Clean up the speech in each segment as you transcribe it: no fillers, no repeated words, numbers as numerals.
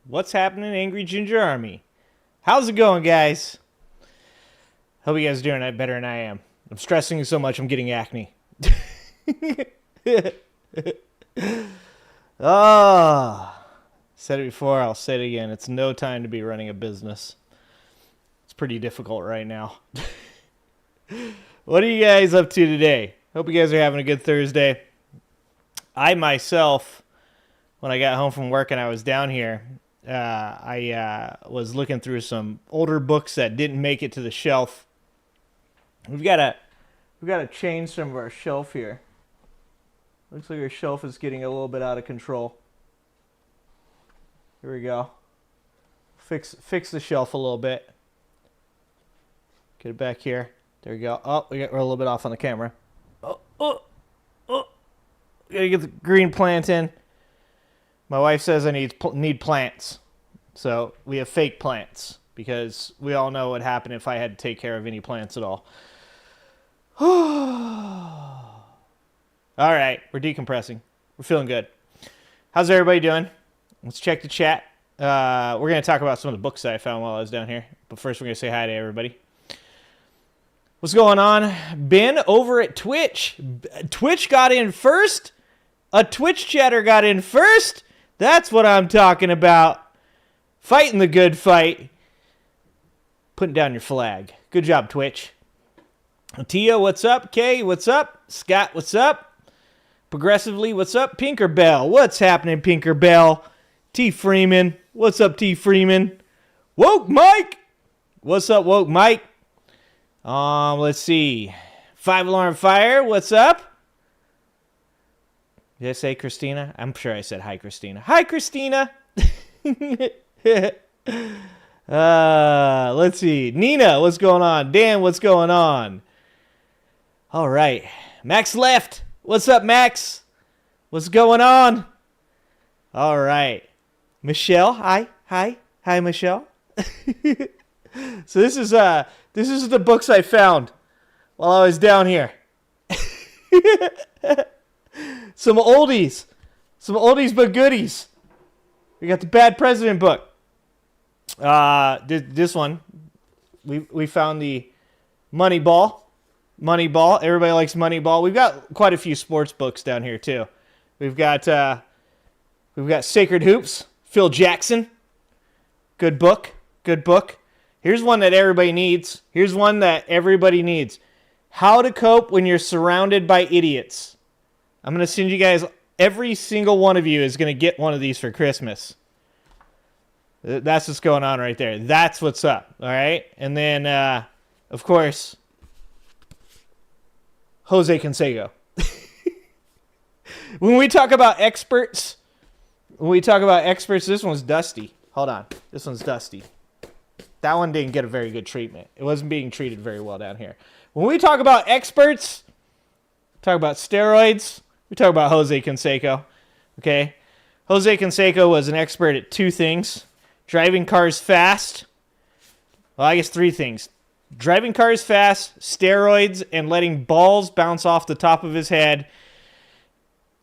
What's happening, Angry Ginger Army? How's it going, guys? Hope you guys are doing better than I am. I'm stressing so much I'm getting acne. Said it before, I'll say it again. It's no time to be running a business. It's pretty difficult right now. What are you guys up to today? Hope you guys are having a good Thursday. I myself, when I got home from work and I was down here, I was looking through some older books that didn't make it to the shelf. We've got to change some of our shelf here. Looks like our shelf is getting a little bit out of control. Here we go. Fix the shelf a little bit. Get it back here. There we go. Oh, we're a little bit off on the camera. Oh. Gotta get the green plant in. My wife says I need plants. So we have fake plants because we all know what happened if I had to take care of any plants at all. All right, we're decompressing. We're feeling good. How's everybody doing? Let's check the chat. We're going to talk about some of the books that I found while I was down here. But first, we're going to say hi to everybody. What's going on? Ben over at Twitch. Twitch got in first? A Twitch chatter got in first? That's what I'm talking about. Fighting the good fight. Putting down your flag. Good job, Twitch. Tia, what's up? Kay, what's up? Scott, what's up? Progressively, what's up? Pinkerbell, what's happening, Pinkerbell? T. Freeman, what's up, T. Freeman? Woke Mike, what's up, Woke Mike? Let's see. 5 Alarm Fire, what's up? Did I say Christina? I'm sure I said hi, Christina. Hi, Christina. Let's see. Nina, what's going on? Dan, what's going on? All right. Max left. What's up, Max? What's going on? All right. Michelle, hi. Hi, Michelle. So this is the books I found while I was down here. Some oldies but goodies. We got the Bad President book. This one, we found the Moneyball. Everybody likes Moneyball. We've got quite a few sports books down here too. We've got Sacred Hoops. Phil Jackson. Good book. Here's one that everybody needs. How to Cope When You're Surrounded by Idiots. I'm going to send you guys, every single one of you is going to get one of these for Christmas. That's what's going on right there. That's what's up. All right. And then, of course, Jose Canseco. When we talk about experts, this one's dusty. Hold on. This one's dusty. That one didn't get a very good treatment. It wasn't being treated very well down here. When we talk about experts, talk about steroids, we talk about Jose Canseco. Okay? Jose Canseco was an expert at 2 things. Driving cars fast. Well, I guess 3 things. Driving cars fast, steroids, and letting balls bounce off the top of his head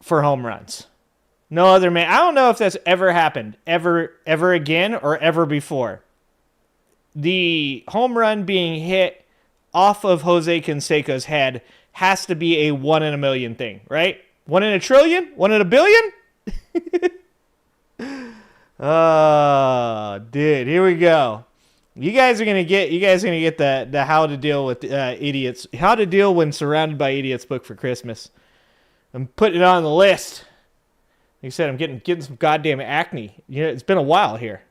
for home runs. No other man. I don't know if that's ever happened, ever again, or ever before. The home run being hit off of Jose Canseco's head has to be a 1 in a million thing, right? 1 in a trillion? 1 in a billion? Oh, dude, here we go. You guys are gonna get the how to deal with idiots, how to deal when surrounded by idiots book for Christmas. I'm putting it on the list. Like I said, I'm getting some goddamn acne. You know, it's been a while here.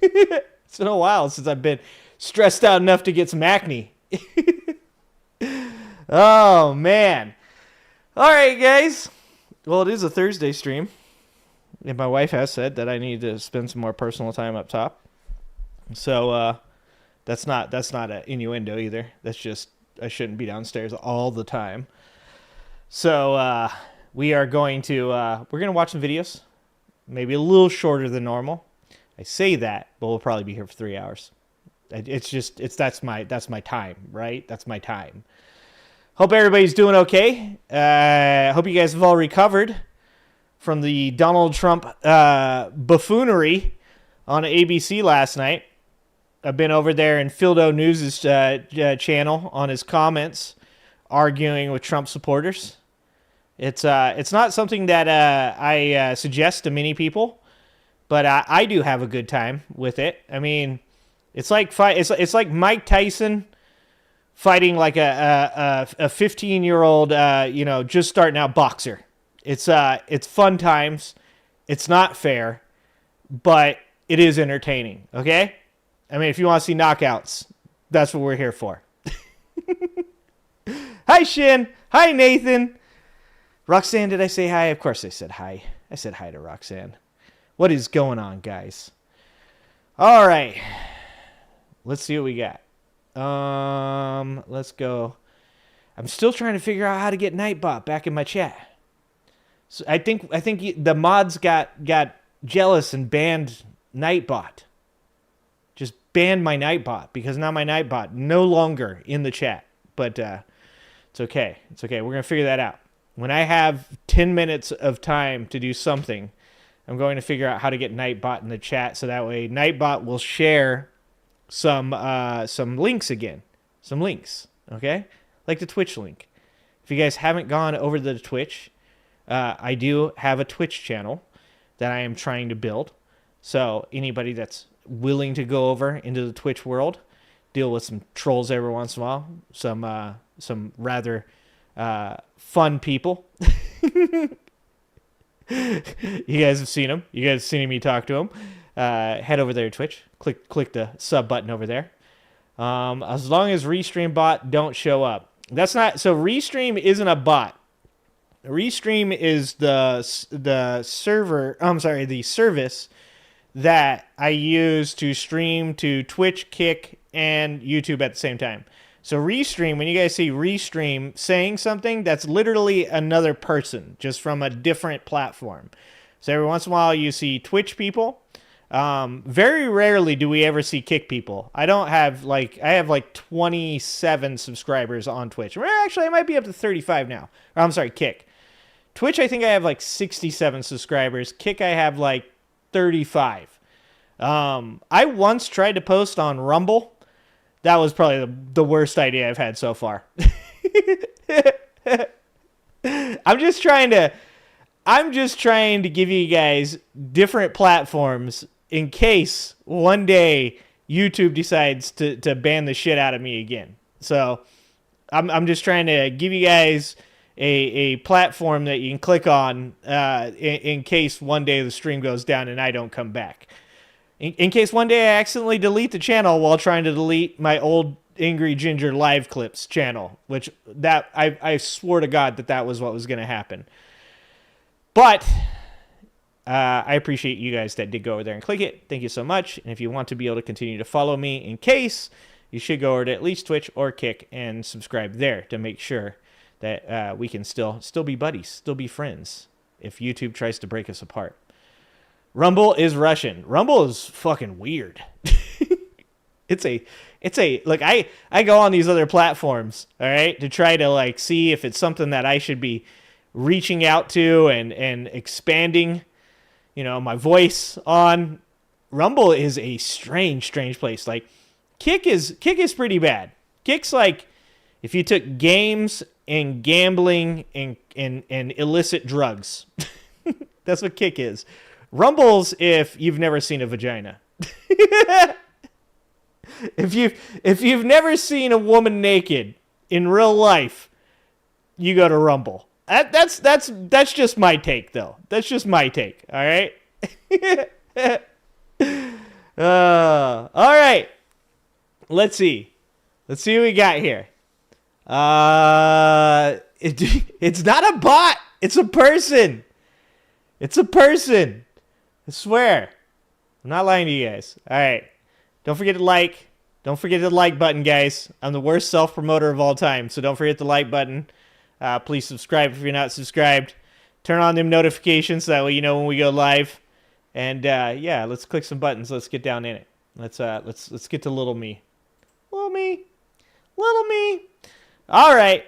It's been a while since I've been stressed out enough to get some acne. Oh man. All right, guys. Well, it is a Thursday stream. And my wife has said that I need to spend some more personal time up top. So that's not an innuendo either. That's just I shouldn't be downstairs all the time. So we are going to we're going to watch some videos, maybe a little shorter than normal. I say that, but we'll probably be here for 3 hours. That's my time, right? That's my time. Hope everybody's doing okay. Hope you guys have all recovered from the Donald Trump buffoonery on ABC last night. I've been over there in Phildo News' channel on his comments, arguing with Trump supporters. It's not something that I suggest to many people, but I do have a good time with it. I mean, it's like Mike Tyson fighting like a 15-year-old just starting out boxer. It's fun times. It's not fair, but it is entertaining. Okay, I mean, if you want to see knockouts, that's what we're here for. Hi, Shin. Hi, Nathan. Roxanne, did I say hi? Of course I said hi. I said hi to Roxanne. What is going on, guys? All right. Let's see what we got. Let's go. I'm still trying to figure out how to get Nightbot back in my chat. So I think the mods got jealous and banned Nightbot. Just banned my Nightbot because now my Nightbot no longer in the chat. But it's okay. It's okay. We're going to figure that out. When I have 10 minutes of time to do something, I'm going to figure out how to get Nightbot in the chat so that way Nightbot will share some links again. Some links, okay? Like the Twitch link. If you guys haven't gone over to the Twitch, I do have a Twitch channel that I am trying to build. So anybody that's willing to go over into the Twitch world, deal with some trolls every once in a while, some rather fun people. You guys have seen them. You guys have seen me talk to them. Head over there to Twitch. Click the sub button over there. As long as Restream bot don't show up. That's not so. Restream isn't a bot. Restream is the server. I'm sorry, the service that I use to stream to Twitch, Kick, and YouTube at the same time. So Restream, when you guys see Restream saying something, that's literally another person, just from a different platform. So every once in a while you see Twitch people. Very rarely do we ever see Kick people. I have like 27 subscribers on Twitch. Actually, I might be up to 35 now. Or, I'm sorry, Kick. Twitch, I think I have like 67 subscribers. Kick, I have like 35. I once tried to post on Rumble. That was probably the worst idea I've had so far. I'm just trying to give you guys different platforms in case one day YouTube decides to ban the shit out of me again. So I'm just trying to give you guys a platform that you can click on in case one day the stream goes down and I don't come back. In case one day I accidentally delete the channel while trying to delete my old Angry Ginger live clips channel, which I swore to God that was what was going to happen. But I appreciate you guys that did go over there and click it. Thank you so much. And if you want to be able to continue to follow me in case, you should go over to at least Twitch or Kick and subscribe there to make sure that we can still be buddies, still be friends if YouTube tries to break us apart. Rumble is Russian. Rumble is fucking weird. It's like I go on these other platforms, all right, to try to like see if it's something that I should be reaching out to and expanding, my voice on. Rumble is a strange place. Like Kick is pretty bad. Kick's like if you took games and gambling and illicit drugs. That's what Kick is. Rumble's if you've never seen a vagina. If you've never seen a woman naked in real life, you go to Rumble. That's just my take, though. That's just my take. All right. All right. Let's see what we got here. It's not a bot. It's a person. I swear. I'm not lying to you guys. All right. Don't forget to like. Don't forget the like button, guys. I'm the worst self-promoter of all time, so don't forget the like button. Please subscribe if you're not subscribed. Turn on them notifications so that way you know when we go live. And yeah, let's click some buttons. Let's get down in it. Let's get to little me. Little me. All right.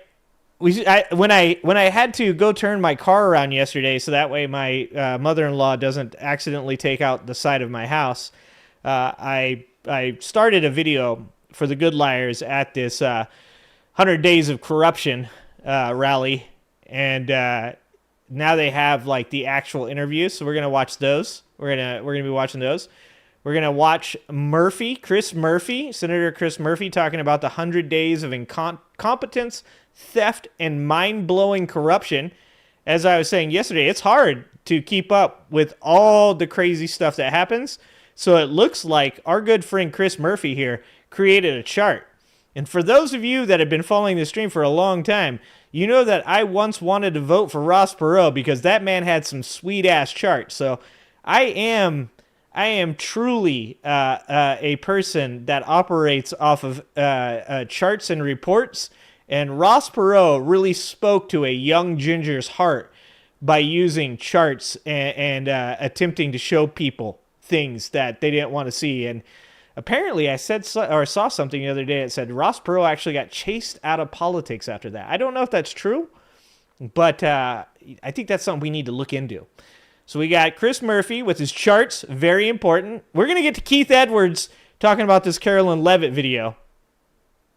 When I had to go turn my car around yesterday so that way my mother-in-law doesn't accidentally take out the side of my house, I started a video for the Good Liars at this 100 Days of Corruption rally, and now they have like the actual interviews, so we're gonna watch those. We're gonna be watching those. We're gonna watch Chris Murphy, Senator Chris Murphy, talking about the 100 days of incompetence, theft, and mind-blowing corruption. As I was saying yesterday, it's hard to keep up with all the crazy stuff that happens. So it looks like our good friend Chris Murphy here created a chart. And for those of you that have been following the stream for a long time, you know that I once wanted to vote for Ross Perot because that man had some sweet-ass charts. So I am truly a person that operates off of charts and reports. And Ross Perot really spoke to a young ginger's heart by using charts and attempting to show people things that they didn't want to see. And apparently I saw something the other day that said Ross Perot actually got chased out of politics after that. I don't know if that's true, but I think that's something we need to look into. So we got Chris Murphy with his charts, very important. We're going to get to Keith Edwards talking about this Karoline Leavitt video.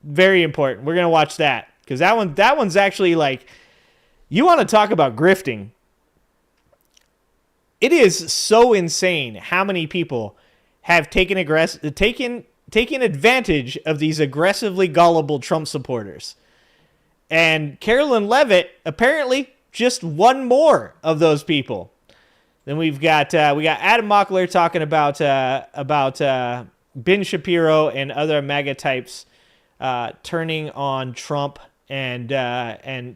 Very important. We're going to watch that because that one's actually like, you want to talk about grifting. It is so insane how many people have taken advantage of these aggressively gullible Trump supporters. And Karoline Leavitt apparently just one more of those people. Then we got Adam Mockler talking about Ben Shapiro and other MAGA types turning on Trump, and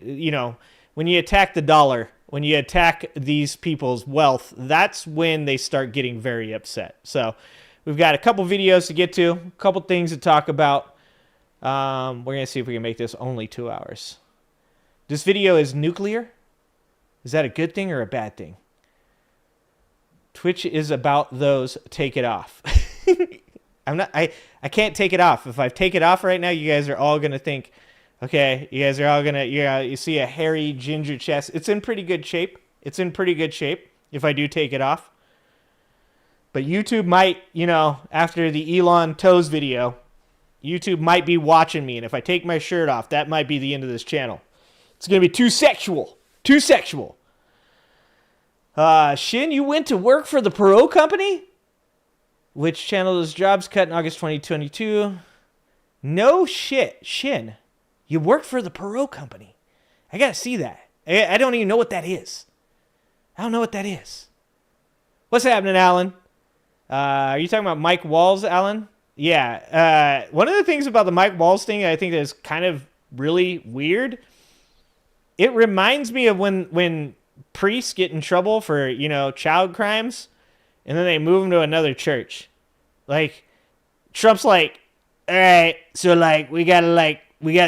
you know, when you attack the dollar, when you attack these people's wealth, that's when they start getting very upset. So we've got a couple videos to get to, a couple things to talk about. We're gonna see if we can make this only 2 hours. This video is nuclear. Is that a good thing or a bad thing? Twitch is about those. Take it off. I can't take it off. If I take it off right now, you guys are all gonna think, okay, you guys are all gonna, you see a hairy ginger chest. It's in pretty good shape. It's in pretty good shape if I do take it off. But YouTube might, you know, after the Elon toes video, YouTube might be watching me, and if I take my shirt off, that might be the end of this channel. It's gonna be too sexual. Too sexual. Shin, you went to work for the Perot Company? Which channel does Jobs cut in August 2022? No shit, Shin. You worked for the Perot Company. I gotta see that. I don't even know what that is. I don't know what that is. What's happening, Alan? Are you talking about Mike Walls, Alan? Yeah. One of the things about the Mike Walls thing I think that is kind of really weird, it reminds me of when priests get in trouble for, you know, child crimes, and then they move them to another church. Like, Trump's like, all right, so like,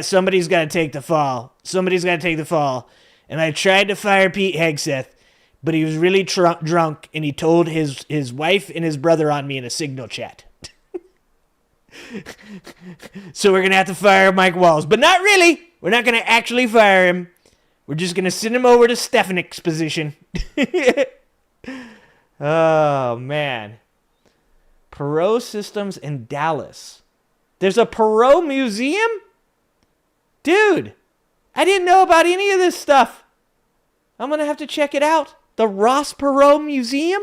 somebody's got to take the fall. Somebody's got to take the fall. And I tried to fire Pete Hegseth, but he was really drunk, and he told his wife and his brother on me in a signal chat. So we're going to have to fire Mike Walls. But not really. We're not going to actually fire him. We're just going to send him over to Stefanik's position. Oh, man. Perot Systems in Dallas. There's a Perot museum? Dude, I didn't know about any of this stuff. I'm going to have to check it out. The Ross Perot Museum?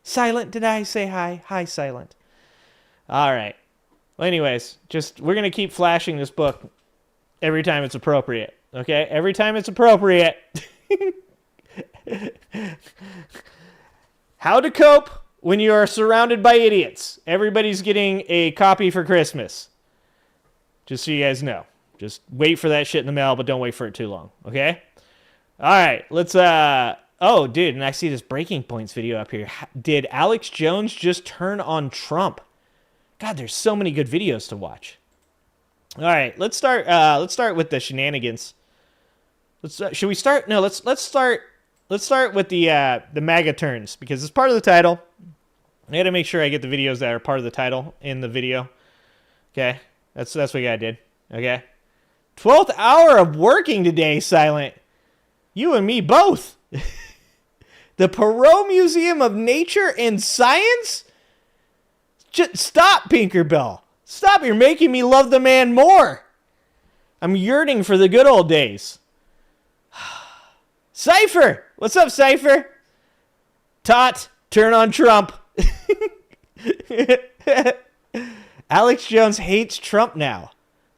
Silent, did I say hi? Hi, Silent. All right. Well, anyways, we're going to keep flashing this book every time it's appropriate. Okay? Every time it's appropriate. How to cope when you are surrounded by idiots. Everybody's getting a copy for Christmas. Just so you guys know. Just wait for that shit in the mail, but don't wait for it too long. Okay? All right. Let's, oh, dude, and I see this Breaking Points video up here. Did Alex Jones just turn on Trump? God, there's so many good videos to watch. All right, let's start with the shenanigans. Should we start? No, let's start with the MAGA turns, because it's part of the title. I got to make sure I get the videos that are part of the title in the video. Okay, that's what I did. Okay, 12th hour of working today, Silent. You and me both. The Perot Museum of Nature and Science? Just stop, Pinkerbell. Stop. You're making me love the man more. I'm yearning for the good old days. Cypher. What's up, Cypher? Tot, turn on Trump. Alex Jones hates Trump now.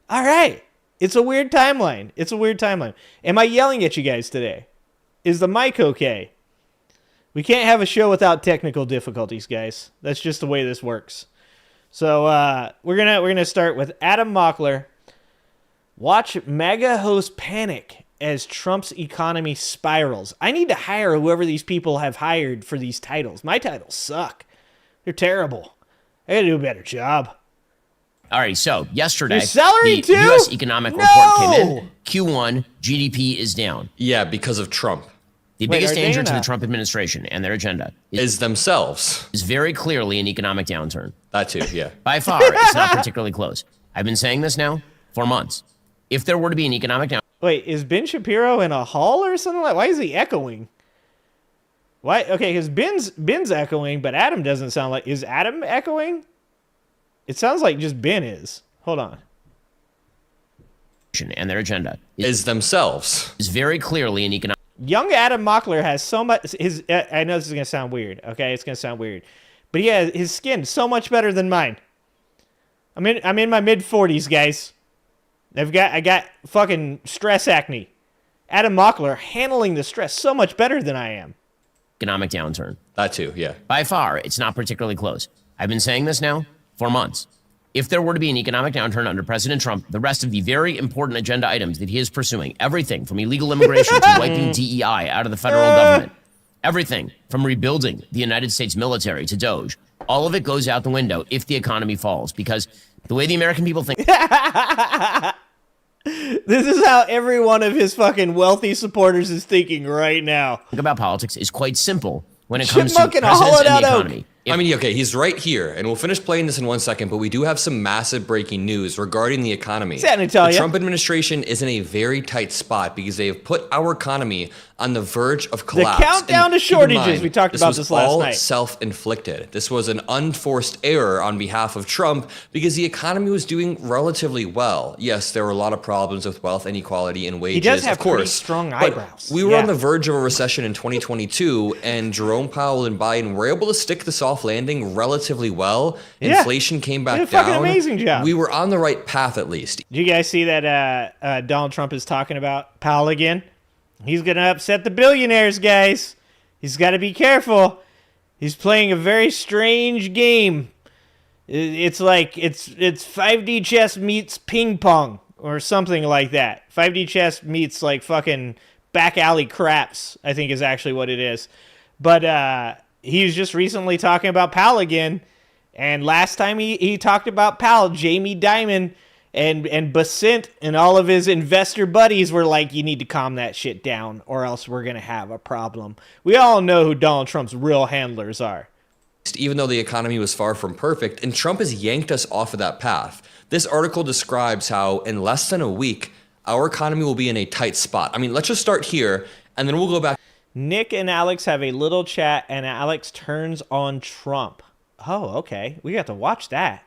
All right. It's a weird timeline. Am I yelling at you guys today? Is the mic okay? We can't have a show without technical difficulties, guys. That's just the way this works. So we're gonna start with Adam Mockler. Watch MAGA hosts panic as Trump's economy spirals. I need to hire whoever these people have hired for these titles. My titles suck. They're terrible. I gotta do a better job. All right, so yesterday, Your salary the too? U.S. economic report came in. Q1 GDP is down. Yeah, because of Trump. The biggest danger to the Trump administration and their agenda is themselves. Is very clearly an economic downturn. That too, yeah. By far, it's not particularly close. I've been saying this now for months. If there were to be an economic downturn... Wait, is Ben Shapiro in a hall or something like? Why is he echoing? Why? Okay, because Ben's echoing, but Adam doesn't sound like... Is Adam echoing? It sounds like just Ben is. Hold on. And their agenda is themselves. Is very clearly an economic... Young Adam Mockler has so much... I know this is going to sound weird, okay? It's going to sound weird. But yeah, his skin so much better than mine. I'm in my mid-40s, guys. I got fucking stress acne. Adam Mockler handling the stress so much better than I am. Economic downturn. That too, yeah. By far, it's not particularly close. I've been saying this now for months. If there were to be an economic downturn under President Trump, the rest of the very important agenda items that he is pursuing, everything from illegal immigration to wiping DEI out of the federal government, everything from rebuilding the United States military to DOGE, all of it goes out the window if the economy falls, because the way the American people think... This is how every one of his fucking wealthy supporters is thinking right now. About politics is quite simple when it comes to Chipmunk and a presidents and the hollowed-out economy. oak. I mean, okay, he's right here, and we'll finish playing this in 1 second, but we do have some massive breaking news regarding the economy. The Trump administration is in a very tight spot because they have put our economy on the verge of collapse. The countdown to shortages, we talked about this last night. This was all self-inflicted. This was an unforced error on behalf of Trump because the economy was doing relatively well. Yes, there were a lot of problems with wealth inequality and wages, he does have of course. Pretty strong eyebrows. We were on the verge of a recession in 2022, and Jerome Powell and Biden were able to stick the soft landing relatively well. Yeah. Inflation came back did a down. Fucking amazing job. We were on the right path at least. Did you guys see that Donald Trump is talking about Powell again? He's going to upset the billionaires, guys. He's got to be careful. He's playing a very strange game. It's like it's 5D chess meets ping pong or something like that. 5D chess meets like fucking back alley craps, I think is actually what it is. But he was just recently talking about Powell again. And last time he talked about Powell, Jamie Dimon and Basint and all of his investor buddies were like, you need to calm that shit down or else we're going to have a problem. We all know who Donald Trump's real handlers are. Even though the economy was far from perfect, and Trump has yanked us off of that path. This article describes how in less than a week, our economy will be in a tight spot. I mean, let's just start here, and then we'll go back. Nick and Alex have a little chat, and Alex turns on Trump. Oh, okay. We got to watch that.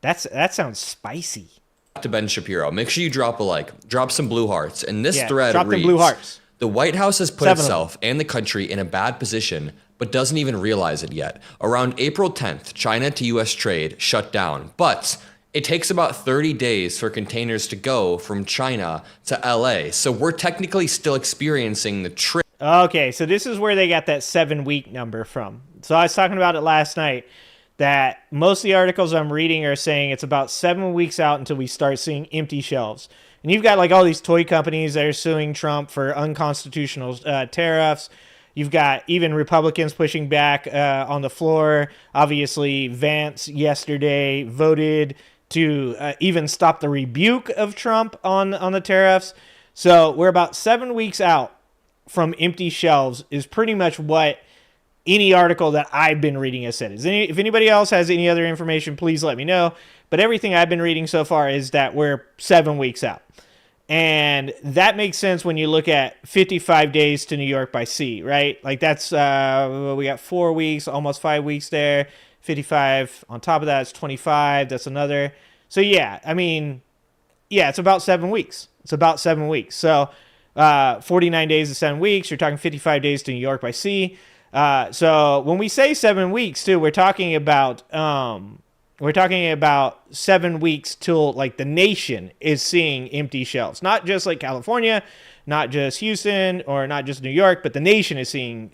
That sounds spicy. To Ben Shapiro. Make sure you drop a like. Drop some blue hearts. And this thread drop reads, them blue hearts. The White House has put itself and the country in a bad position, but doesn't even realize it yet. Around April 10th, China to U.S. trade shut down. But it takes about 30 days for containers to go from China to L.A. So we're technically still experiencing the trip. Okay, so this is where they got that 7-week number from. So I was talking about it last night, that most of the articles I'm reading are saying it's about 7 weeks out until we start seeing empty shelves. And you've got like all these toy companies that are suing Trump for unconstitutional tariffs. You've got even Republicans pushing back on the floor. Obviously, Vance yesterday voted to even stop the rebuke of Trump on the tariffs. So we're about 7 weeks out from empty shelves is pretty much what any article that I've been reading has said. If anybody else has any other information, please let me know. But everything I've been reading so far is that we're 7 weeks out. And that makes sense when you look at 55 days to New York by sea, right? Like that's, we got 4 weeks, almost 5 weeks there. 55 on top of that is 25. That's another. So yeah, I mean, yeah, it's about 7 weeks. It's about 7 weeks. So 49 days to 7 weeks. You're talking 55 days to New York by sea. So when we say 7 weeks too, we're talking about 7 weeks till like the nation is seeing empty shelves, not just like California, not just Houston or not just New York, but the nation is seeing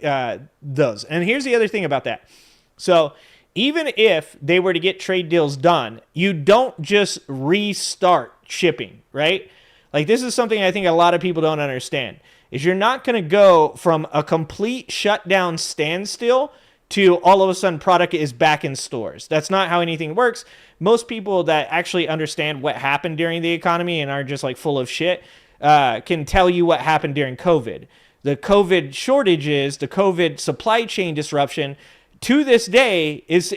those. And here's the other thing about that. So even if they were to get trade deals done, you don't just restart shipping, right? Like this is something I think a lot of people don't understand, is you're not going to go from a complete shutdown standstill to all of a sudden product is back in stores. That's not how anything works. Most people that actually understand what happened during the economy and are just like full of shit can tell you what happened during COVID. The COVID shortages, the COVID supply chain disruption to this day is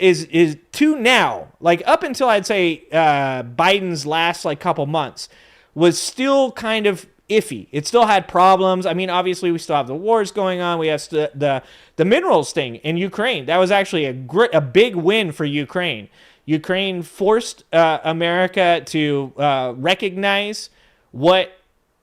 to now, like up until I'd say Biden's last like couple months, was still kind of iffy. It still had problems. I mean, obviously, we still have the wars going on. We have the minerals thing in Ukraine. That was actually a big win for Ukraine. Ukraine forced America to recognize what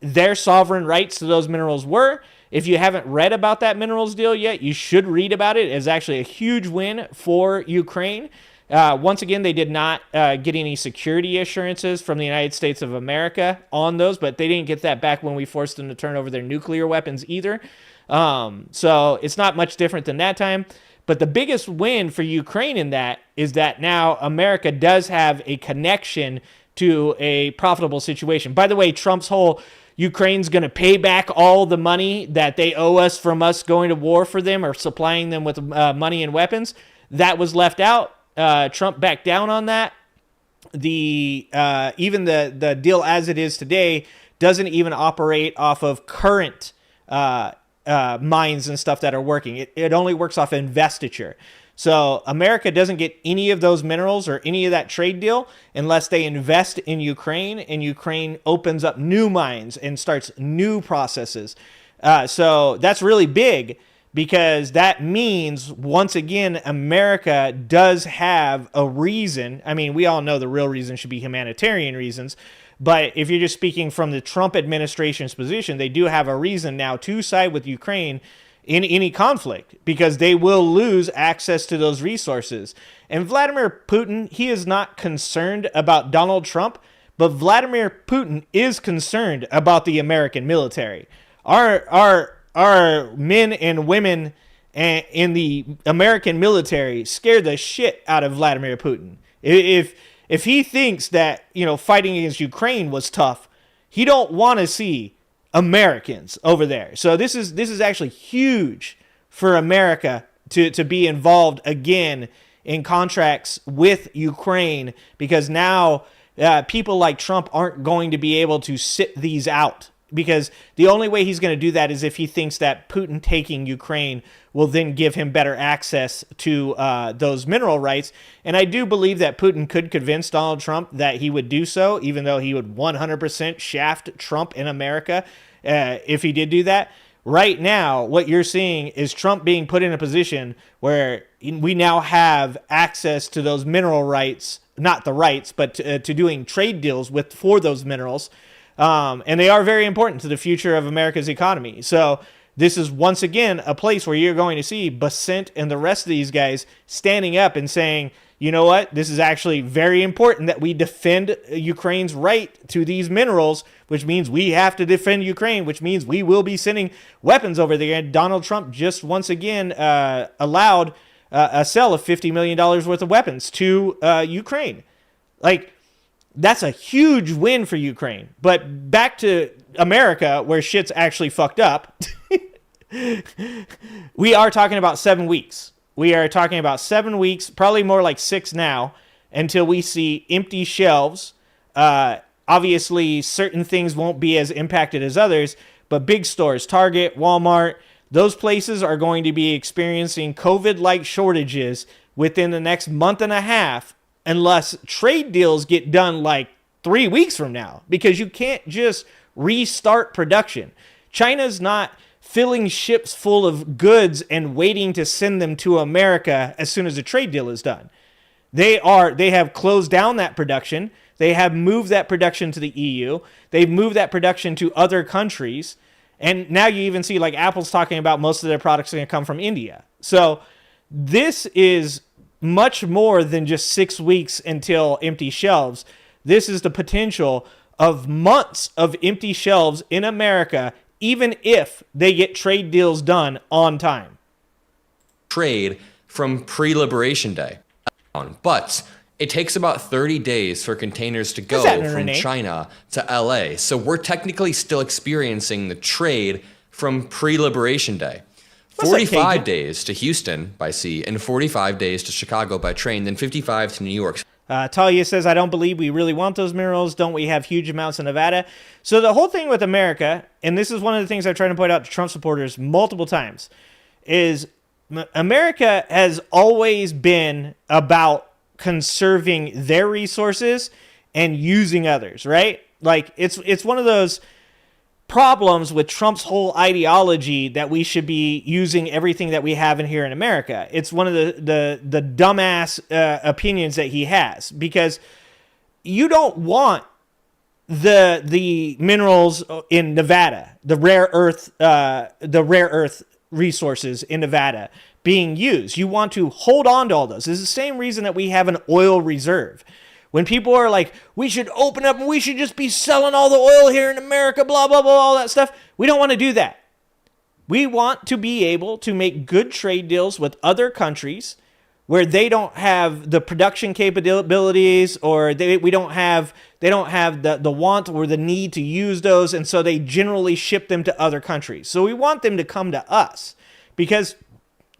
their sovereign rights to those minerals were. If you haven't read about that minerals deal yet, you should read about it. It's actually a huge win for Ukraine. Once again, they did not get any security assurances from the United States of America on those, but they didn't get that back when we forced them to turn over their nuclear weapons either. So it's not much different than that time. But the biggest win for Ukraine in that is that now America does have a connection to a profitable situation. By the way, Trump's whole Ukraine's going to pay back all the money that they owe us from us going to war for them or supplying them with money and weapons, that was left out. Trump backed down on that. Even the deal as it is today doesn't even operate off of current mines and stuff that are working. It only works off investiture. So America doesn't get any of those minerals or any of that trade deal unless they invest in Ukraine, and Ukraine opens up new mines and starts new processes. So that's really big, because that means, once again, America does have a reason. I mean, we all know the real reason should be humanitarian reasons. But if you're just speaking from the Trump administration's position, they do have a reason now to side with Ukraine in any conflict, because they will lose access to those resources. And Vladimir Putin, he is not concerned about Donald Trump, but Vladimir Putin is concerned about the American military. Our men and women in the American military scare the shit out of Vladimir Putin. If he thinks that, fighting against Ukraine was tough, he don't want to see Americans over there. So this is actually huge for America to be involved again in contracts with Ukraine, because now people like Trump aren't going to be able to sit these out, because the only way he's going to do that is if he thinks that Putin taking Ukraine will then give him better access to those mineral rights. And I do believe that Putin could convince Donald Trump that he would do so, even though he would 100% shaft Trump in America if he did do that. Right now, what you're seeing is Trump being put in a position where we now have access to those mineral rights, not the rights, but to doing trade deals for those minerals. And they are very important to the future of America's economy. So this is once again a place where you're going to see Basent and the rest of these guys standing up and saying, you know what, this is actually very important that we defend Ukraine's right to these minerals, which means we have to defend Ukraine, which means we will be sending weapons over there. And Donald Trump just once again allowed a sale of $50 million worth of weapons to Ukraine. Like, that's a huge win for Ukraine. But back to America, where shit's actually fucked up, we are talking about 7 weeks. We are talking about 7 weeks, probably more like 6 now, until we see empty shelves. Obviously, certain things won't be as impacted as others, but big stores, Target, Walmart, those places are going to be experiencing COVID-like shortages within the next month and a half, unless trade deals get done like 3 weeks from now, because you can't just restart production. China's not filling ships full of goods and waiting to send them to America as soon as a trade deal is done. They have closed down that production. They have moved that production to the EU. They've moved that production to other countries. And now you even see like Apple's talking about most of their products are going to come from India. So this is much more than just 6 weeks until empty shelves. This is the potential of months of empty shelves in America, even if they get trade deals done on time. Trade from pre-Liberation Day. But it takes about 30 days for containers to go from China to LA. So we're technically still experiencing the trade from pre-Liberation Day. 45 days to Houston by sea and 45 days to Chicago by train, then 55 to New York. Talia says, I don't believe we really want those minerals. Don't we have huge amounts in Nevada? So the whole thing with America, and this is one of the things I've tried to point out to Trump supporters multiple times, is America has always been about conserving their resources and using others, right? Like it's one of those problems with Trump's whole ideology that we should be using everything that we have in here in America. It's one of the dumbass opinions that he has, because you don't want the minerals in Nevada, the rare earth resources in Nevada being used. You want to hold on to all those. It's the same reason that we have an oil reserve. When people are like, we should open up and we should just be selling all the oil here in America, blah, blah, blah, all that stuff. We don't want to do that. We want to be able to make good trade deals with other countries where they don't have the production capabilities, or they don't have the want or the need to use those, and so they generally ship them to other countries. So we want them to come to us, because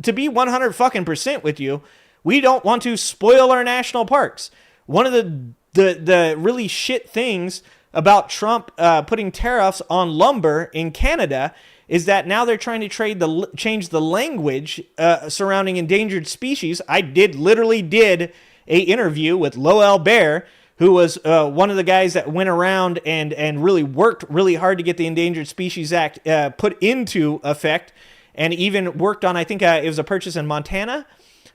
to be 100% with you, we don't want to spoil our national parks. One of the really shit things about Trump putting tariffs on lumber in Canada is that now they're trying to change the language surrounding endangered species. I literally did a interview with Lowell Bear, who was one of the guys that went around and really worked really hard to get the Endangered Species Act put into effect, and even worked on, I think it was a purchase in Montana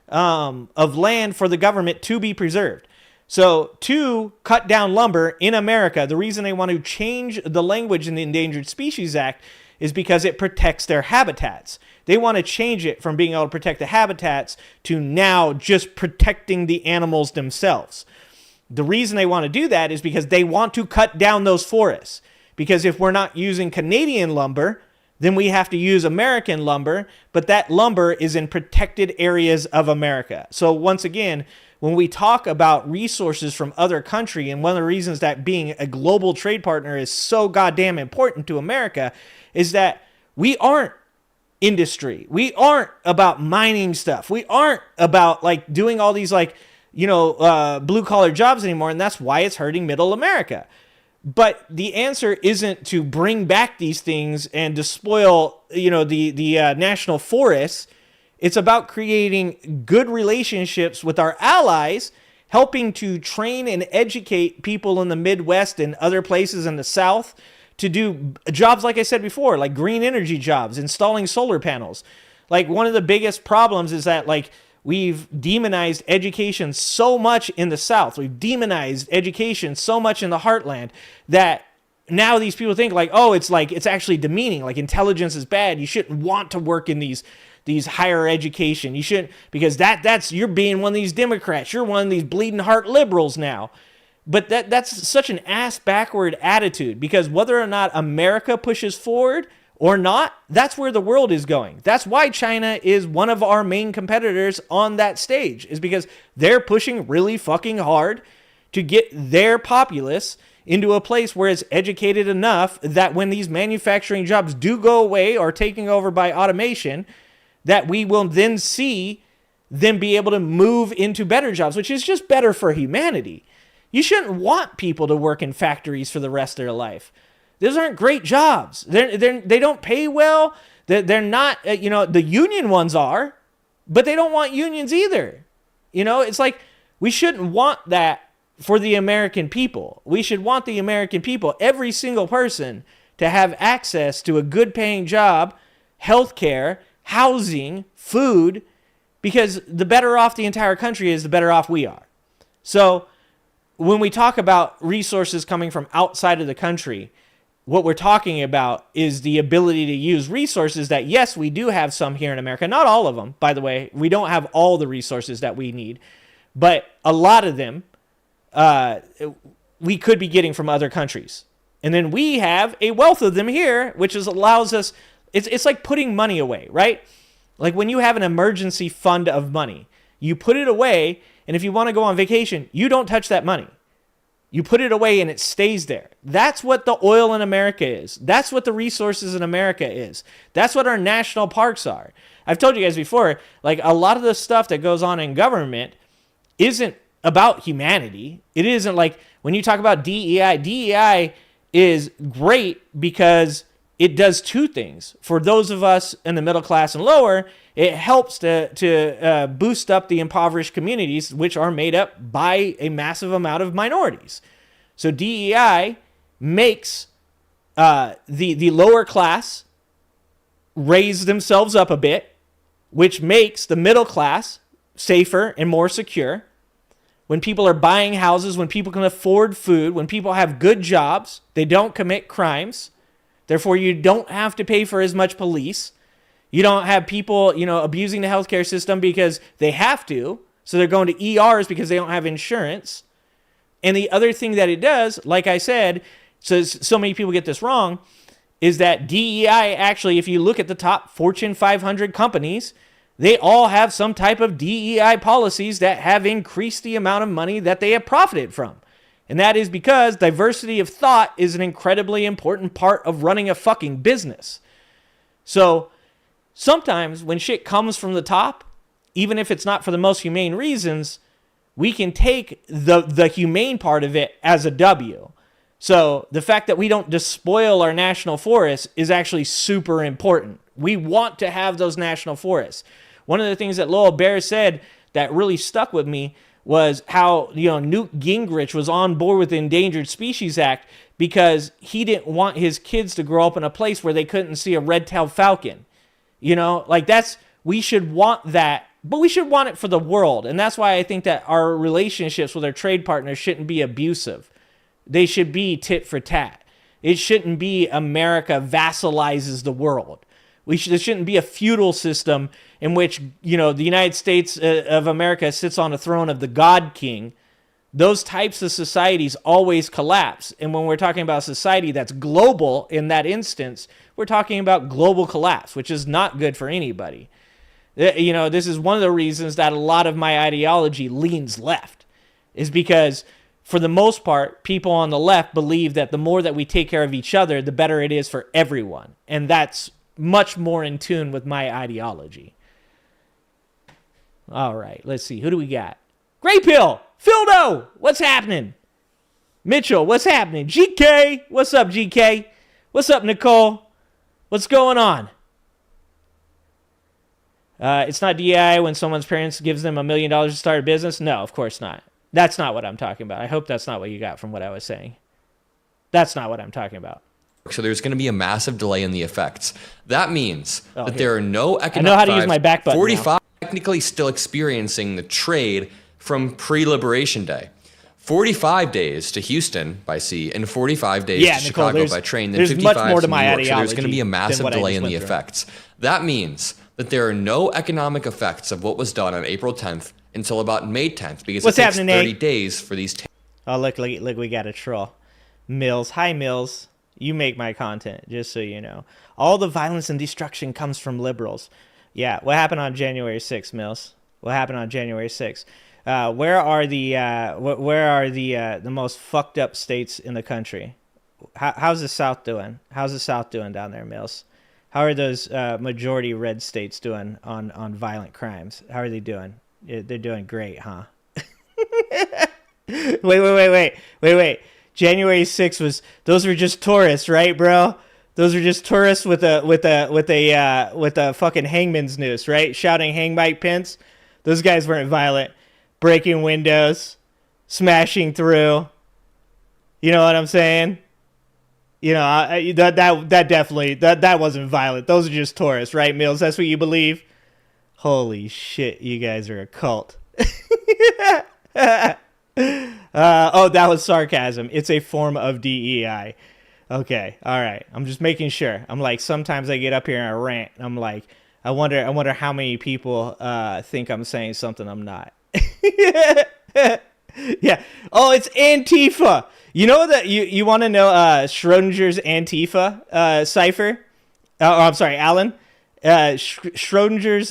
of land for the government to be preserved. So to cut down lumber in America, the reason they want to change the language in the Endangered Species Act is because it protects their habitats. They want to change it from being able to protect the habitats to now just protecting the animals themselves. The reason they want to do that is because they want to cut down those forests. Because if we're not using Canadian lumber, then we have to use American lumber, but that lumber is in protected areas of America. So once again, when we talk about resources from other country, and one of the reasons that being a global trade partner is so goddamn important to America is that we aren't industry. We aren't about mining stuff. We aren't about like doing all these blue collar jobs anymore. And that's why it's hurting middle America. But the answer isn't to bring back these things and to spoil, the national forests. It's about creating good relationships with our allies, helping to train and educate people in the Midwest and other places in the South to do jobs, like I said before, like green energy jobs, installing solar panels. Like one of the biggest problems is that we've demonized education so much in the South. We've demonized education so much in the heartland that now these people think it's actually demeaning. Like intelligence is bad. You shouldn't want to work in these higher education. You shouldn't, because you're being one of these Democrats. You're one of these bleeding heart liberals now. But that's such an ass backward attitude, because whether or not America pushes forward or not, that's where the world is going. That's why China is one of our main competitors on that stage, is because they're pushing really fucking hard to get their populace into a place where it's educated enough that when these manufacturing jobs do go away or taken over by automation, that we will then see them be able to move into better jobs, which is just better for humanity. You shouldn't want people to work in factories for the rest of their life. Those aren't great jobs. They don't pay well. They're not, the union ones are, but they don't want unions either. It's like we shouldn't want that for the American people. We should want the American people, every single person, to have access to a good paying job healthcare, housing, food, because the better off the entire country is, the better off we are. So when we talk about resources coming from outside of the country, what we're talking about is the ability to use resources that, yes, we do have some here in America. Not all of them, by the way. We don't have all the resources that we need, but a lot of them we could be getting from other countries. And then we have a wealth of them here, which allows us, it's like putting money away, right? Like when you have an emergency fund of money, you put it away, and if you want to go on vacation, you don't touch that money. You put it away and it stays there. That's what the oil in America is. That's what the resources in America is. That's what our national parks are. I've told you guys before, like a lot of the stuff that goes on in government isn't about humanity. It isn't like when you talk about DEI, DEI is great because it does two things. For those of us in the middle class and lower, it helps to boost up the impoverished communities, which are made up by a massive amount of minorities. So DEI makes the lower class raise themselves up a bit, which makes the middle class safer and more secure. When people are buying houses, when people can afford food, when people have good jobs, they don't commit crimes. Therefore, you don't have to pay for as much police. You don't have people, abusing the healthcare system because they have to. So they're going to ERs because they don't have insurance. And the other thing that it does, like I said, so many people get this wrong, is that DEI actually, if you look at the top Fortune 500 companies, they all have some type of DEI policies that have increased the amount of money that they have profited from. And that is because diversity of thought is an incredibly important part of running a fucking business. So sometimes when shit comes from the top, even if it's not for the most humane reasons, we can take the humane part of it as a W. So the fact that we don't despoil our national forests is actually super important. We want to have those national forests. One of the things that Lowell Bear said that really stuck with me was how, Newt Gingrich was on board with the Endangered Species Act because he didn't want his kids to grow up in a place where they couldn't see a red-tailed falcon. We should want that, but we should want it for the world. And that's why I think that our relationships with our trade partners shouldn't be abusive. They should be tit for tat. It shouldn't be America vassalizes the world. There shouldn't be a feudal system in which, the United States of America sits on a throne of the God King. Those types of societies always collapse. And when we're talking about a society that's global in that instance, we're talking about global collapse, which is not good for anybody. This is one of the reasons that a lot of my ideology leans left, is because for the most part, people on the left believe that the more that we take care of each other, the better it is for everyone. And that's much more in tune with my ideology. All right, let's see. Who do we got? Grey Pill! Fildo! What's happening? Mitchell, what's happening? GK! What's up, GK? What's up, Nicole? What's going on? It's not DI when someone's parents gives them $1 million to start a business? No, of course not. That's not what I'm talking about. I hope that's not what you got from what I was saying. That's not what I'm talking about. So there's going to be a massive delay in the effects. That means that there are no economic... I know how to use my back button 45 now. Technically still experiencing the trade from pre-Liberation Day. 45 days to Houston by sea and 45 days to Chicago by train, then 55 much more to to my New York. So there's ideology going to be a massive than what I delay just in the went through. effects. That means that there are no economic effects of what was done on April 10th until about May 10th because What's it takes happening, 30 Nate? days for these... Oh, look, we got a troll. Mills. Hi, Mills. You make my content, just so you know. All the violence and destruction comes from liberals. Yeah, what happened on January 6th, Mills? What happened on January 6th? Where are the most fucked up states in the country? How's the South doing? How's the South doing down there, Mills? How are those majority red states doing on violent crimes? How are they doing? They're doing great, huh? Wait. January 6th those were just tourists, right, bro? Those were just tourists with a fucking hangman's noose, right? Shouting "Hang Mike Pence." Those guys weren't violent, breaking windows, smashing through. You know what I'm saying? You know, that definitely that wasn't violent. Those are just tourists, right, Mills? That's what you believe? Holy shit, you guys are a cult. Oh, that was sarcasm. It's a form of DEI. Okay, all right. I'm just making sure. I'm like, sometimes I get up here and I rant. And I'm like, I wonder how many people think I'm saying something I'm not. Yeah. Oh, it's Antifa. You know that you want to know Schrodinger's Antifa cipher? Oh, I'm sorry, Alan. Schrodinger's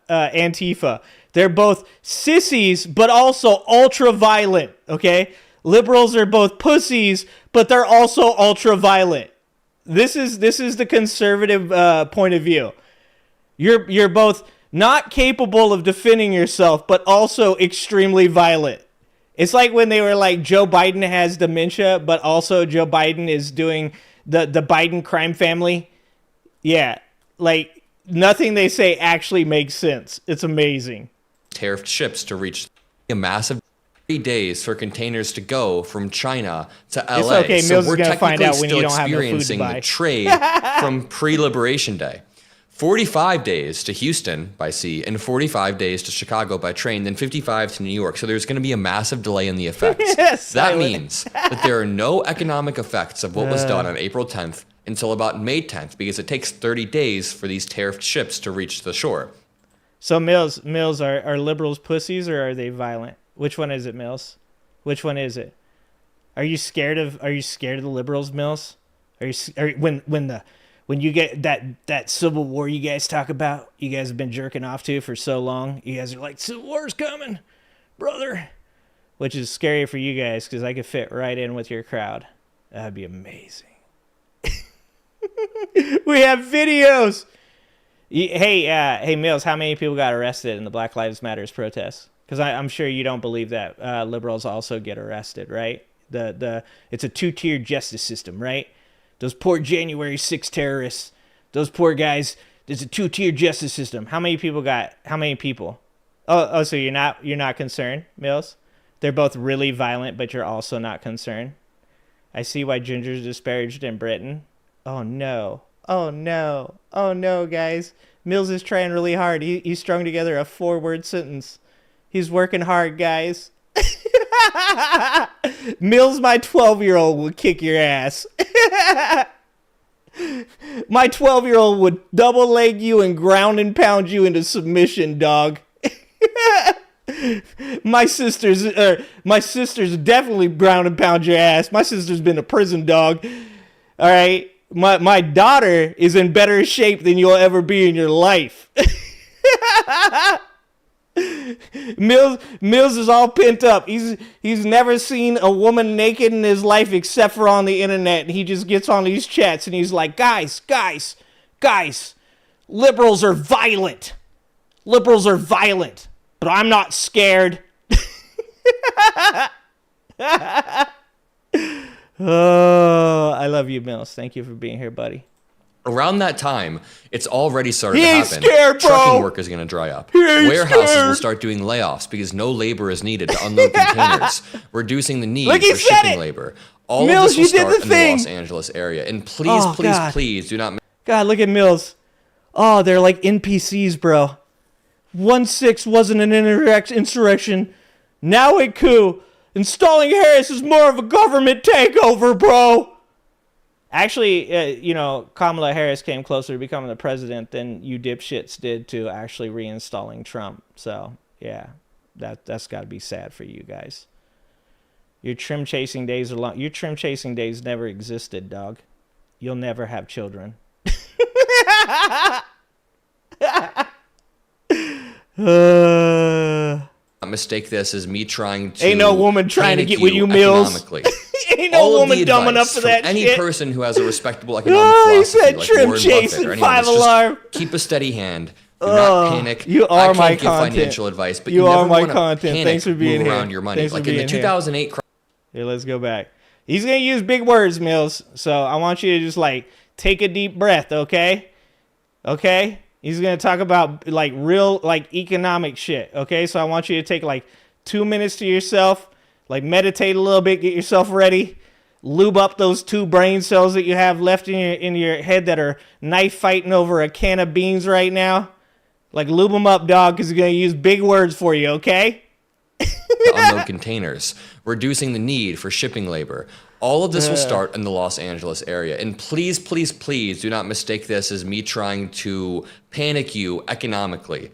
Antifa. They're both sissies, but also ultra violent. Okay, liberals are both pussies, but they're also ultra violent. This is the conservative point of view. You're both not capable of defending yourself, but also extremely violent. It's like when they were like, Joe Biden has dementia, but also Joe Biden is doing the Biden crime family. Yeah, like nothing they say actually makes sense. It's amazing. Tariffed ships to reach a massive 3 days for containers to go from China to LA. It's okay, so Mills we're is gonna find technically out when still you don't have no food to experiencing buy. the trade from pre-liberation day. 45 days to Houston by sea and 45 days to Chicago by train, then 55 to New York. So there's going to be a massive delay in the effects. Yes, that means that there are no economic effects of what was done on April 10th until about May 10th, because it takes 30 days for these tariffed ships to reach the shore. So Mills, are liberals pussies or are they violent? Which one is it, Mills? Which one is it? Are you scared of the liberals, Mills? When you get that civil war you guys talk about, you guys have been jerking off to for so long, you guys are like, civil war's coming, brother. Which is scary for you guys because I could fit right in with your crowd. That'd be amazing. We have videos. Hey, Mills, how many people got arrested in the Black Lives Matters protests? Because I'm sure you don't believe that liberals also get arrested, right? It's a two-tiered justice system, right? Those poor January 6 terrorists, those poor guys. There's a two-tiered justice system. How many people? Oh, so you're not concerned, Mills? They're both really violent, but you're also not concerned. I see why Ginger's disparaged in Britain. Oh no, guys. Mills is trying really hard. He strung together a 4-word sentence. He's working hard, guys. Mills, my 12-year-old, will kick your ass. My 12-year-old would double leg you and ground and pound you into submission, dog. My sister's definitely ground and pound your ass. My sister's been to prison, dog. All right. My daughter is in better shape than you'll ever be in your life. Mills is all pent up. He's never seen a woman naked in his life except for on the internet. And he just gets on these chats and he's like, guys, liberals are violent. But I'm not scared. Oh, I love you, Mills. Thank you for being here, buddy. Around that time, it's already started to He ain't happen. scared, bro. Trucking work is going to dry up. Warehouses will start doing layoffs because no labor is needed to unload containers, reducing the need for shipping labor. All Mills, of this will start in the thing. Los Angeles area. And please do not... God, look at Mills. Oh, they're like NPCs, bro. 1-6 wasn't an insurrection. Now a coup. Installing Harris is more of a government takeover, bro. Actually, Kamala Harris came closer to becoming the president than you dipshits did to actually reinstalling Trump. So, yeah, that's got to be sad for you guys. Your trim chasing days are long. Your trim chasing days never existed, dog. You'll never have children. Mistake this as me trying to... Ain't no woman trying to get with you, Mills. Ain't no woman dumb enough for that any shit. Any person who has a respectable economic philosophy, he said like trim Warren chasing, Buffett or 5 anyone, alarm. just keep a steady hand. Do not panic. You are I my can't give content. Financial advice, but You you are never my want to content. panic, Thanks for being move here. around your money. Thanks for like in the being here. 2008 crisis. Here, let's go back. He's going to use big words, Mills. So I want you to just take a deep breath, okay? Okay? He's going to talk about real economic shit, okay? So I want you to take 2 minutes to yourself, meditate a little bit, get yourself ready. lube up those 2 brain cells that you have left in your head that are knife fighting over a can of beans right now. Like, lube them up, dog, because you're going to use big words for you, okay? Unload containers, reducing the need for shipping labor. All of this will start in the Los Angeles area. And please, please, please do not mistake this as me trying to panic you economically.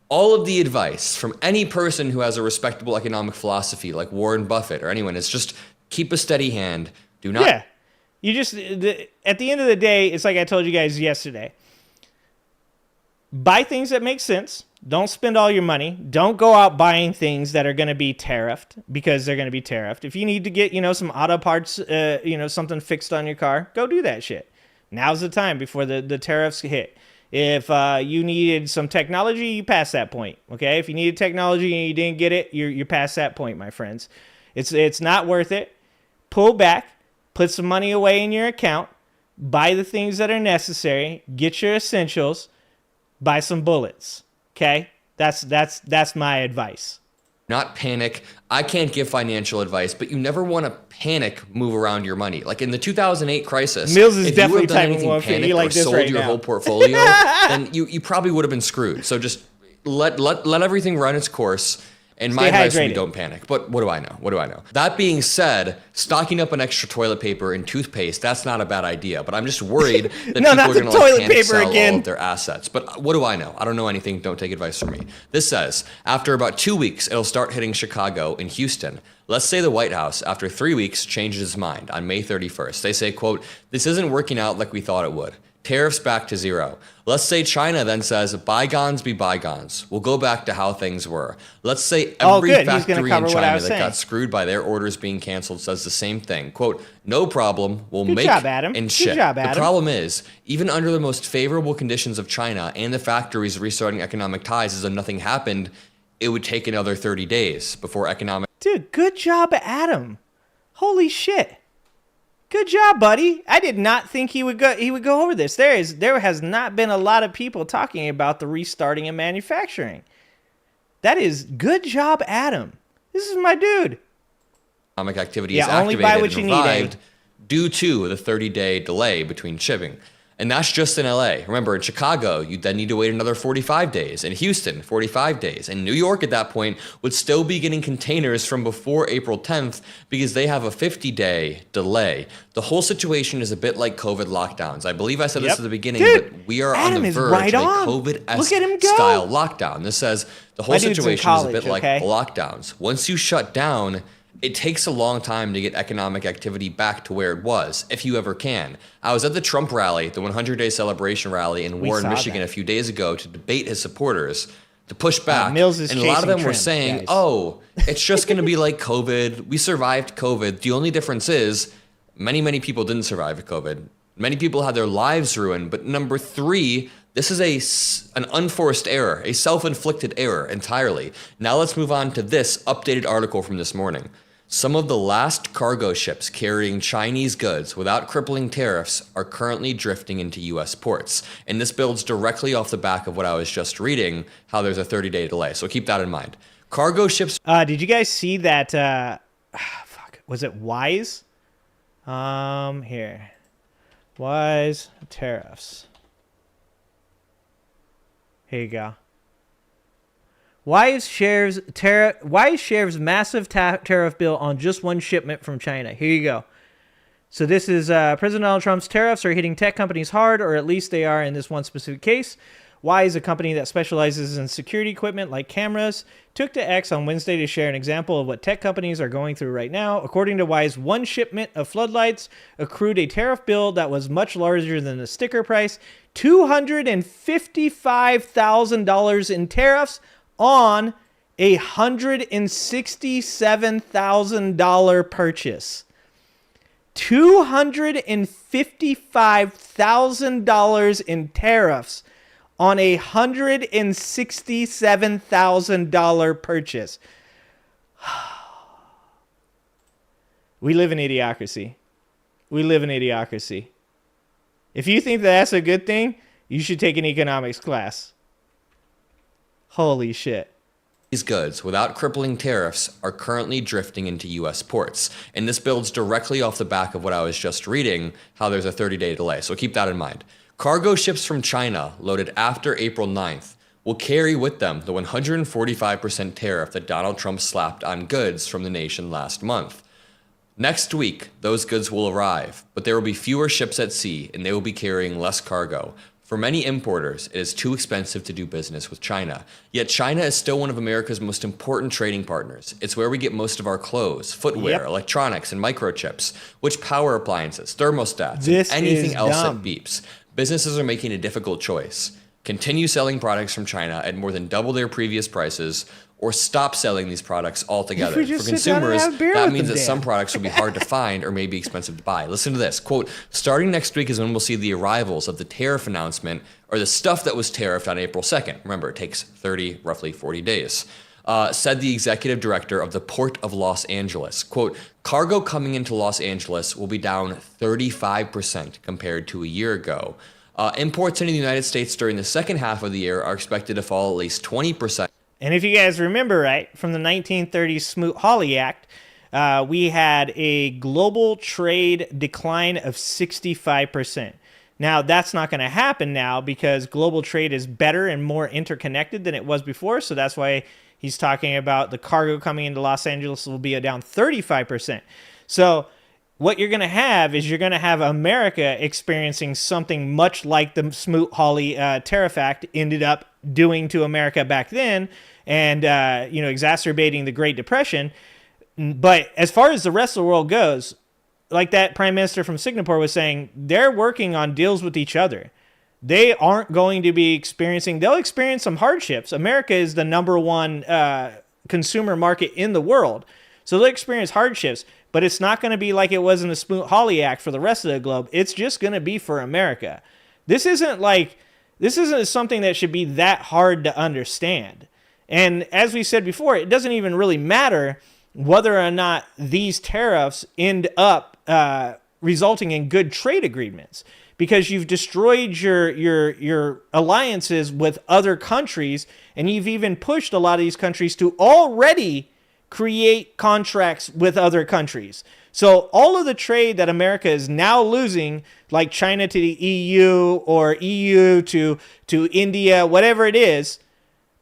All of the advice from any person who has a respectable economic philosophy like Warren Buffett or anyone is just keep a steady hand. Do not. Yeah. You just, at the end of the day, it's like I told you guys yesterday. Buy things that make sense. Don't spend all your money. Don't go out buying things that are going to be tariffed because they're going to be tariffed. If you need to get, some auto parts, something fixed on your car, go do that shit. Now's the time before the tariffs hit. If you needed some technology, you pass that point. Okay. If you needed technology and you didn't get it, you're past that point, my friends. It's not worth it. Pull back, put some money away in your account, buy the things that are necessary, get your essentials, buy some bullets. Okay, that's my advice. Not panic. I can't give financial advice, but you never want to panic move around your money. Like in the 2008 crisis, Mills is if definitely you would have done anything panicked like or this sold right your now. whole portfolio, then you probably would have been screwed. So just let everything run its course. And my advice would be don't panic. But what do I know? What do I know? That being said, stocking up on extra toilet paper and toothpaste, that's not a bad idea. But I'm just worried that people are going to panic sell all of their assets. But what do I know? I don't know anything. Don't take advice from me. This says, after about 2 weeks, it'll start hitting Chicago and Houston. Let's say the White House, after 3 weeks, changes its mind on May 31st. They say, quote, this isn't working out like we thought it would. Tariffs back to 0. Let's say China then says, bygones be bygones. We'll go back to how things were. Let's say every factory in China that got screwed by their orders being canceled says the same thing. Quote, no problem. We'll make and ship. The problem is, even under the most favorable conditions of China and the factories restarting economic ties as though nothing happened, it would take another 30 days before economic... Dude, good job, Adam. Holy shit. Good job, buddy. I did not think he would go over this. There has not been a lot of people talking about the restarting of manufacturing. That is good job, Adam. This is my dude. Economic activity is activated and revived due to the 30-day delay between shipping. And that's just in LA. Remember, in Chicago, you then need to wait another 45 days. In Houston, 45 days. And New York at that point would still be getting containers from before April 10th because they have a 50-day delay. The whole situation is a bit like COVID lockdowns. I believe I said this at the beginning, but we are on the verge of a COVID-esque style lockdown. This says the whole situation is a bit like lockdowns. Once you shut down, it takes a long time to get economic activity back to where it was, if you ever can. I was at the Trump rally, the 100-day celebration rally in Warren, Michigan a few days ago to debate his supporters, to push back. And a lot of them were saying, oh, it's just going to be like COVID. We survived COVID. The only difference is many people didn't survive COVID. Many people had their lives ruined. But number 3, this is an unforced error, a self-inflicted error entirely. Now let's move on to this updated article from this morning. Some of the last cargo ships carrying Chinese goods without crippling tariffs are currently drifting into U.S. ports. And this builds directly off the back of what I was just reading, how there's a 30-day delay. So keep that in mind. Cargo ships... did you guys see that... was it Wise? Here. Wise tariffs. Here you go. Wise shares massive tariff bill on just one shipment from China. Here you go. So this is President Donald Trump's tariffs are hitting tech companies hard, or at least they are in this one specific case. Wise, a company that specializes in security equipment like cameras, took to X on Wednesday to share an example of what tech companies are going through right now. According to Wise, one shipment of floodlights accrued a tariff bill that was much larger than the sticker price, $255,000 in tariffs on a $167,000 purchase. $255,000 in tariffs on a $167,000 purchase. We live in idiocracy. We live in idiocracy. If you think that's a good thing, you should take an economics class. Holy shit. These goods, without crippling tariffs, are currently drifting into U.S. ports. And this builds directly off the back of what I was just reading, how there's a 30-day delay. So keep that in mind. Cargo ships from China loaded after April 9th will carry with them the 145% tariff that Donald Trump slapped on goods from the nation last month. Next week, those goods will arrive, but there will be fewer ships at sea and they will be carrying less cargo. For many importers, it is too expensive to do business with China. Yet China is still one of America's most important trading partners. It's where we get most of our clothes, footwear, electronics, and microchips, which power appliances, thermostats, and anything else that beeps. Businesses are making a difficult choice. Continue selling products from China at more than double their previous prices, or stop selling these products altogether. For consumers, that means that some products will be hard to find or may be expensive to buy. Listen to this, quote, starting next week is when we'll see the arrivals of the tariff announcement or the stuff that was tariffed on April 2nd. Remember, it takes roughly 40 days. Said the executive director of the Port of Los Angeles, quote, cargo coming into Los Angeles will be down 35% compared to a year ago. Imports into the United States during the second half of the year are expected to fall at least 20%. And if you guys remember right, from the 1930s Smoot-Hawley Act, we had a global trade decline of 65%. Now, that's not going to happen now because global trade is better and more interconnected than it was before. So that's why he's talking about the cargo coming into Los Angeles will be down 35%. So what you're going to have is you're going to have America experiencing something much like the Smoot-Hawley Tariff Act ended up doing to America back then, and exacerbating the Great Depression. But as far as the rest of the world goes, like that prime minister from Singapore was saying, they're working on deals with each other. They aren't going to be they'll experience some hardships. America is the number one consumer market in the world. So they'll experience hardships, but it's not going to be like it was in the Smoot-Hawley Act for the rest of the globe. It's just going to be for America. This isn't something that should be that hard to understand. And as we said before, it doesn't even really matter whether or not these tariffs end up resulting in good trade agreements, because you've destroyed your alliances with other countries, and you've even pushed a lot of these countries to already create contracts with other countries. So all of the trade that America is now losing, like China to the EU or EU to India, whatever it is,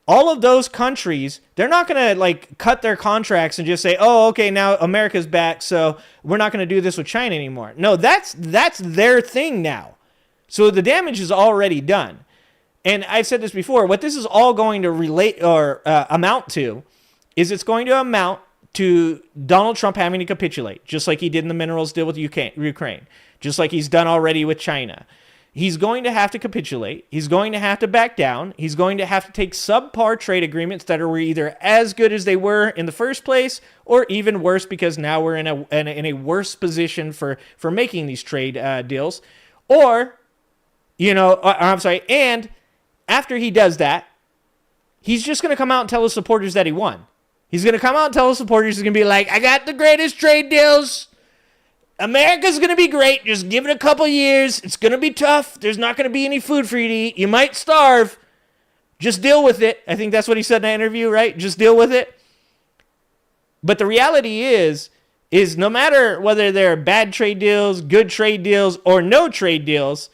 all of those countries, they're not going to cut their contracts and just say, oh, okay, now America's back, so we're not going to do this with China anymore. No, that's their thing now. So the damage is already done. And I've said this before, what this is all going to relate or amount to is it's going to amount to Donald Trump having to capitulate, just like he did in the minerals deal with Ukraine, just like he's done already with China. He's going to have to capitulate. He's going to have to back down. He's going to have to take subpar trade agreements that are either as good as they were in the first place or even worse, because now we're in a worse position for making these trade deals. And after he does that, he's just going to come out and tell his supporters that he won. He's going to come out and tell his supporters, he's going to be like, I got the greatest trade deals. America's going to be great. Just give it a couple years. It's going to be tough. There's not going to be any food for you to eat. You might starve. Just deal with it. I think that's what he said in that interview, right? Just deal with it. But the reality is no matter whether they're bad trade deals, good trade deals, or no trade deals,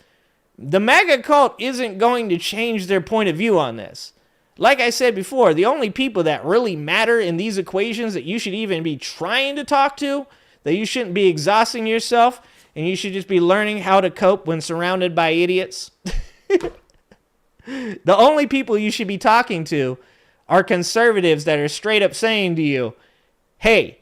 the MAGA cult isn't going to change their point of view on this. Like I said before, the only people that really matter in these equations that you should even be trying to talk to, that you shouldn't be exhausting yourself, and you should just be learning how to cope when surrounded by idiots. The only people you should be talking to are conservatives that are straight up saying to you, hey,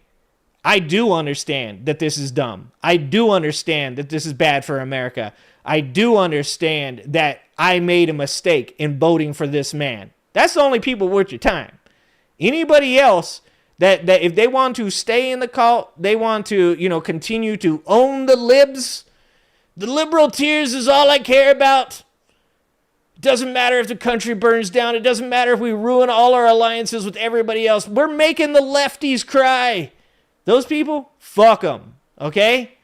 I do understand that this is dumb. I do understand that this is bad for America. I do understand that I made a mistake in voting for this man. That's the only people worth your time. Anybody else that if they want to stay in the cult, they want to, continue to own the libs. The liberal tears is all I care about. It doesn't matter if the country burns down. It doesn't matter if we ruin all our alliances with everybody else. We're making the lefties cry. Those people, fuck them, okay?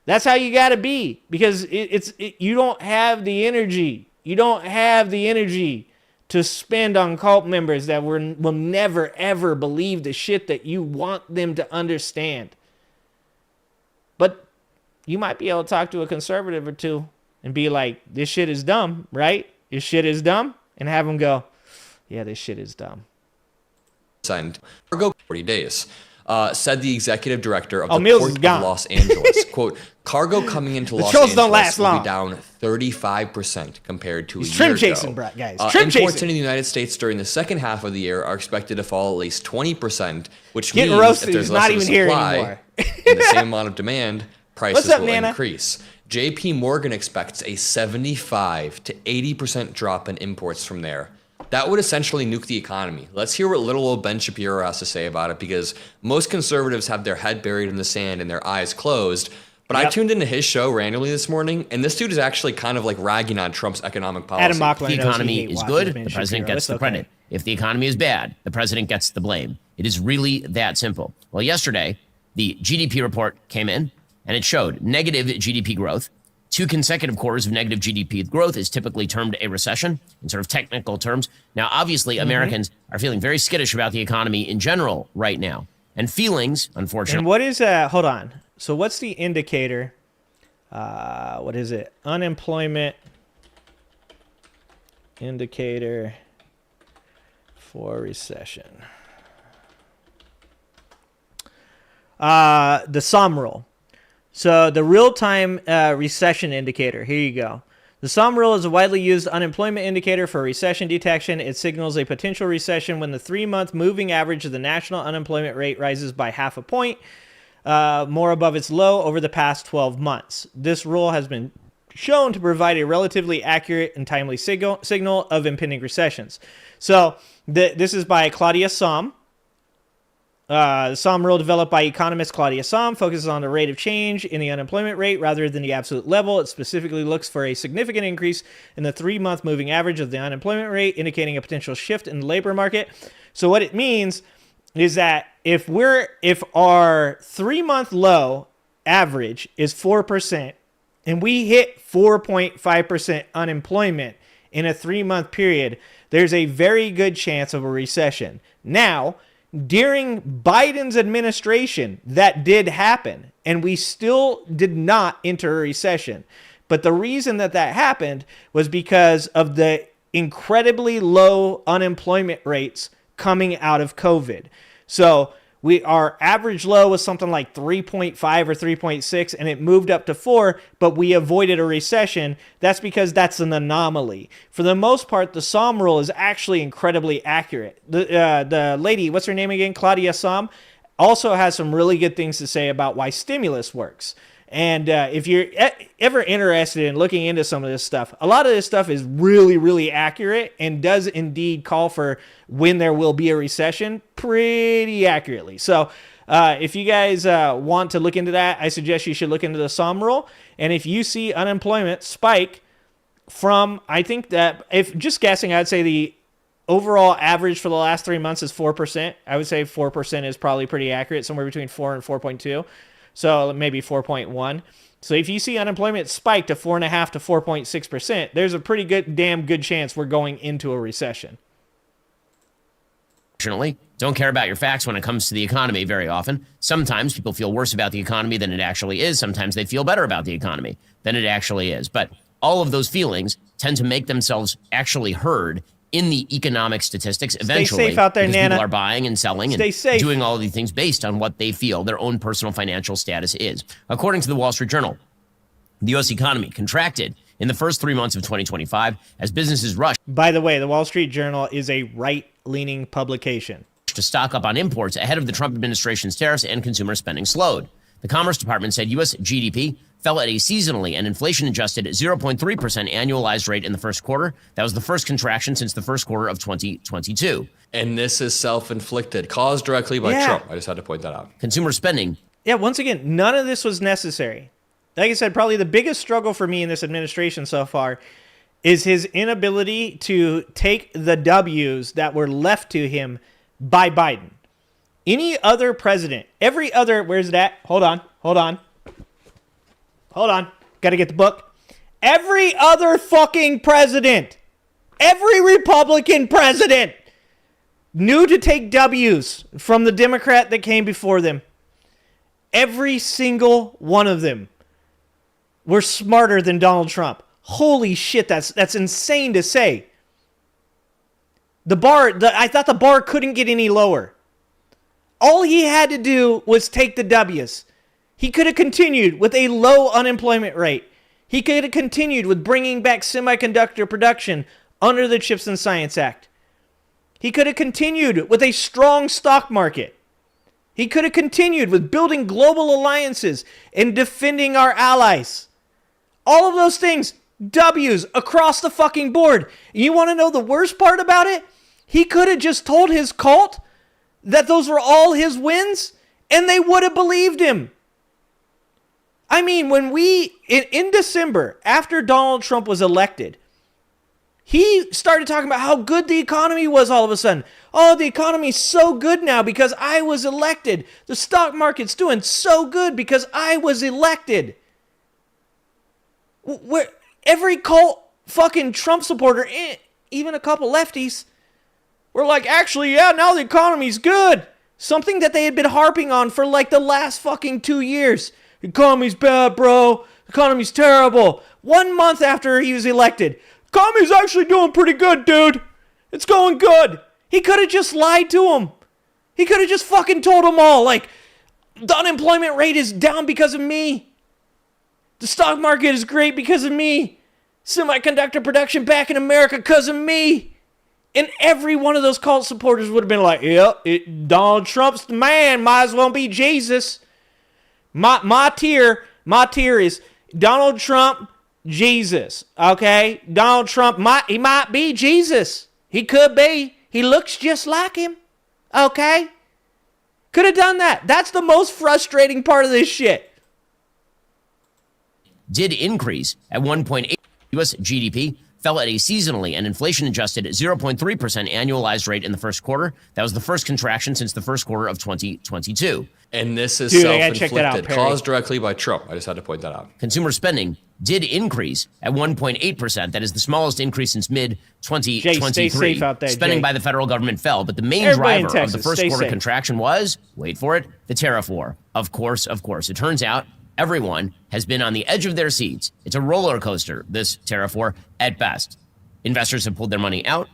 That's how you got to be, because you don't have the energy. You don't have the energy to spend on cult members that will never, ever believe the shit that you want them to understand. But you might be able to talk to a conservative or two and be like, this shit is dumb, right? This shit is dumb. And have them go, yeah, this shit is dumb. Cargo 40 days. Said the executive director of the Mills Port is of gone. Los Angeles. Quote, cargo coming into Los trolls don't Angeles last will long. be down 35% compared to a He's year trim ago. chasing, guys. Trim Imports chasing. into the United States during the second half of the year are expected to fall at least 20%, which Getting means roasted if there's is less not of a even here supply anymore. and the same amount of demand, prices What's up, will Nana? increase. JP Morgan expects a 75 to 80% drop in imports from there. That would essentially nuke the economy. Let's hear what little old Ben Shapiro has to say about it, because most conservatives have their head buried in the sand and their eyes closed. But I tuned into his show randomly this morning, and this dude is actually kind of like ragging on Trump's economic policy. Adam Mockler If the knows he economy hate is watches good, Ben the president Shapiro. gets It's the credit. If the economy is bad, the president gets the blame. It is really that simple. Well, yesterday, the GDP report came in, and it showed negative GDP growth. 2 consecutive quarters of negative GDP growth is typically termed a recession in sort of technical terms. Now, obviously, Americans are feeling very skittish about the economy in general right now. And feelings, unfortunately. And what is hold on. So what's the indicator? What is it? Unemployment indicator for recession. The SOM rule. So the real-time recession indicator, here you go. The SOM rule is a widely used unemployment indicator for recession detection. It signals a potential recession when the 3-month moving average of the national unemployment rate rises by half a point, more above its low over the past 12 months. This rule has been shown to provide a relatively accurate and timely signal of impending recessions. So this is by Claudia Sahm. The SOM rule developed by economist Claudia Sahm focuses on the rate of change in the unemployment rate rather than the absolute level. It specifically looks for a significant increase in the 3-month moving average of the unemployment rate, indicating a potential shift in the labor market. So what it means is that if our 3-month low average is 4% and we hit 4.5% unemployment in a 3-month period, there's a very good chance of a recession. Now, during Biden's administration, that did happen, and we still did not enter a recession. But the reason that happened was because of the incredibly low unemployment rates coming out of COVID. So our average low was something like 3.5 or 3.6, and it moved up to 4, but we avoided a recession. That's because that's an anomaly. For the most part, the SOM rule is actually incredibly accurate. The lady, what's her name again? Claudia Sahm, also has some really good things to say about why stimulus works. And if you're ever interested in looking into some of this stuff, a lot of this stuff is really, really accurate and does indeed call for when there will be a recession pretty accurately. So if you guys want to look into that, I suggest you should look into the SOM rule. And if you see unemployment spike from, I think that, if just guessing, I'd say the overall average for the last 3 months is 4%. I would say 4% is probably pretty accurate, somewhere between 4 and 4.2. So maybe 4.1. So if you see unemployment spike to 4.5 to 4.6%, there's a pretty damn good chance we're going into a recession. Unfortunately, don't care about your facts when it comes to the economy very often. Sometimes people feel worse about the economy than it actually is. Sometimes they feel better about the economy than it actually is. But all of those feelings tend to make themselves actually heard in the economic statistics eventually. Stay safe out there, because Nana. people are buying and selling Stay and safe. doing all of these things based on what they feel their own personal financial status is. According to the Wall Street Journal, the U.S. economy contracted in the first 3 months of 2025 as businesses rushed By the way, the Wall Street Journal is a right-leaning publication. to stock up on imports ahead of the Trump administration's tariffs, and consumer spending slowed. The Commerce Department said U.S. GDP fell at a seasonally and inflation-adjusted 0.3% annualized rate in the first quarter. That was the first contraction since the first quarter of 2022. And this is self-inflicted, caused directly by Trump. I just had to point that out. Consumer spending. Yeah, once again, none of this was necessary. Like I said, probably the biggest struggle for me in this administration so far is his inability to take the W's that were left to him by Biden. Any other president, every other, where's that? Hold on. Got to get the book. Every other fucking president Every Republican president knew to take W's from the Democrat that came before them. Every single one of them were smarter than Donald Trump. Holy shit, that's insane to say. I thought the bar couldn't get any lower. All he had to do was take the W's. He could have continued with a low unemployment rate. He could have continued with bringing back semiconductor production under the Chips and Science Act. He could have continued with a strong stock market. He could have continued with building global alliances and defending our allies. All of those things, W's across the fucking board. You want to know the worst part about it? He could have just told his cult that those were all his wins, and they would have believed him. I mean, when in December, after Donald Trump was elected, he started talking about how good the economy was all of a sudden. Oh, the economy's so good now because I was elected. The stock market's doing so good because I was elected. Every cult fucking Trump supporter, even a couple lefties, were like, actually, yeah, now the economy's good. Something that they had been harping on for like the last fucking 2 years. The economy's bad, bro. The economy's terrible. 1 month after he was elected, economy's actually doing pretty good, dude. It's going good. He could have just lied to him. He could have just fucking told them all, like, the unemployment rate is down because of me. The stock market is great because of me. Semiconductor production back in America because of me. And every one of those cult supporters would have been like, yep, Donald Trump's the man. Might as well be Jesus. My tier is Donald Trump, Jesus. Okay? Donald Trump, he might be Jesus. He could be. He looks just like him. Okay? Could have done that. That's the most frustrating part of this shit. Did increase at 1.8. U.S. GDP fell at a seasonally and inflation-adjusted 0.3% annualized rate in the first quarter. That was the first contraction since the first quarter of 2022. And this is Dude, I gotta check that out, self-inflicted, Perry. caused directly by Trump. I just had to point that out. Consumer spending did increase at 1.8%. That is the smallest increase since mid-2023. Jay, stay safe out there, Spending Jay. by the federal government fell, but the main Everybody in driver of Texas, the first stay quarter safe. contraction was, wait for it, the tariff war. Of course. It turns out everyone has been on the edge of their seats. It's a roller coaster, this tariff war, at best. Investors have pulled their money out.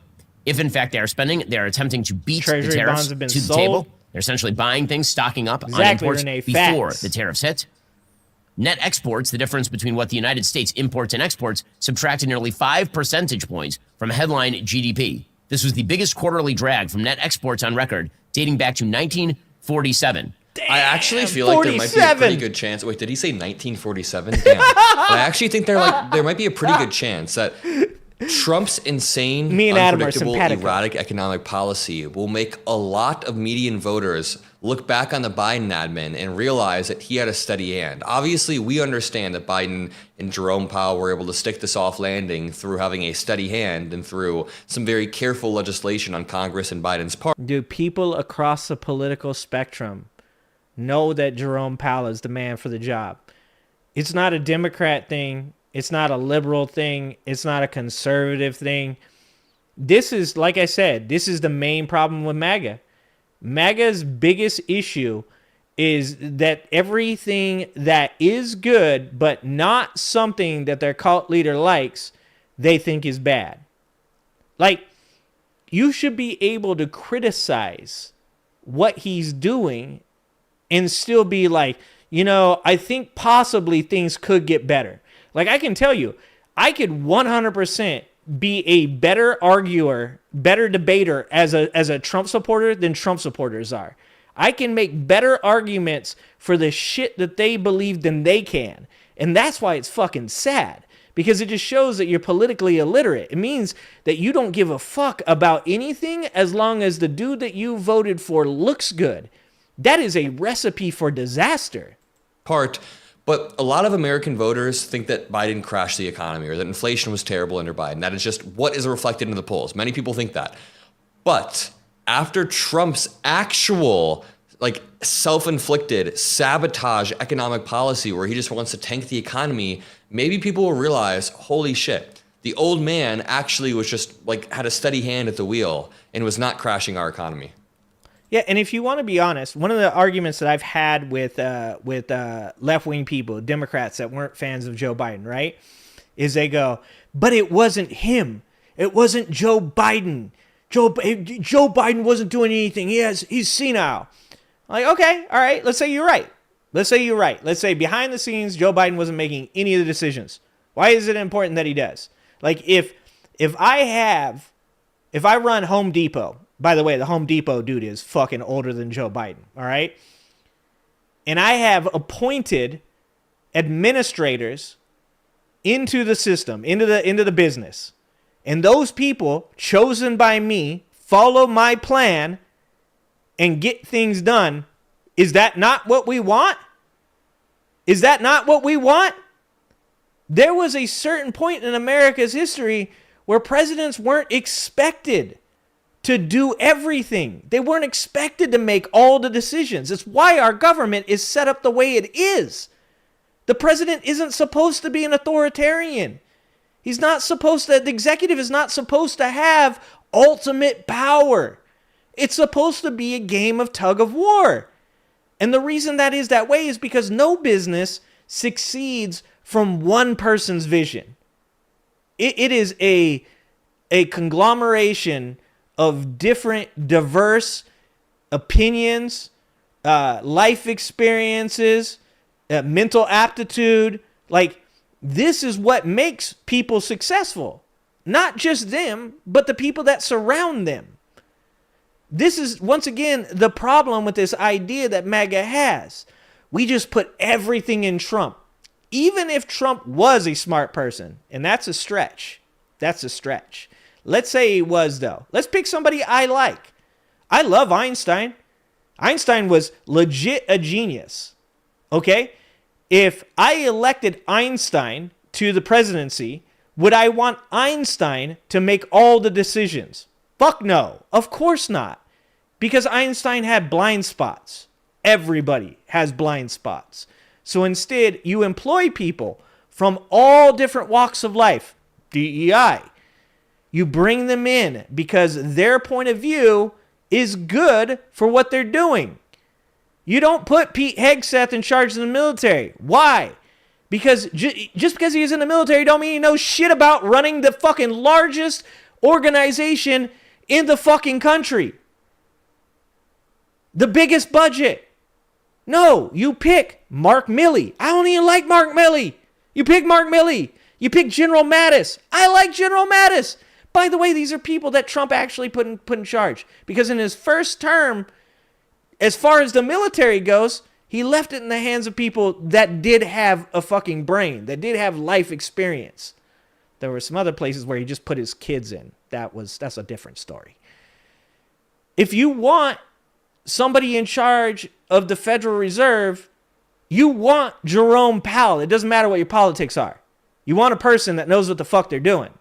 If, in fact, they are spending, they are attempting to beat Treasury the tariffs bonds have been to the sold. table. They're essentially buying things, stocking up Exactly, on imports Renee, before facts. the tariffs hit. Net exports, the difference between what the United States imports and exports, subtracted nearly 5 percentage points from headline GDP. This was the biggest quarterly drag from net exports on record, dating back to 1947. I actually feel like there might be a 47. pretty good chance. Wait, did he say 1947? Damn. I actually think there might be a pretty good chance that Trump's insane, Me and Adam are unpredictable, simpatico. erratic economic policy will make a lot of median voters look back on the Biden admin and realize that he had a steady hand. Obviously, we understand that Biden and Jerome Powell were able to stick the soft landing through having a steady hand and through some very careful legislation on Congress and Biden's part. Do people across the political spectrum know that Jerome Powell is the man for the job? It's not a Democrat thing. It's not a liberal thing. It's not a conservative thing. This is, like I said, this is the main problem with MAGA. MAGA's biggest issue is that everything that is good, but not something that their cult leader likes, they think is bad. Like, you should be able to criticize what he's doing and still be like, you know, I think possibly things could get better. Like, I can tell you, I could 100% be a better arguer, better debater as a Trump supporter than Trump supporters are. I can make better arguments for the shit that they believe than they can. And that's why it's fucking sad. Because it just shows that you're politically illiterate. It means that you don't give a fuck about anything as long as the dude that you voted for looks good. That is a recipe for disaster. But a lot of American voters think that Biden crashed the economy or that inflation was terrible under Biden. That is just what is reflected in the polls. Many people think that. But after Trump's actual, self-inflicted sabotage economic policy where he just wants to tank the economy, maybe people will realize, holy shit, The old man actually was just like had a steady hand at the wheel and was not crashing our economy. Yeah, and if you want to be honest, one of the arguments that I've had with left-wing people, Democrats that weren't fans of Joe Biden, right, is they go, but it wasn't him. It wasn't Joe Biden. Joe Biden wasn't doing anything. He's senile. Like, okay, all right, let's say you're right. Let's say behind the scenes, Joe Biden wasn't making any of the decisions. Why is it important that he does? Like, if I run Home Depot, by the way, the Home Depot dude is fucking older than Joe Biden, all right? And I have appointed administrators into the system, into the business. And those people chosen by me follow my plan and get things done. Is that not what we want? Is that not what we want? There was a certain point in America's history where presidents weren't expected to do everything. They weren't expected to make all the decisions. It's why our government is set up the way it is. The president isn't supposed to be an authoritarian. He's not supposed to, the executive is not supposed to have ultimate power. It's supposed to be a game of tug of war. And the reason that is that way is because no business succeeds from one person's vision. It is a conglomeration of different, diverse opinions, life experiences, mental aptitude. Like, this is what makes people successful. Not just them, but the people that surround them. This is, once again, the problem with this idea that MAGA has. We just put everything in Trump. Even if Trump was a smart person, and that's a stretch. That's a stretch. Let's say he was, though. Let's pick somebody I like. I love Einstein. Einstein was legit a genius. Okay? If I elected Einstein to the presidency, would I want Einstein to make all the decisions? Fuck no. Of course not. Because Einstein had blind spots. Everybody has blind spots. So instead, you employ people from all different walks of life. DEI. You bring them in because their point of view is good for what they're doing. You don't put Pete Hegseth in charge of the military. Why? Because just because he's in the military don't mean he knows shit about running the fucking largest organization in the fucking country. The biggest budget. No, you pick Mark Milley. I don't even like Mark Milley. You pick Mark Milley. You pick General Mattis. I like General Mattis. By the way, these are people that Trump actually put in charge. Because in his first term, as far as the military goes, he left it in the hands of people that did have a fucking brain, that did have life experience. There were some other places where he just put his kids in. That's a different story. If you want somebody in charge of the Federal Reserve, you want Jerome Powell. It doesn't matter what your politics are. You want a person that knows what the fuck they're doing.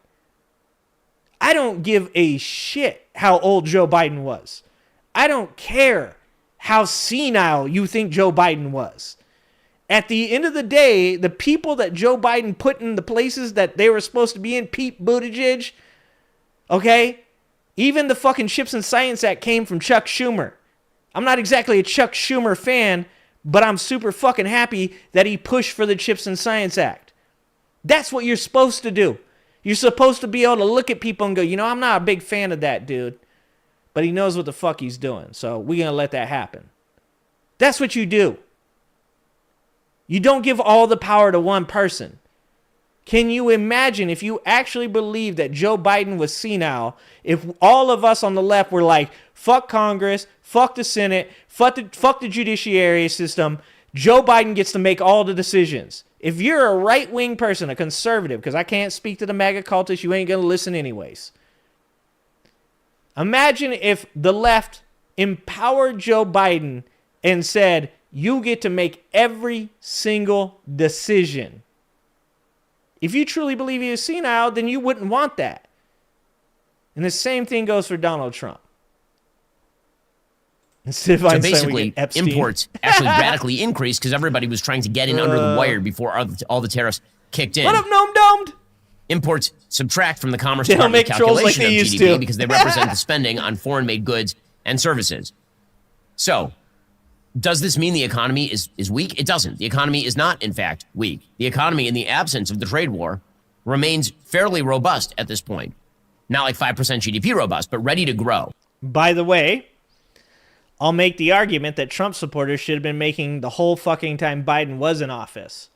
I don't give a shit how old Joe Biden was. I don't care how senile you think Joe Biden was. At the end of the day, the people that Joe Biden put in the places that they were supposed to be in, Pete Buttigieg, okay? Even the fucking Chips and Science Act came from Chuck Schumer. I'm not exactly a Chuck Schumer fan, but I'm super fucking happy that he pushed for the Chips and Science Act. That's what you're supposed to do. You're supposed to be able to look at people and go, you know, I'm not a big fan of that dude, but he knows what the fuck he's doing, so we're going to let that happen. That's what you do. You don't give all the power to one person. Can you imagine if you actually believe that Joe Biden was senile, if all of us on the left were like, fuck Congress, fuck the Senate, fuck the judiciary system, Joe Biden gets to make all the decisions. If you're a right-wing person, a conservative, because I can't speak to the MAGA cultists, you ain't going to listen anyways. Imagine if the left empowered Joe Biden and said, you get to make every single decision. If you truly believe he is senile, then you wouldn't want that. And the same thing goes for Donald Trump. Instead of So Einstein, we basically, get Epstein. imports actually radically increased because everybody was trying to get in under the wire before all the tariffs kicked in. What up, Gnome Domed? Imports subtract from the Commerce They don't Department make trolls like calculation they of used GDP to. because they represent the spending on foreign-made goods and services. So, does this mean the economy is weak? It doesn't. The economy is not, in fact, weak. The economy, in the absence of the trade war, remains fairly robust at this point. Not like 5% GDP robust, but ready to grow. By the way, I'll make the argument that Trump supporters should have been making the whole fucking time Biden was in office.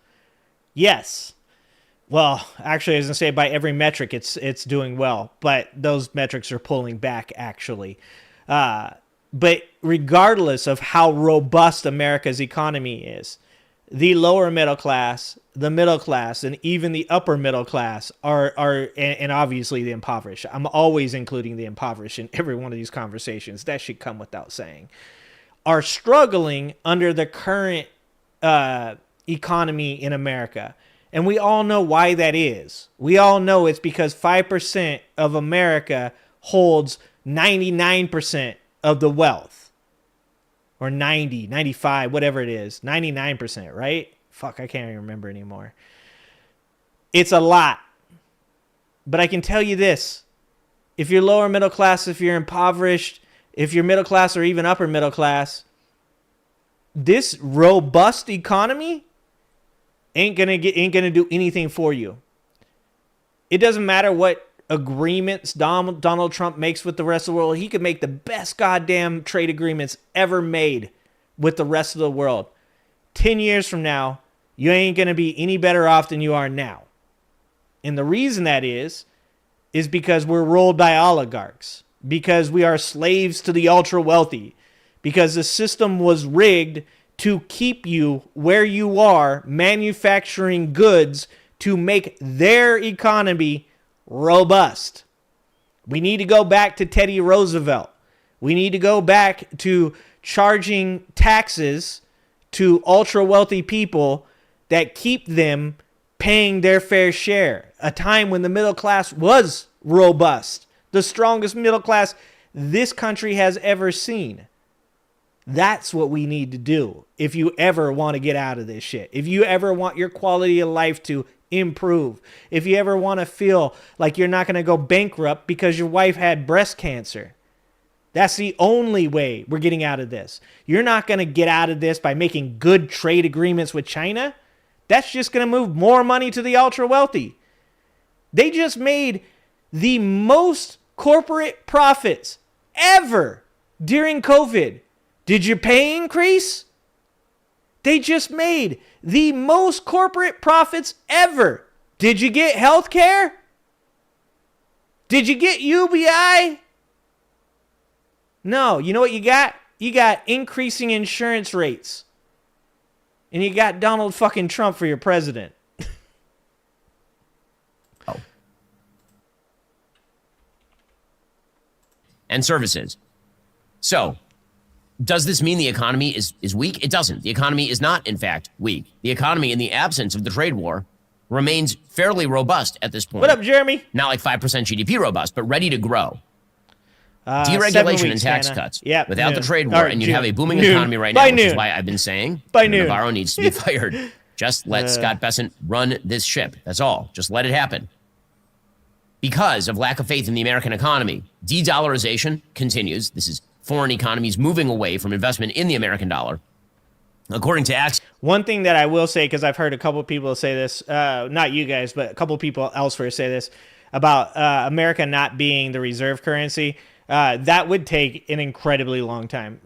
Yes. Well, actually, I was going to say by every metric, it's doing well, but those metrics are pulling back, actually. But regardless of how robust America's economy is, the lower middle class, the middle class, and even the upper middle class are and obviously the impoverished. I'm always including the impoverished in every one of these conversations. That should come without saying. Are struggling under the current economy in America. And we all know why that is. We all know it's because 5% of America holds 99% of the wealth. Or 90, 95, whatever it is. 99%, right? Fuck, I can't even remember anymore. It's a lot. But I can tell you this. If you're lower middle class, if you're impoverished, if you're middle class or even upper middle class, this robust economy ain't gonna do anything for you. It doesn't matter what agreements Donald Trump makes with the rest of the world. He could make the best goddamn trade agreements ever made with the rest of the world. 10 years from now, you ain't gonna be any better off than you are now. And the reason that is because we're ruled by oligarchs, because we are slaves to the ultra wealthy, because the system was rigged to keep you where you are, manufacturing goods to make their economy robust. We need to go back to Teddy Roosevelt. We need to go back to charging taxes to ultra wealthy people that keep them paying their fair share. A time when the middle class was robust, the strongest middle class this country has ever seen. That's what we need to do if you ever want to get out of this shit. If you ever want your quality of life to improve. If you ever want to feel like you're not going to go bankrupt because your wife had breast cancer. That's the only way we're getting out of this. You're not going to get out of this by making good trade agreements with China. That's just going to move more money to the ultra wealthy. They just made the most corporate profits ever during COVID. Did your pay increase? They just made the most corporate profits ever. Did you get health care? Did you get UBI? No. You know what you got? You got increasing insurance rates. And you got Donald fucking Trump for your president. And services. So, does this mean the economy is weak? It doesn't. The economy is not, in fact, weak. The economy, in the absence of the trade war, remains fairly robust at this point. What up, Jeremy? Not like 5% GDP robust, but ready to grow. 7 Deregulation weeks, and tax Hannah. cuts. Yep, Without noon. the trade war, Or and you June. have a booming Noon. economy right By now, which is noon. why I've been saying By noon. Navarro needs to be fired. Just let Scott Bessent run this ship. That's all. Just let it happen. Because of lack of faith in the American economy, de-dollarization continues. This is foreign economies moving away from investment in the American dollar. According to Axios. One thing that I will say, because I've heard a couple of people say this, not you guys, but a couple of people elsewhere say this, about America not being the reserve currency. That would take an incredibly long time.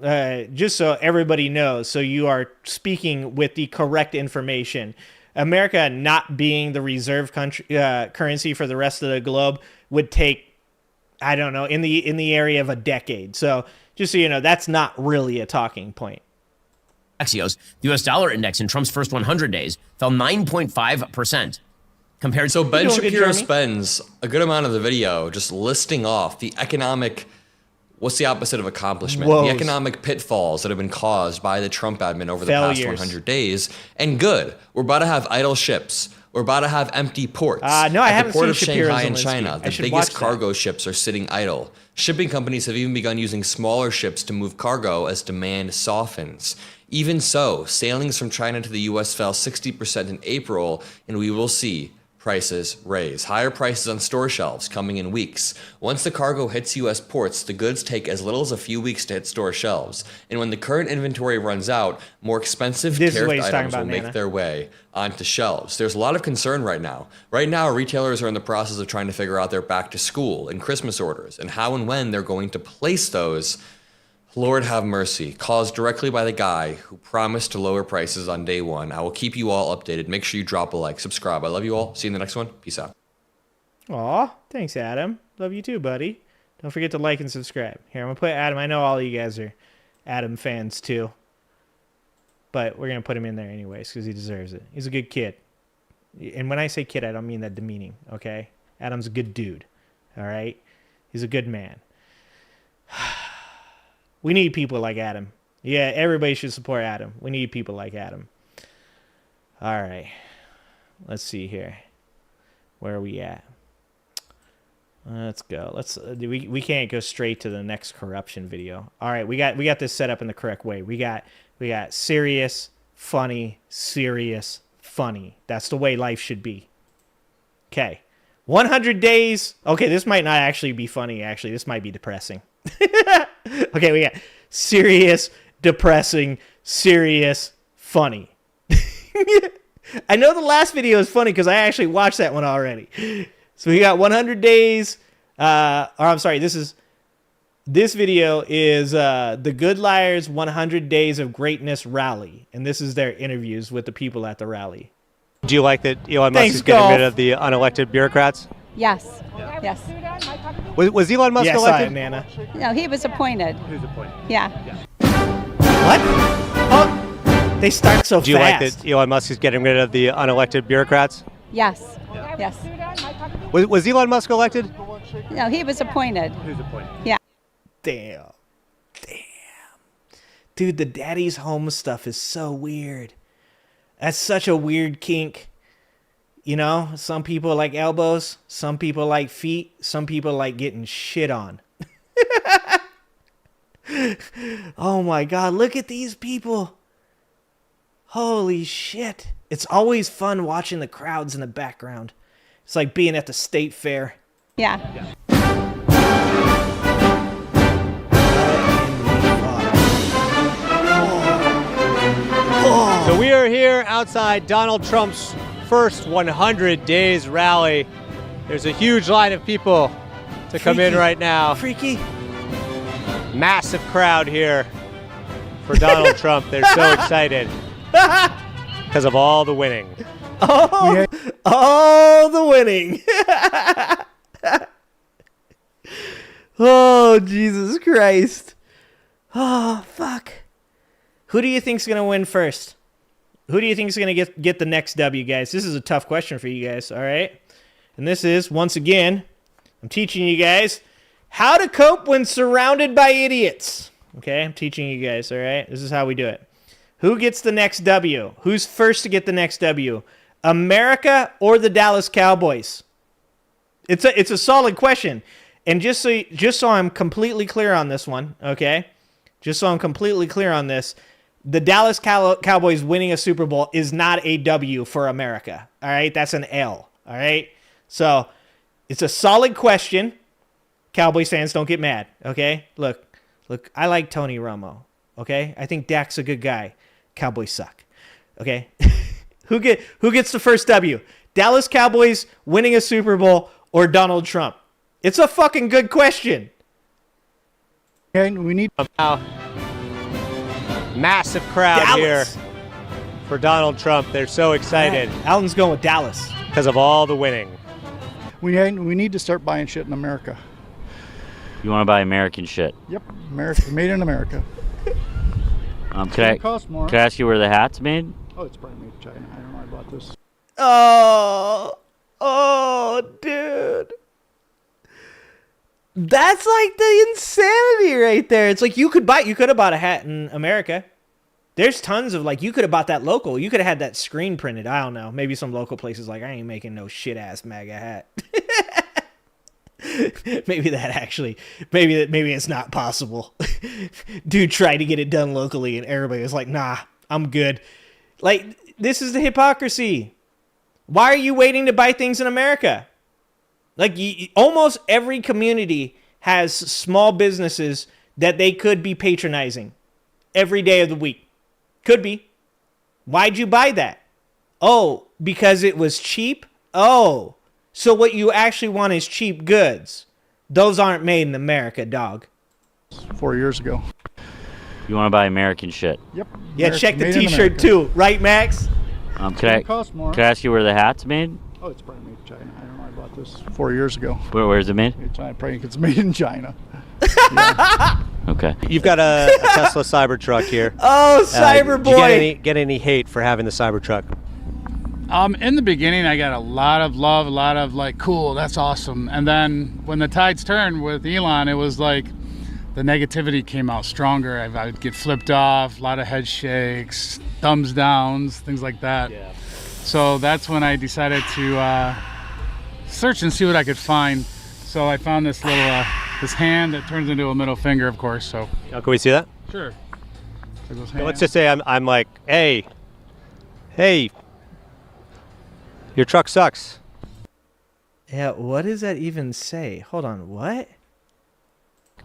Just so everybody knows, so you are speaking with the correct information. America not being the reserve currency for the rest of the globe would take, I don't know, in the area of a decade. So just so you know, that's not really a talking point. Axios, the U.S. dollar index in Trump's first 100 days fell 9.5%. Compared So Ben doing good, Shapiro Jeremy? spends a good amount of the video just listing off the economic, what's the opposite of accomplishment? Woes. The economic pitfalls that have been caused by the Trump admin over the past Failures. 100 days. And good, we're about to have idle ships. We're about to have empty ports. No, I At haven't the port seen of Shapiro's Shanghai in Zelensky. China, I the should watch biggest that. cargo ships are sitting idle. Shipping companies have even begun using smaller ships to move cargo as demand softens. Even so, sailings from China to the U.S. fell 60% in April, and we will see prices raise. Higher prices on store shelves coming in weeks. Once the cargo hits U.S. ports, the goods take as little as a few weeks to hit store shelves. And when the current inventory runs out, more expensive tariffed items will make their way onto shelves. There's a lot of concern right now. Right now, retailers are in the process of trying to figure out their back to school and Christmas orders and how and when they're going to place those. Lord have mercy, caused directly by the guy who promised to lower prices on day one. I will keep you all updated. Make sure you drop a like, subscribe. I love you all. See you in the next one. Peace out. Aw, thanks, Adam. Love you too, buddy. Don't forget to like and subscribe. Here, I'm going to put Adam. I know all of you guys are Adam fans too. But we're going to put him in there anyways because he deserves it. He's a good kid. And when I say kid, I don't mean that demeaning, okay? Adam's a good dude, all right? He's a good man. We need people like Adam. Yeah, everybody should support Adam. We need people like Adam. All right. Let's see here. Where are we at? Let's go. We can't go straight to the next corruption video. All right, we got this set up in the correct way. We got serious, funny, serious, funny. That's the way life should be. Okay. 100 days. Okay, this might not actually be funny, actually. This might be depressing. Okay, we got serious, depressing, serious, funny. I know the last video is funny because I actually watched that one already. So we got 100 days. This video is the Good Liars 100 Days of Greatness rally, and this is their interviews with the people at the rally. Do you like that Elon Musk is getting rid of the unelected bureaucroats? Yes. Yes. Was Elon Musk elected? Yes, I am, Nana. No, he was appointed. He was appointed. Yeah. What? Oh, they start so fast. Do you like that Elon Musk is getting rid of the unelected bureaucrats? Yes. Yes. Was Elon Musk elected? No, he was appointed. He was appointed. Yeah. Damn. Dude, the daddy's home stuff is so weird. That's such a weird kink. You know, some people like elbows, some people like feet, some people like getting shit on. Oh my God, look at these people. Holy shit. It's always fun watching the crowds in the background. It's like being at the state fair. Yeah. So we are here outside Donald Trump's first 100 days rally. There's a huge line of people to come in right now. Freaky. Massive crowd here for Donald Trump. They're so excited because of all the winning. All the winning. Oh, Jesus Christ. Oh, fuck. Who do you think's going to win first? Who do you think is going to get the next W, guys? This is a tough question for you guys, all right? And this is, once again, I'm teaching you guys how to cope when surrounded by idiots. Okay, I'm teaching you guys, all right? This is how we do it. Who gets the next W? Who's first to get the next W? America or the Dallas Cowboys? It's a solid question. And just so I'm completely clear on this one, okay? Just so I'm completely clear on this, the Dallas Cowboys winning a Super Bowl is not a W for America, all right? That's an L, all right? So it's a solid question. Cowboys fans, don't get mad, okay? Look, I like Tony Romo, okay? I think Dak's a good guy. Cowboys suck, okay? Who gets the first W? Dallas Cowboys winning a Super Bowl or Donald Trump? It's a fucking good question. Okay, we need massive crowd Dallas. here for Donald Trump. They're so excited Right. Alton's going with Dallas. because of all the winning. We need to start buying shit in America. You want to buy American shit? Yep, America, made in America. Can Cost more. I ask you where the hat's made? Oh, it's probably made in China. I don't know about this. Oh, dude. That's like the insanity right there. It's like you could have bought a hat in America. There's tons of, like, you could have bought that local. You could have had that screen printed. I don't know. Maybe some local places like, I ain't making no shit ass MAGA hat. maybe it's not possible. Dude tried to get it done locally and everybody was like, nah, I'm good. Like, this is the hypocrisy. Why are you waiting to buy things in America? Like, almost every community has small businesses that they could be patronizing every day of the week. Could be. Why'd you buy that? Oh, because it was cheap? Oh, so what you actually want is cheap goods. Those aren't made in America, dog. 4 years ago. You want to buy American shit? Yep. Yeah, check the Made in t-shirt America. too. Right, Max? Can cost more. I ask you where the hat's made? Oh, it's probably made in China. I don't know. I bought this 4 years ago. Where's it made? It's probably it's made in China. Okay. You've got a Tesla Cybertruck here. Oh, Cyberboy. Did you get any hate for having the Cybertruck? In the beginning, I got a lot of love, a lot of like, cool, that's awesome. And then when the tides turned with Elon, it was like the negativity came out stronger. I would get flipped off, a lot of head shakes, thumbs downs, things like that. Yeah. So that's when I decided to search and see what I could find. So I found this little this hand that turns into a middle finger, of course. So Can we see that? sure. So those Let's hands. just say I'm like, hey, your truck sucks. Yeah, what does that even say? Hold on, what?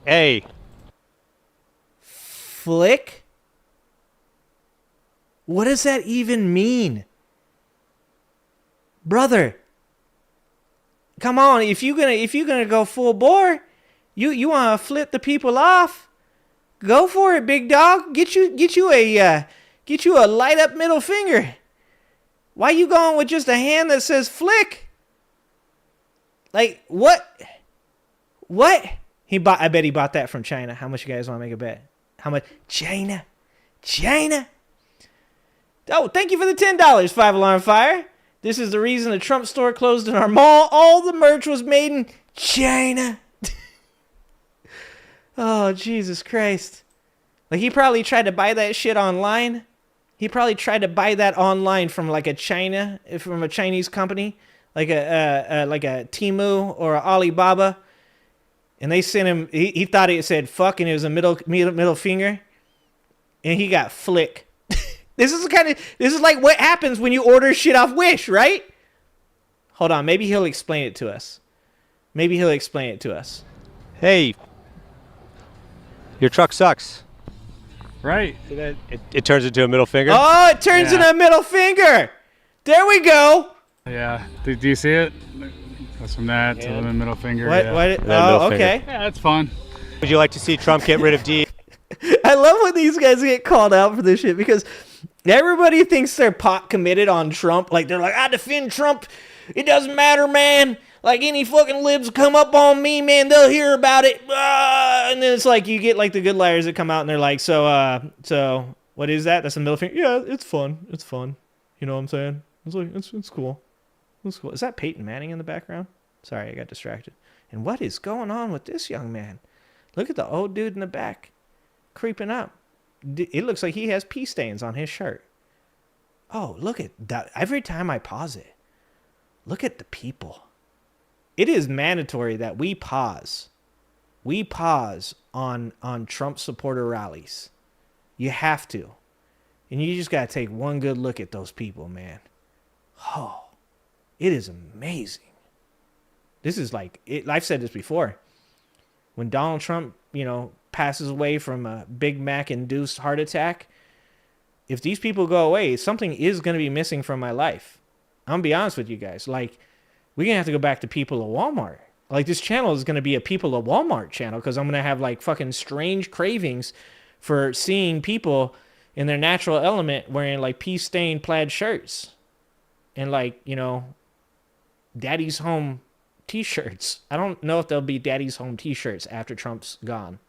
Hey, Flick? What does that even mean? Brother, come on, if you're gonna go full bore, you wanna flip the people off, go for it, big dog. Get you a light up middle finger. Why you going with just a hand that says flick? Like, what? I bet he bought that from China. How much you guys want to make a bet? How much? China. Oh, thank you for the $10, 5 Alarm Fire. This is the reason the Trump store closed in our mall. All the merch was made in China. Oh, Jesus Christ. Like, he probably tried to buy that shit online. He probably tried to buy that online from like a Chinese company, like a Temu or a Alibaba, and they sent him. He thought it said fuck, and it was a middle finger, and he got flick. This is like what happens when you order shit off Wish, right? Hold on, maybe he'll explain it to us. hey, your truck sucks. Right. See that? It turns into a middle finger. Oh, it turns into a middle finger. There we go. Yeah. Do you see it? That's from that to the middle finger. What? Yeah. What? middle Oh, finger. okay. Yeah, that's fun. Would you like to see Trump get rid of D? I love when these guys get called out for this shit because everybody thinks they're pot committed on Trump. Like, they're like, I defend Trump. It doesn't matter, man. Like, any fucking libs come up on me, man, they'll hear about it. And then it's like you get like the good liars that come out and they're like, so what is that? That's a middle finger. Yeah, it's fun. You know what I'm saying? It's like it's cool. It's cool. Is that Peyton Manning in the background? Sorry, I got distracted. And what is going on with this young man? Look at the old dude in the back creeping up. It looks like he has pee stains on his shirt. Oh, look at that. Every time I pause it, look at the people. It is mandatory that we pause. We pause on Trump supporter rallies. You have to. And you just got to take one good look at those people, man. Oh, it is amazing. This is like, I've said this before. When Donald Trump, passes away from a Big Mac-induced heart attack, if these people go away, something is going to be missing from my life. I'm going to be honest with you guys. Like, we're going to have to go back to people at Walmart. Like, this channel is going to be a people at Walmart channel because I'm going to have, like, fucking strange cravings for seeing people in their natural element wearing, like, pea-stained plaid shirts and, like, Daddy's Home T-shirts. I don't know if there'll be Daddy's Home T-shirts after Trump's gone.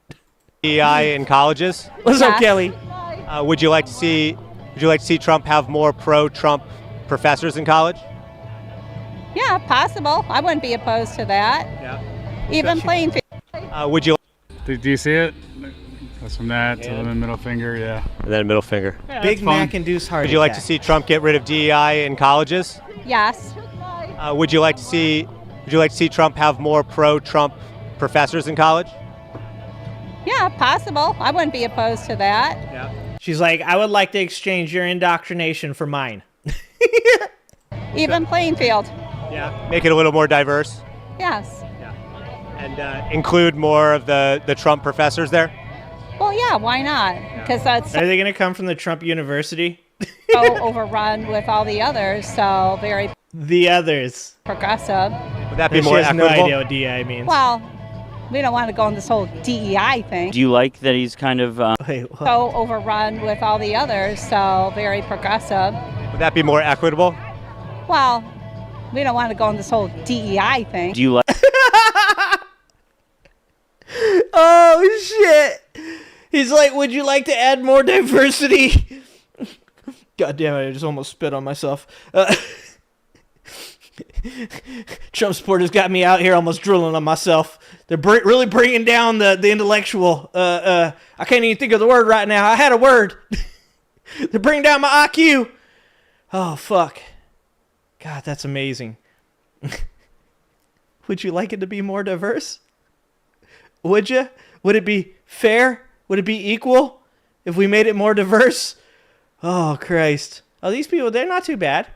DEI in colleges. What's up, Kelly? Would you like to see Trump have more pro-Trump professors in college? Yeah, possible. I wouldn't be opposed to that. Yeah. Even playing field. Would you? Do you see it? That's from that to the middle finger. Yeah. And then middle finger. Yeah, Big that's fun. Mac-induced heart Would you like to attack. see Trump get rid of DEI in colleges? Yes. Would you like to see Trump have more pro-Trump professors in college? Yeah, possible. I wouldn't be opposed to that. Yeah. She's like, I would like to exchange your indoctrination for mine. Even playing field. Yeah, make it a little more diverse. Yes. And include more of the Trump professors there? Well, yeah, why not? Because that's Are they going to come from the Trump University? so overrun with all the others, so very The others. progressive. Would that be She more has no equitable? idea what DI means. Well, we don't want to go on this whole DEI thing. Do you like that he's kind of Wait, what? So overrun with all the others, so very progressive. Would that be more equitable? Well, we don't want to go on this whole DEI thing. do you like Oh, shit. He's like, would you like to add more diversity? God damn it, I just almost spit on myself. Trump supporters got me out here almost drooling on myself. They're really bringing down the intellectual. I can't even think of the word right now. I had a word. They're bringing down my IQ. Oh, fuck. God, that's amazing. Would you like it to be more diverse? Would you? Would it be fair? Would it be equal if we made it more diverse? Oh, Christ. Oh, these people, they're not too bad.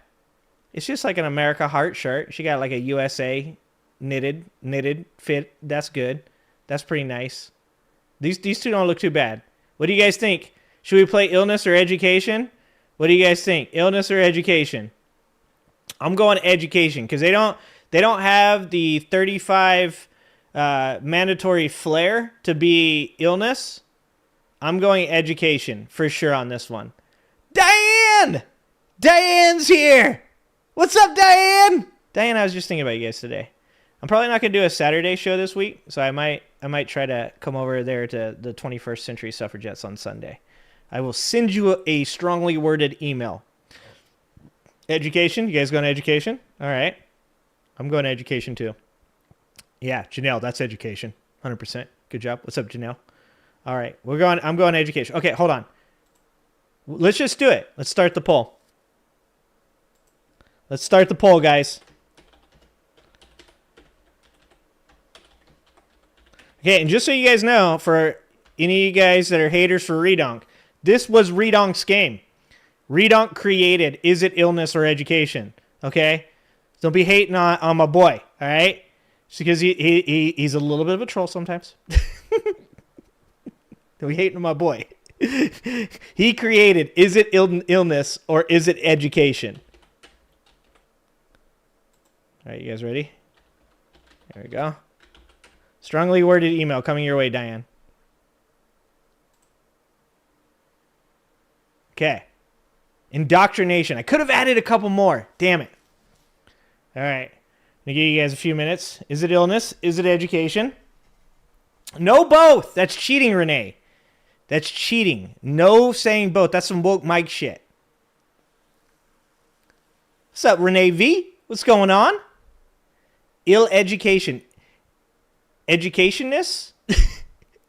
It's just like an America heart shirt. She got like a USA knitted fit. That's good. That's pretty nice. These two don't look too bad. What do you guys think? Should we play illness or education? What do you guys think? Illness or education? I'm going education because they don't have the 35 mandatory flair to be illness. I'm going education for sure on this one. Diane! Diane's here! What's up, Diane? Diane, I was just thinking about you guys today. I'm probably not going to do a Saturday show this week, so I might try to come over there to the 21st Century Suffragettes on Sunday. I will send you a strongly worded email. Education? You guys going to education? All right. I'm going to education too. Yeah, Janelle, that's education. 100%. Good job. What's up, Janelle? All right. I'm going to education. Okay, hold on. Let's just do it. Let's start the poll. Let's start the poll, guys. Okay, and just so you guys know, for any of you guys that are haters for Redonk, this was Redonk's game. Redonk created Is It Illness or Education? Okay? Don't be hating on my boy, all right? Just because he's a little bit of a troll sometimes. Don't be hating on my boy. He created Is It Illness or Is It Education? All right, you guys ready? There we go. Strongly worded email coming your way, Diane. Okay. Indoctrination. I could have added a couple more. Damn it. All right. I'm going to give you guys a few minutes. Is it illness? Is it education? No, both. That's cheating, Renee. That's cheating. No saying both. That's some woke Mike shit. What's up, Renee V? What's going on? Ill education. Educationness?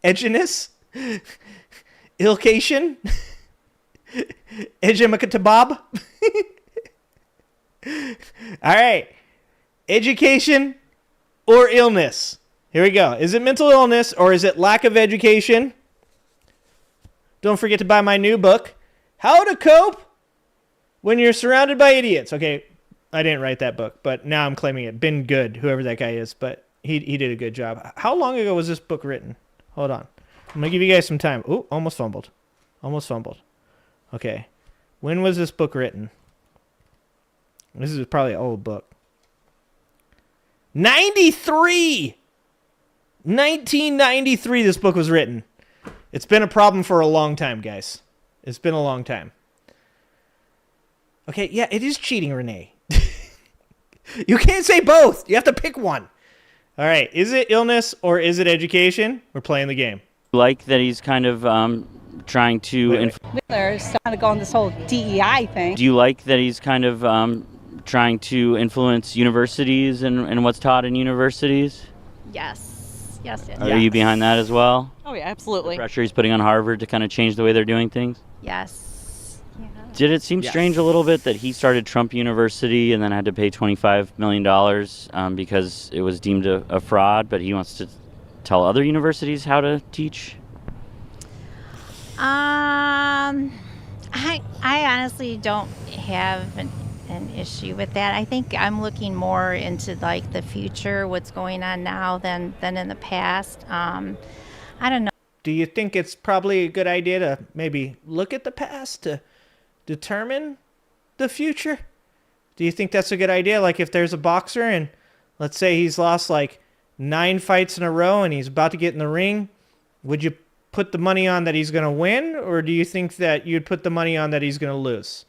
Edginess? Illcation? Edgemacatabab? All right. Education or illness? Here we go. Is it mental illness or is it lack of education? Don't forget to buy my new book, How to Cope When You're Surrounded by Idiots. Okay, I didn't write that book, but now I'm claiming it. Ben Good, whoever that guy is, but he did a good job. How long ago was this book written? Hold on. I'm going to give you guys some time. Ooh, almost fumbled. Almost fumbled. Okay. When was this book written? This is probably an old book. 93! 1993 this book was written. It's been a problem for a long time, guys. It's been a long time. Okay, yeah, it is cheating, Renee. You can't say both. You have to pick one. All right, is it illness or is it education? We're playing the game. like that he's kind of trying to There's trying to go on this whole DEI thing. do you like that he's kind of trying to influence universities and what's taught in universities? Yes. Yes, yes. Are you behind that as well? Oh, yeah, absolutely. Pressure he's putting on Harvard to kind of change the way they're doing things? Yes. Yeah. Did it seem strange a little bit that he started Trump University and then had to pay $25 million because it was deemed a fraud, but he wants to tell other universities how to teach? I honestly don't have an an issue with that. I think I'm looking more into like the future, what's going on now than in the past. I don't know. Do you think it's probably a good idea to maybe look at the past to determine the future? Do you think that's a good idea? Like if there's a boxer and let's say he's lost like 9 fights in a row and he's about to get in the ring, would you put the money on that he's going to win, or do you think that you'd put the money on that he's going to lose?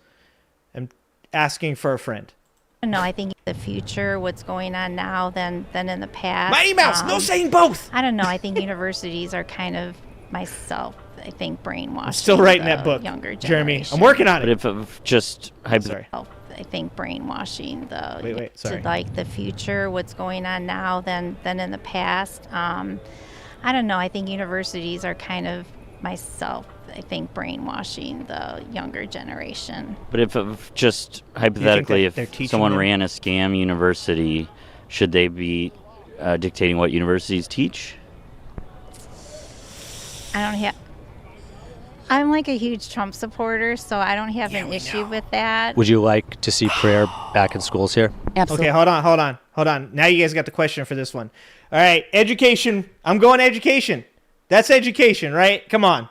I'm asking for a friend. No, I think the future, what's going on now than in the past. Mighty Mouse, no saying both. I don't know. I think universities are kind of myself. I think brainwashing. I'm still writing the that book, younger Jeremy. generation. I'm working on But it. if just Sorry. I think brainwashing the Sorry. to like the future, what's going on now than in the past. I don't know. I think universities are kind of myself. I think brainwashing the younger generation. But if just hypothetically, they're if teaching someone them? ran a scam university, should they be dictating what universities teach? I'm like a huge Trump supporter, so I don't have an issue with that. Would you like to see prayer back in schools here? Absolutely. Okay, hold on. Now you guys got the question for this one. All right, education. I'm going education. That's education, right? Come on.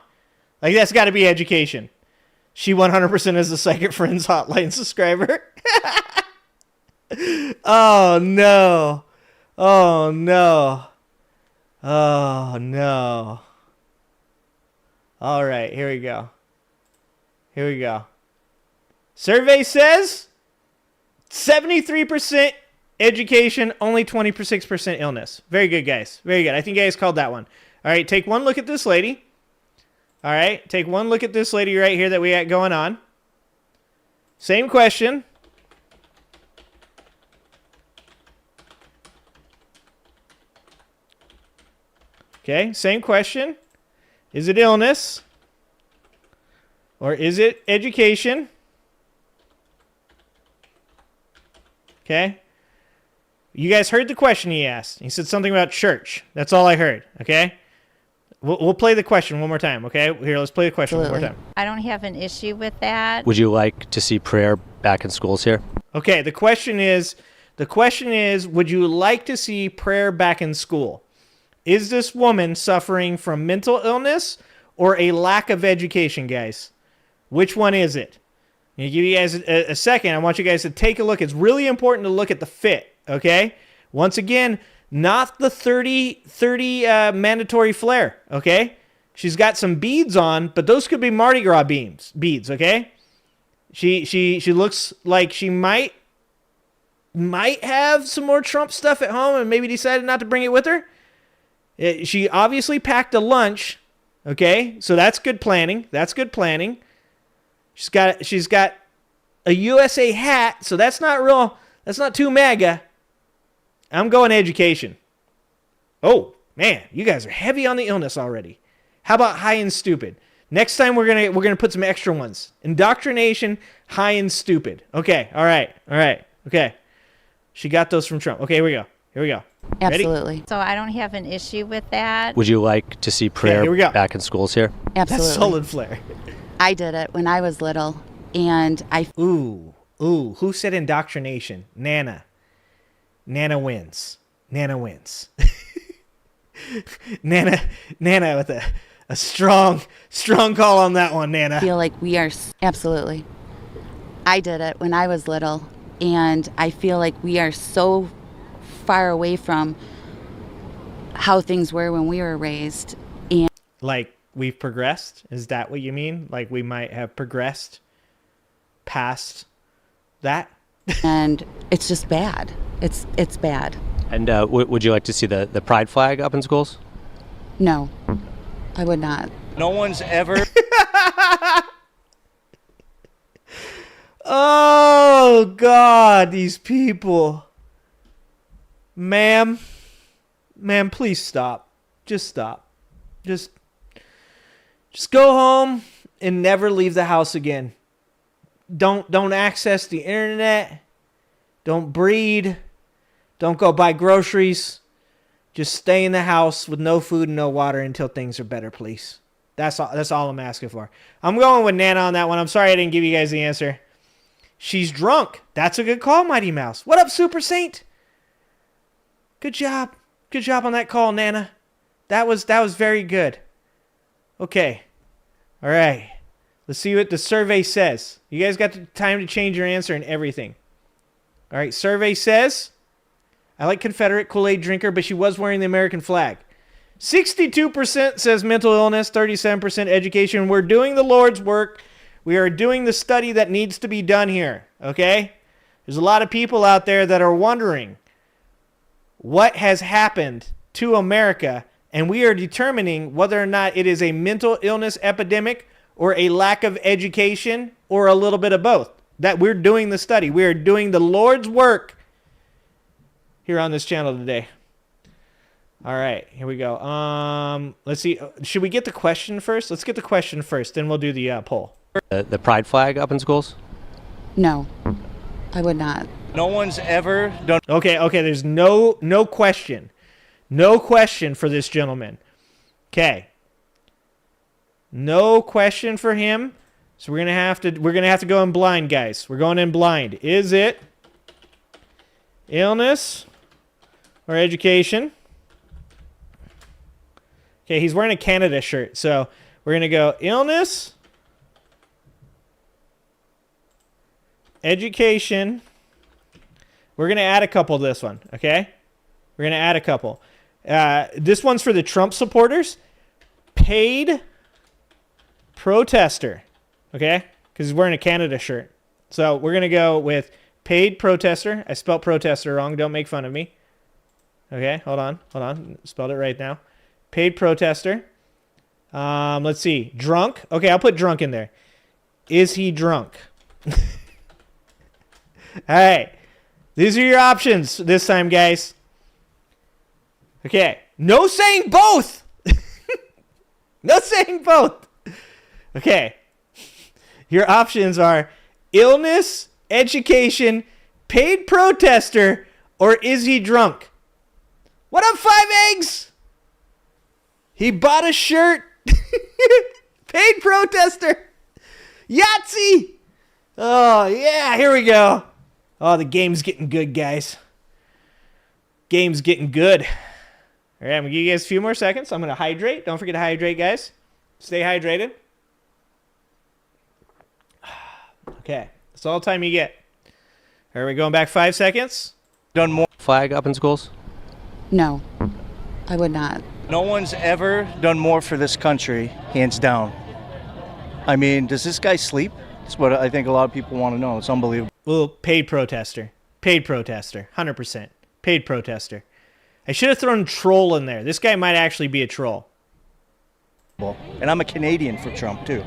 Like, that's got to be education. She 100% is the Second Friends Hotline subscriber. Oh, no. Oh, no. Oh, no. All right, here we go. Survey says 73% education, only 26% illness. Very good, guys. Very good. I think you guys called that one. All right, take one look at this lady. All right, take one look at this lady right here that we got going on. Same question. Okay, same question. Is it illness? Or is it education? Okay. You guys heard the question he asked. He said something about church. That's all I heard. Okay. We'll play the question one more time. Okay. Here, let's play the question one more time. I don't have an issue with that. Would you like to see prayer back in schools here? Okay. The question is, would you like to see prayer back in school? Is this woman suffering from mental illness or a lack of education, guys? Which one is it? I'm going to give you guys a second. I want you guys to take a look. It's really important to look at the fit, okay? Once again, not the 30 mandatory flare, okay? She's got some beads on, but those could be Mardi Gras beads, okay? She looks like she might have some more Trump stuff at home and maybe decided not to bring it with her. She obviously packed a lunch, okay? So that's good planning. She's got a USA hat, so that's not too MAGA. I'm going education. Oh, man, you guys are heavy on the illness already. How about high and stupid? Next time we're gonna put some extra ones. Indoctrination, high and stupid. Okay, all right, okay. She got those from Trump. Okay, here we go. Absolutely. Ready? So I don't have an issue with that. Would you like to see prayer here we go. back in schools here? Absolutely. That's solid flare. I did it when I was little, and Ooh, who said indoctrination? Nana wins. Nana with a strong call on that one, Nana. feel like we are absolutely. I did it when I was little, and I feel like we are so far away from how things were when we were raised. And Like we've progressed? Is that what you mean? Like we might have progressed past that? and it's just bad. It's bad. And would you like to see the pride flag up in schools? No, I would not. No one's ever Oh God, these people. Ma'am, please stop. Just stop. Just go home and never leave the house again. Don't access the internet. Don't breed. Don't go buy groceries. Just stay in the house with no food and no water until things are better, please. That's all I'm asking for. I'm going with Nana on that one. I'm sorry I didn't give you guys the answer. She's drunk. That's a good call, Mighty Mouse. What up, Super Saint? Good job. Good job on that call, Nana. That was very good. Okay. All right. Let's see what the survey says. You guys got the time to change your answer and everything. All right. Survey says, I like Confederate Kool-Aid drinker, but she was wearing the American flag. 62% says mental illness, 37% education. We're doing the Lord's work. We are doing the study that needs to be done here, okay? There's a lot of people out there that are wondering what has happened to America, and we are determining whether or not it is a mental illness epidemic or a lack of education or a little bit of both. That we're doing the study. We are doing the Lord's work here on this channel today. All right, here we go. Let's see. Should we get the question first? Let's get the question first, then we'll do the poll. The pride flag up in schools? No, I would not. No one's ever done. Okay. There's no question, no question for this gentleman. Okay. No question for him. So we're gonna have to go in blind, guys. We're going in blind. Is it illness or education? Okay, he's wearing a Canada shirt, so we're gonna go illness, education. We're gonna add a couple to this one. Okay, we're gonna add a couple. This one's for the Trump supporters. Paid protester. Okay, because he's wearing a Canada shirt. So we're going to go with paid protester. I spelled protester wrong. Don't make fun of me. Okay, hold on. Spelled it right now. Paid protester. Let's see. Drunk. Okay, I'll put drunk in there. Is he drunk? All right. These are your options this time, guys. Okay. No saying both. No saying both. Okay. Your options are illness, education, paid protester, or is he drunk? What up, 5 eggs? He bought a shirt. Paid protester. Yahtzee. Oh, yeah, here we go. Oh, the game's getting good, guys. Game's getting good. All right, I'm going to give you guys a few more seconds. I'm going to hydrate. Don't forget to hydrate, guys. Stay hydrated. Okay, that's all the time you get. Are we going back 5 seconds? Done more. Flag up in schools? No, I would not. No one's ever done more for this country, hands down. I mean, does this guy sleep? That's what I think a lot of people want to know. It's unbelievable. Well, paid protester. Paid protester. 100%. Paid protester. I should have thrown troll in there. This guy might actually be a troll. And I'm a Canadian for Trump, too.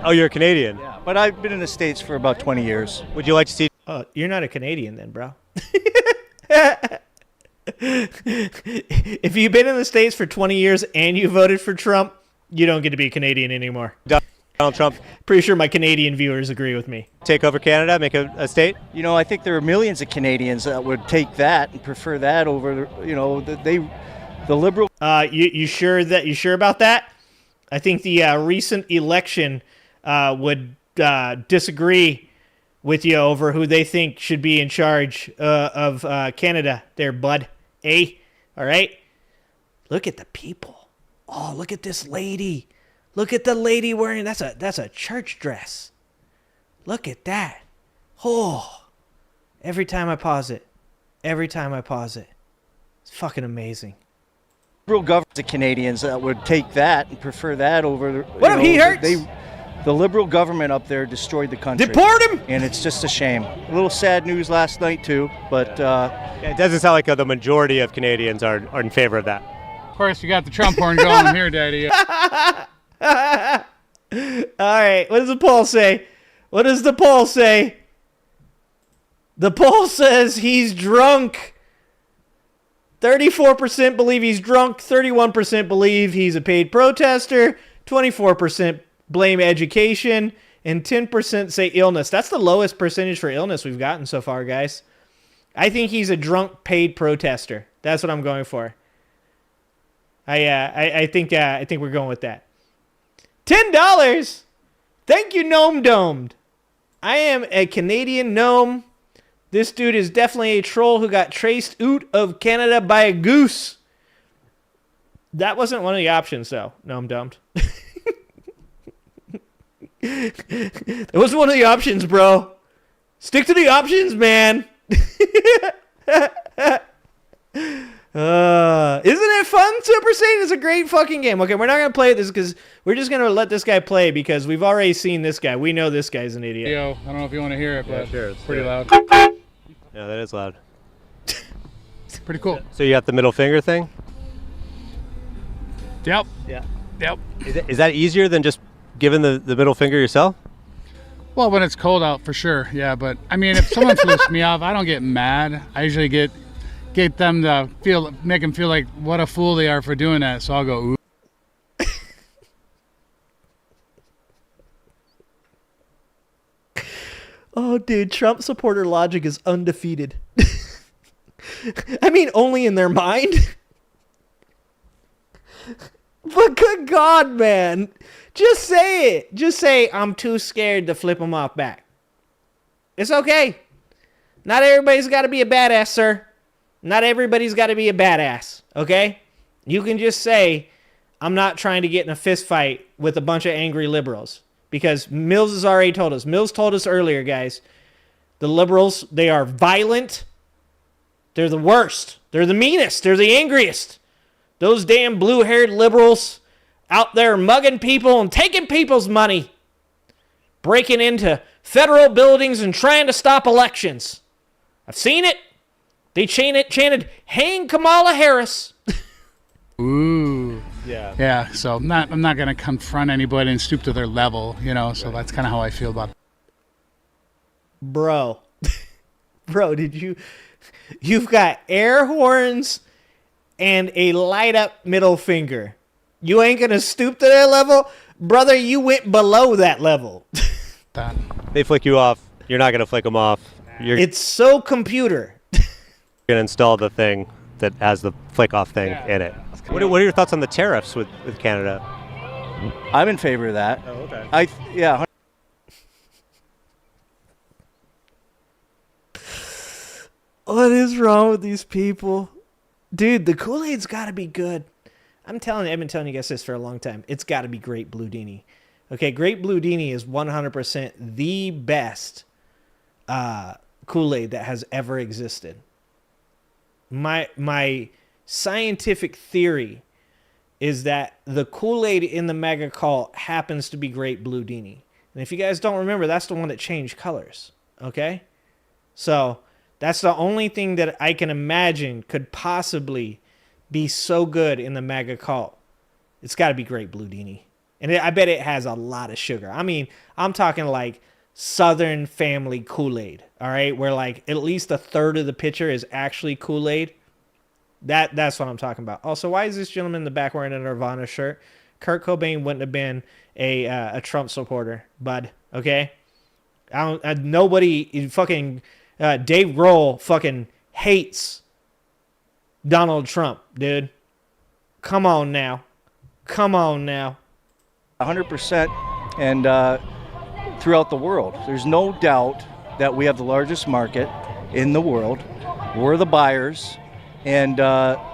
Oh, you're a Canadian? Yeah, but I've been in the States for about 20 years. Would you like to see... Oh, you're not a Canadian then, bro. If you've been in the States for 20 years and you voted for Trump, you don't get to be a Canadian anymore. Donald Trump Pretty sure my Canadian viewers agree with me. take over Canada, make a state? You know, I think there are millions of Canadians that would take that and prefer that over, you know, the liberal... You sure about that? I think the recent election would disagree with you over who they think should be in charge of Canada there, bud. All right? Look at the people. Oh, look at this lady. Look at the lady wearing, that's a church dress. Look at that. Oh, every time I pause it. It's fucking amazing. Liberal government of Canadians that would take that and prefer that over... What if he hurts? The liberal government up there destroyed the country. Deport him! And it's just a shame. A little sad news last night, too, but... Yeah, it doesn't sound like the majority of Canadians are in favor of that. Of course, you got the Trump horn going here, Daddy. All right, what does the poll say? The poll says he's drunk. 34% believe he's drunk, 31% believe he's a paid protester, 24% blame education, and 10% say illness. That's the lowest percentage for illness we've gotten so far, guys. I think he's a drunk paid protester. That's what I'm going for. I think we're going with that. $10. Thank you, Gnome Domed. I am a Canadian gnome. This dude is definitely a troll who got traced out of Canada by a goose. That wasn't one of the options, though. No, I'm dumped. That wasn't one of the options, bro. Stick to the options, man. Isn't it fun, Super Saiyan? It's a great fucking game. Okay, we're not going to play this because we're just going to let this guy play because we've already seen this guy. We know this guy's an idiot. Yo, I don't know if you want to hear it, but sure, it's pretty loud. Yeah, that is loud. Pretty cool. So you got the middle finger thing? Yep. Yeah. Yep. Is that easier than just giving the middle finger yourself? Well, when it's cold out, for sure. Yeah, but I mean, if someone flips me off, I don't get mad. I usually get them to make them feel like what a fool they are for doing that. So I'll go, ooh. Oh, dude, Trump supporter logic is undefeated. I mean, only in their mind. But good God, man. Just say it. Just say, I'm too scared to flip them off back. It's okay. Not everybody's got to be a badass, sir. Not everybody's got to be a badass, okay? You can just say, I'm not trying to get in a fist fight with a bunch of angry liberals. Because Mills has already told us. Mills told us earlier, guys. The liberals, they are violent. They're the worst. They're the meanest. They're the angriest. Those damn blue-haired liberals out there mugging people and taking people's money. Breaking into federal buildings and trying to stop elections. I've seen it. They chanted, hang Kamala Harris. Ooh. Yeah. Yeah, so I'm not going to confront anybody and stoop to their level, you know, so that's kind of how I feel about it. Bro. Bro, you've got air horns and a light up middle finger. You ain't going to stoop to their level? Brother, you went below that level. They flick you off. You're not going to flick them off. It's so computer. You're going to install the thing that has the flick off thing in it. What are your thoughts on the tariffs with Canada? I'm in favor of that. Oh, okay. Yeah. What is wrong with these people? Dude, the Kool-Aid's got to be good. I've been telling you guys this for a long time. It's got to be Great Blue Dini. Okay, Great Blue Dini is 100% the best Kool-Aid that has ever existed. My scientific theory is that the Kool-Aid in the MAGA cult happens to be Great Blue Dini. And if you guys don't remember, that's the one that changed colors. Okay? So that's the only thing that I can imagine could possibly be so good in the MAGA cult. It's got to be Great Blue Dini. And I bet it has a lot of sugar. I mean, I'm talking like Southern family Kool-Aid. All right? Where like at least a third of the pitcher is actually Kool-Aid. That's what I'm talking about. Also, why is this gentleman in the back wearing a Nirvana shirt? Kurt Cobain wouldn't have been a Trump supporter, bud. Okay? Nobody fucking... Dave Grohl fucking hates Donald Trump, dude. Come on now. 100%. And throughout the world, there's no doubt that we have the largest market in the world. We're the buyers. And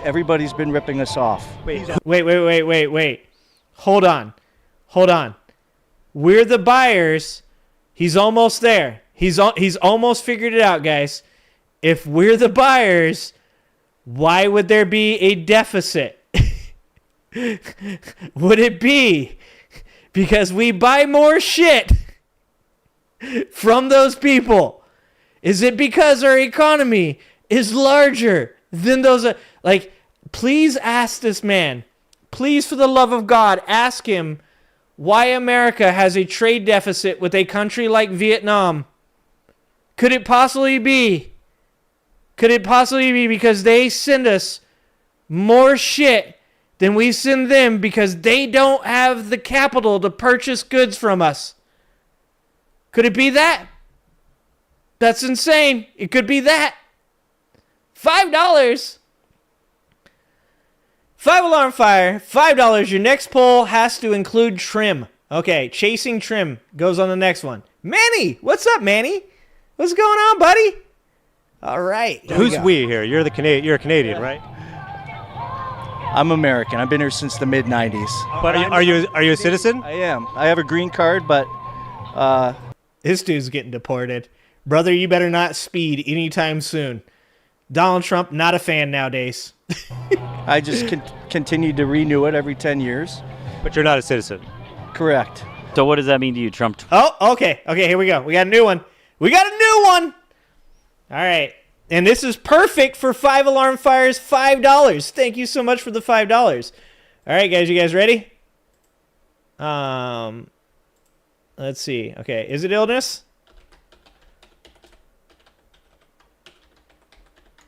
everybody's been ripping us off. Wait. Hold on. We're the buyers. He's almost there. He's almost figured it out, guys. If we're the buyers, why would there be a deficit? Would it be because we buy more shit from those people? Is it because our economy is larger than those? Please ask this man. Please, for the love of God, ask him why America has a trade deficit with a country like Vietnam. Could it possibly be because they send us more shit than we send them because they don't have the capital to purchase goods from us? Could it be that? That's insane. It could be that. $5. 5 alarm fire. $5. Your next poll has to include trim. Okay, chasing trim goes on the next one. Manny, what's up, Manny? What's going on, buddy? All right. Who's we here? You're You're a Canadian, right? I'm American. I've been here since the mid '90s. But are you a citizen? I am. I have a green card, but This dude's getting deported. Brother, you better not speed anytime soon. Donald Trump, not a fan nowadays. I just continue to renew it every 10 years. But you're not a citizen. Correct. So what does that mean to you, Trump? Oh, okay. Okay, here we go. We got a new one. All right. And this is perfect for 5 alarm fires, $5. Thank you so much for the $5. All right, guys, you guys ready? Let's see. Okay, is it illness?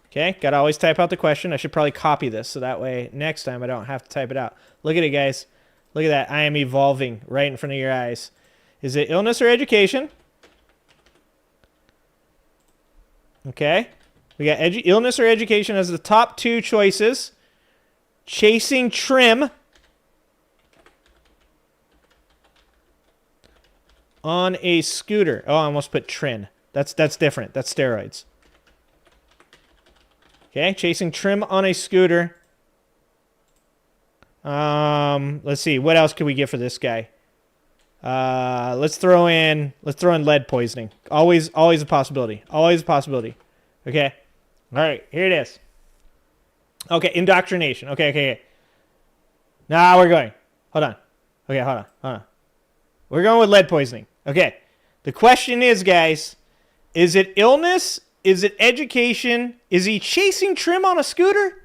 Okay, gotta always type out the question. I should probably copy this so that way next time I don't have to type it out. Look at it, guys. Look at that. I am evolving right in front of your eyes. Is it illness or education? Okay. We got illness or education as the top 2 choices. Chasing trim on a scooter. Oh, I almost put trin. That's different. That's steroids. Okay, chasing trim on a scooter. Let's see. What else can we get for this guy? Let's throw in lead poisoning. Always a possibility. Always a possibility. Okay. All right, here it is. Okay, indoctrination. Okay. Now we're going. Hold on. Okay, hold on. We're going with lead poisoning. Okay. The question is, guys, is it illness? Is it education? Is he chasing trim on a scooter?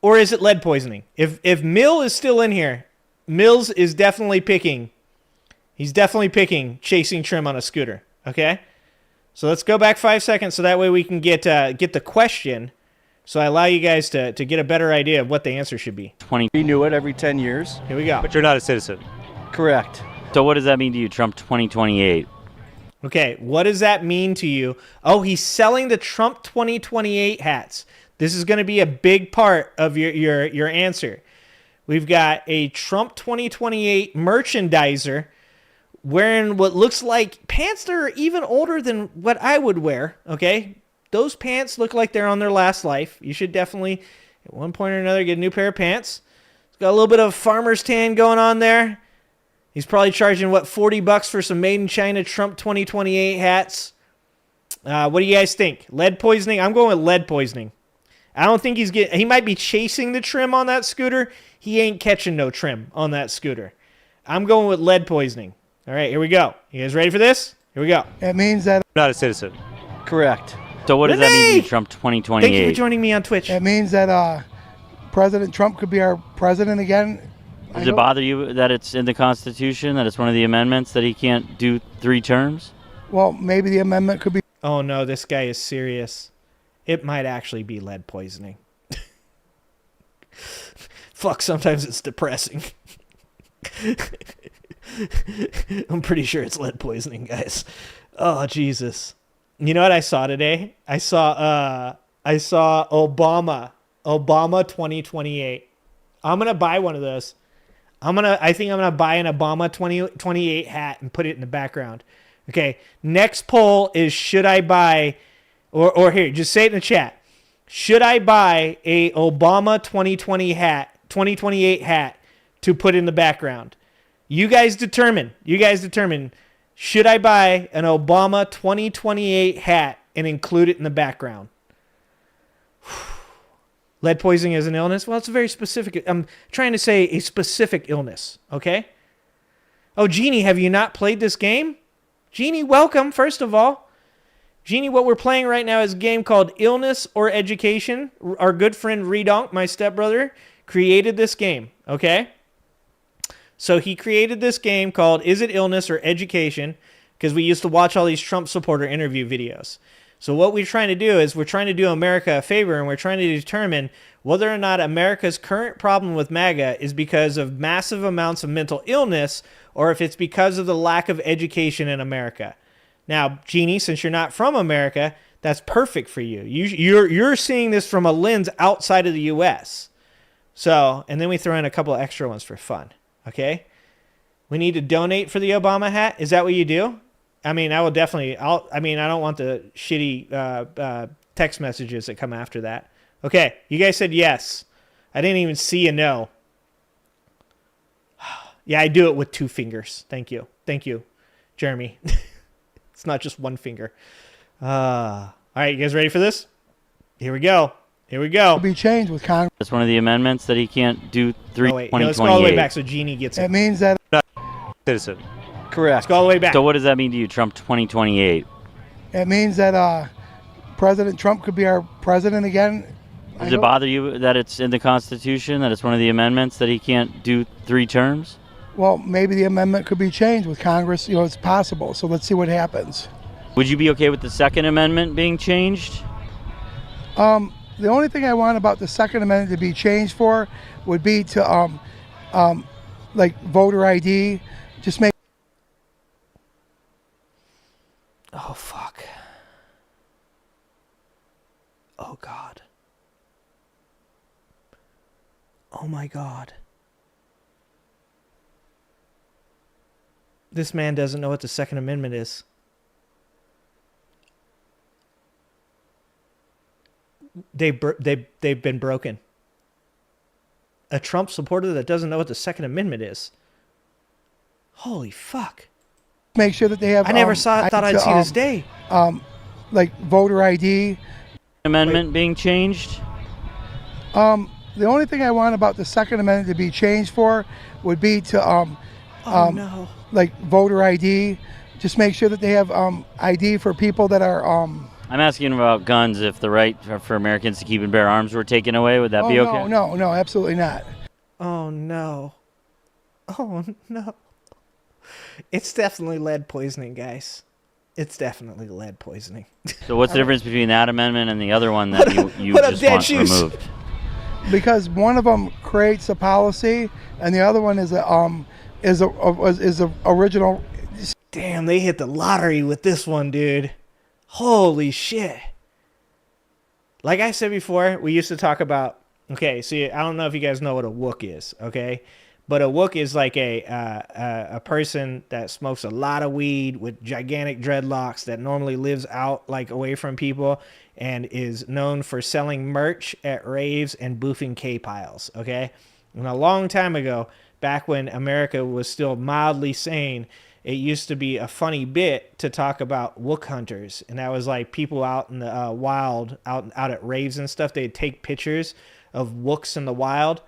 Or is it lead poisoning? If Mill is still in here, Mills is definitely picking. He's definitely picking chasing trim on a scooter. Okay? So let's go back 5 seconds so that way we can get the question. So I allow you guys to get a better idea of what the answer should be. Renew it every 10 years. Here we go. But you're not a citizen. Correct. So what does that mean to you, Trump 2028? Okay, what does that mean to you? Oh, he's selling the Trump 2028 hats. This is going to be a big part of your answer. We've got a Trump 2028 merchandiser wearing what looks like pants that are even older than what I would wear, okay? Those pants look like they're on their last life. You should definitely, at one point or another, get a new pair of pants. It's got a little bit of farmer's tan going on there. He's probably charging, what, $40 for some made in China Trump 2028 hats. What do you guys think? Lead poisoning? I'm going with lead poisoning. I don't think he might be chasing the trim on that scooter. He ain't catching no trim on that scooter. I'm going with lead poisoning. All right, here we go. You guys ready for this? Here we go. It means that Not a citizen. Correct. So what does that mean to you, Trump 2028? Thank you for joining me on Twitch. it means that President Trump could be our president again. Does it bother you that it's in the Constitution, that it's one of the amendments that he can't do 3 terms? Well, maybe the amendment could be. Oh no, this guy is serious. It might actually be lead poisoning. Fuck, sometimes it's depressing. I'm pretty sure it's lead poisoning, guys. Oh, Jesus. You know what I saw today? I saw Obama 2028. I'm going to buy one of those. I think I'm going to buy an Obama 2028 hat and put it in the background. Okay. Next poll is, should I buy, or here, just say it in the chat. Should I buy a Obama 2028 hat to put in the background? You guys determine. Should I buy an Obama 2028 hat and include it in the background? Lead poisoning is an illness? Well, it's a very specific. I'm trying to say a specific illness, okay? Oh, Jeannie, have you not played this game? Jeannie, welcome, first of all. Jeannie, what we're playing right now is a game called Illness or Education. Our good friend Redonk, my stepbrother, created this game, okay? So he created this game called Is It Illness or Education? Because we used to watch all these Trump supporter interview videos. So what we're trying to do is we're trying to do America a favor, and we're trying to determine whether or not America's current problem with MAGA is because of massive amounts of mental illness or if it's because of the lack of education in America. Now, Jeannie, since you're not from America, that's perfect for you. You're seeing this from a lens outside of the U.S. So, and then we throw in a couple of extra ones for fun. Okay? We need to donate for the Obama hat. Is that what you do? I mean, I will definitely. I mean, I don't want the shitty text messages that come after that. Okay, you guys said yes. I didn't even see a no. Yeah, I do it with 2 fingers. Thank you, Jeremy. It's not just 1 finger. All right, you guys ready for this? Here we go. Be changed with Congress. That's one of the amendments that he can't do through Oh, wait. 2028. Let's go all the way back so Jeannie gets it. It means that Citizen. Correct. Let's go all the way back. So what does that mean to you, Trump 2028? it means that President Trump could be our president again. Does it bother you that it's in the Constitution, that it's one of the amendments that he can't do 3 terms? Well, maybe the amendment could be changed with Congress. You know, it's possible. So let's see what happens. Would you be okay with the Second Amendment being changed? The only thing I want about the Second Amendment to be changed for would be to like voter ID. Just make. Oh, fuck. Oh, God. Oh, my God. This man doesn't know what the Second Amendment is. They've been broken. A Trump supporter that doesn't know what the Second Amendment is. Holy fuck. Make sure that they have. I never thought I'd see this day. Like voter ID. Amendment being changed? The only thing I want about the Second Amendment to be changed for would be to no. like voter ID. Just make sure that they have ID for people that are. I'm asking about guns. If the right for Americans to keep and bear arms were taken away, would that be okay? No, absolutely not. Oh no. Oh no. It's definitely lead poisoning, guys. It's definitely lead poisoning. So what's the difference between that amendment and the other one that you what up, just Dad want Shoes? removed? Because one of them creates a policy, and the other one is a original. Damn, they hit the lottery with this one, dude. Holy shit. Like I said before, we used to talk about, okay, see, I don't know if you guys know what a wook is, okay? But a wook is like a person that smokes a lot of weed with gigantic dreadlocks that normally lives out like away from people and is known for selling merch at raves and boofing K-piles, okay? And a long time ago, back when America was still mildly sane, it used to be a funny bit to talk about wook hunters. And that was like people out in the wild, out at raves and stuff. They'd take pictures of wooks in the wild.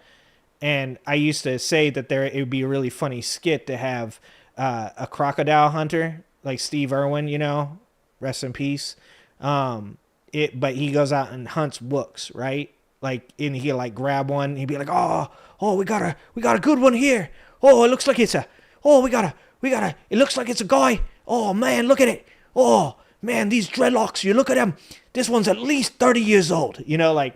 And I used to say that it would be a really funny skit to have a crocodile hunter, like Steve Irwin, you know, rest in peace. But he goes out and hunts wooks, right? Like, and he'll like grab one. He'd be like, oh, we got a good one here. Oh, it looks like it looks like it's a guy. Oh man, look at it. Oh man, these dreadlocks, you look at them. This one's at least 30 years old. You know, like,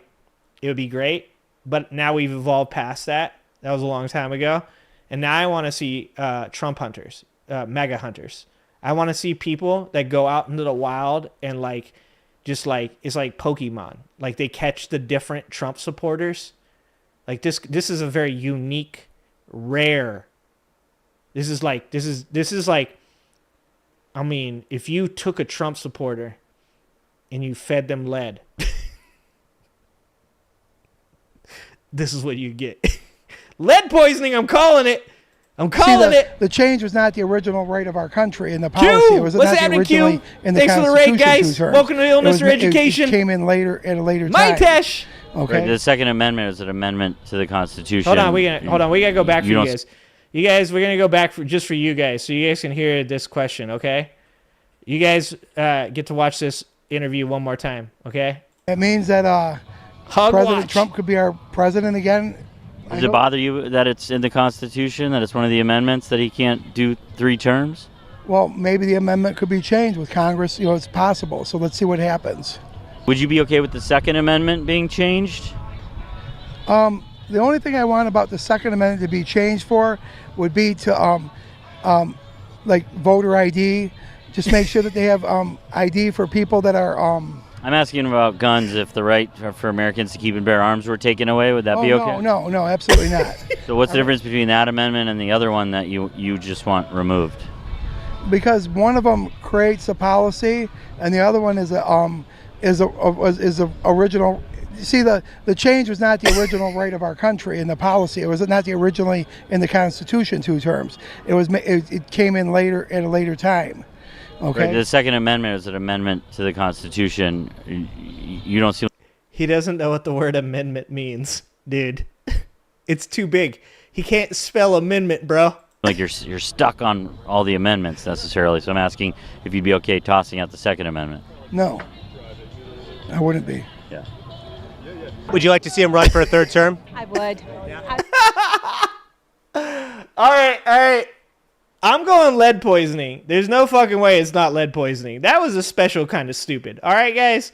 it would be great. But now we've evolved past that. That was a long time ago. And now I want to see Trump hunters, MAGA hunters. I want to see people that go out into the wild and like, just like, it's like Pokemon. Like they catch the different Trump supporters. Like this is a very unique, rare. This is like, I mean, if you took a Trump supporter and you fed them lead, this is what you get. Lead poisoning, I'm calling it. The change was not the original right of our country in the policy. Q, It was what's not happening, originally Q? in the Thanks for the Constitution. rate, guys. two terms. Welcome to Illness or Education. It came in later at a later My time. Tesh. Okay. Right, the Second Amendment is an amendment to the Constitution. Hold on, we gotta go back for you don't- guys. You guys, we're gonna go back just for you guys, so you guys can hear this question, okay? You guys get to watch this interview one more time, okay? It means that Hug President watch. Trump could be our president again. Does it bother you that it's in the Constitution, that it's one of the amendments that he can't do 3 terms? Well, maybe the amendment could be changed with Congress. You know, it's possible. So let's see what happens. Would you be okay with the Second Amendment being changed? The only thing I want about the Second Amendment to be changed for would be to like voter ID. Just make sure that they have ID for people that are. I'm asking about guns. If the right for Americans to keep and bear arms were taken away, would that be okay? No, absolutely not. So what's the difference between that amendment and the other one that you just want removed? because one of them creates a policy and the other one is a original. See, the change was not the original right of our country in the policy. It was not the originally in the Constitution 2 terms. It came in later at a later time. Okay. Right, the Second Amendment is an amendment to the Constitution. You don't see. He doesn't know what the word amendment means, dude. It's too big. He can't spell amendment, bro. Like you're stuck on all the amendments necessarily. So I'm asking if you'd be okay tossing out the Second Amendment. No, I wouldn't be. Yeah. Would you like to see him run for a third term? I would. All right. I'm going lead poisoning. There's no fucking way it's not lead poisoning. That was a special kind of stupid. All right, guys?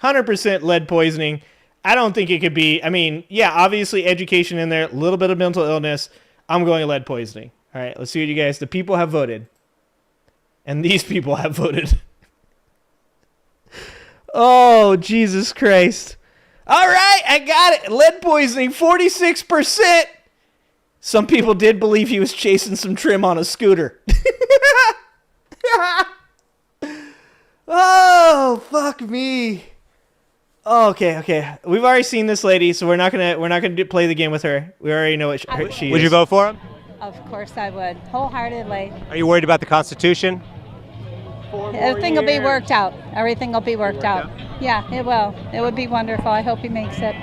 100% lead poisoning. I don't think it could be. I mean, yeah, obviously education in there, a little bit of mental illness. I'm going lead poisoning. All right, let's see what you guys, the people have voted. And these people have voted. Oh, Jesus Christ. All right, I got it. Lead poisoning, 46%. Some people did believe he was chasing some trim on a scooter. Oh, fuck me. Oh, okay. We've already seen this lady, so we're not gonna play the game with her. We already know what she is. Would you vote for him? Of course I would, wholeheartedly. Are you worried about the Constitution? Everything will be worked out. Everything will be worked out. Yeah, it will. It would be wonderful. I hope he makes it.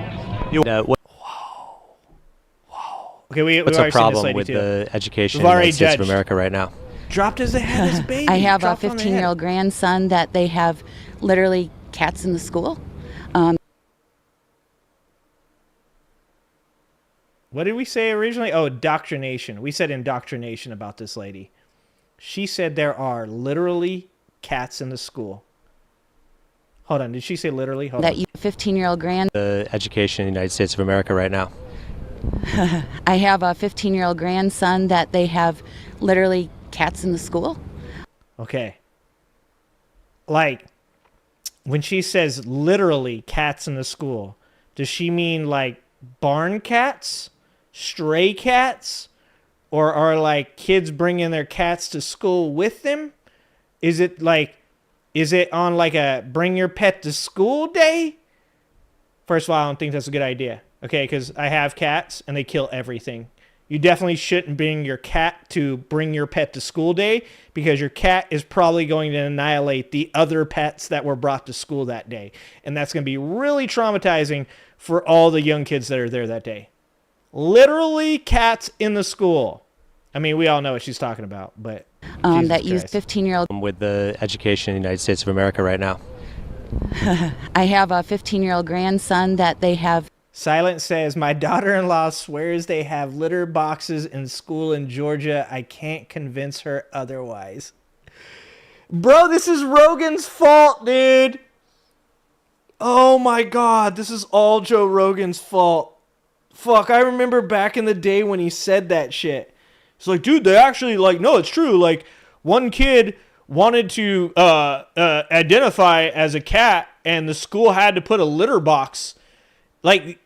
Okay, we've What's already the problem seen this lady with too. the education We've in the already United States of judged. America right now? Dropped as they had his baby. I have a Dropped on the head. 15-year-old grandson that they have literally cats in the school. What did we say originally? Oh, indoctrination. We said indoctrination about this lady. She said there are literally cats in the school. Hold on. Did she say literally? Hold That on. you 15-year-old grand. The education in the United States of America right now. I have a 15-year-old grandson that they have literally cats in the school. Okay. Like, when she says literally cats in the school, does she mean like barn cats? Stray cats? Or are like kids bringing their cats to school with them? Is it on like a bring your pet to school day? First of all, I don't think that's a good idea. Okay, because I have cats and they kill everything. You definitely shouldn't bring your cat to bring your pet to school day because your cat is probably going to annihilate the other pets that were brought to school that day. And that's going to be really traumatizing for all the young kids that are there that day. Literally cats in the school. I mean, we all know what she's talking about, but that use 15-year-old. With the education in the United States of America right now. I have a 15-year-old grandson that they have. Silent says, my daughter-in-law swears they have litter boxes in school in Georgia. I can't convince her otherwise. Bro, this is Rogan's fault, dude. Oh my God, this is all Joe Rogan's fault. Fuck, I remember back in the day when he said that shit. It's like, dude, they actually, like, no, it's true. Like, one kid wanted to identify as a cat, and the school had to put a litter box. Like,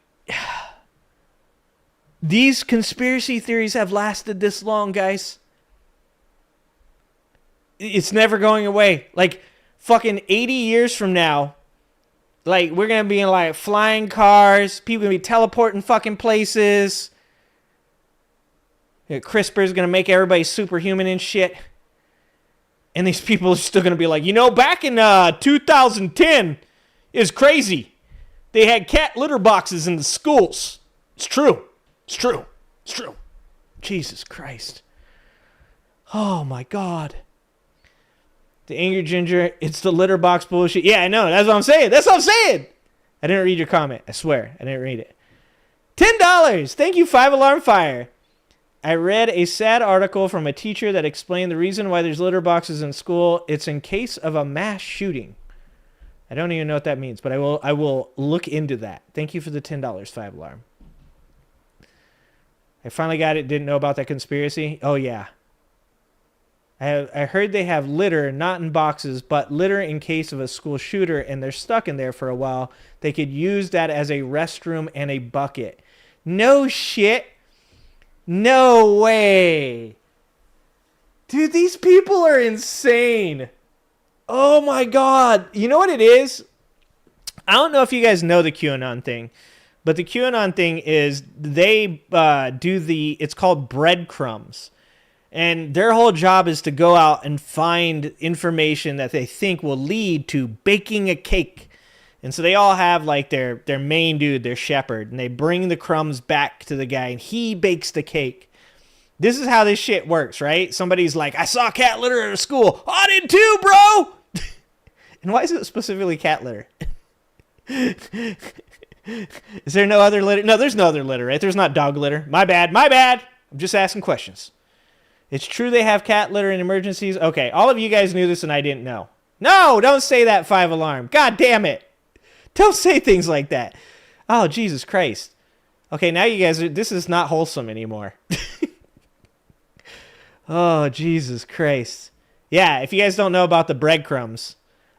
these conspiracy theories have lasted this long, guys. It's never going away. Like, fucking 80 years from now, like, we're going to be in, like, flying cars. People going to be teleporting fucking places. CRISPR's going to make everybody superhuman and shit. And these people are still going to be like, you know, back in 2010, it was crazy. They had cat litter boxes in the schools. It's true. It's true. It's true. Jesus Christ. Oh, my God. The Angry Ginger, it's the litter box bullshit. Yeah, I know. That's what I'm saying. That's what I'm saying. I didn't read your comment. I swear. I didn't read it. $10. Thank you, 5 Alarm Fire. I read a sad article from a teacher that explained the reason why there's litter boxes in school. It's in case of a mass shooting. I don't even know what that means, but I will look into that. Thank you for the $10, 5 Alarm. I finally got it. Didn't know about that conspiracy. Oh, yeah. I heard they have litter, not in boxes, but litter in case of a school shooter, and they're stuck in there for a while. They could use that as a restroom and a bucket. No shit. No way. Dude, these people are insane. Oh my God. You know what it is? I don't know if you guys know the QAnon thing, but the QAnon thing is they it's called breadcrumbs. And their whole job is to go out and find information that they think will lead to baking a cake. And so they all have like their main dude, their shepherd, and they bring the crumbs back to the guy and he bakes the cake. This is how this shit works, right? Somebody's like, I saw cat litter at a school. I did too, bro. And why is it specifically cat litter? Is there no other litter? No, there's no other litter, right? There's not dog litter. My bad. I'm just asking questions. It's true they have cat litter in emergencies? Okay, all of you guys knew this and I didn't know. No, don't say that 5 alarm. God damn it. Don't say things like that. Oh, Jesus Christ. Okay, now you guys, this is not wholesome anymore. Oh, Jesus Christ. Yeah, if you guys don't know about the breadcrumbs,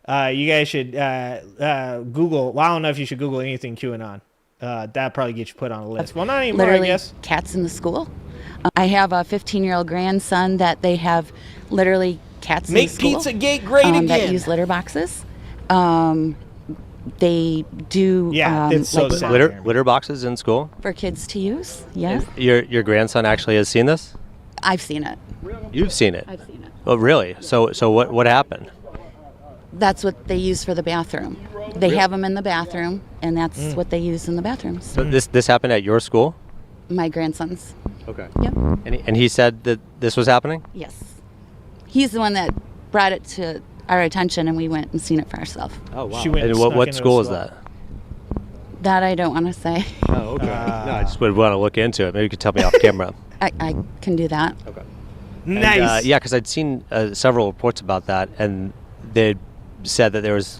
you guys should Google. Well, I don't know if you should Google anything QAnon. That'd probably get you put on a list. Well, not anymore, Literally I guess. cats in the school. I have a 15-year-old grandson that they have literally cats in the school. Make Pizzagate great again. That use litter boxes. They do it's so sad. Litter boxes in school for kids to use. Yeah. Your grandson actually has seen this? I've seen it. You've seen it? I've seen it. Oh, really? So what happened? That's what they use for the bathroom. They have them in the bathroom, and that's what they use in the bathrooms. So this happened at your school? My grandson's. Okay. Yep. And he said that this was happening? Yes. He's the one that brought it to our attention, and we went and seen it for ourselves. Oh, wow. She went and what school is that? That I don't want to say. Oh, okay. No, I just would want to look into it. Maybe you could tell me off camera. I can do that. Okay. Nice. Yeah, because I'd seen several reports about that, and they said that there was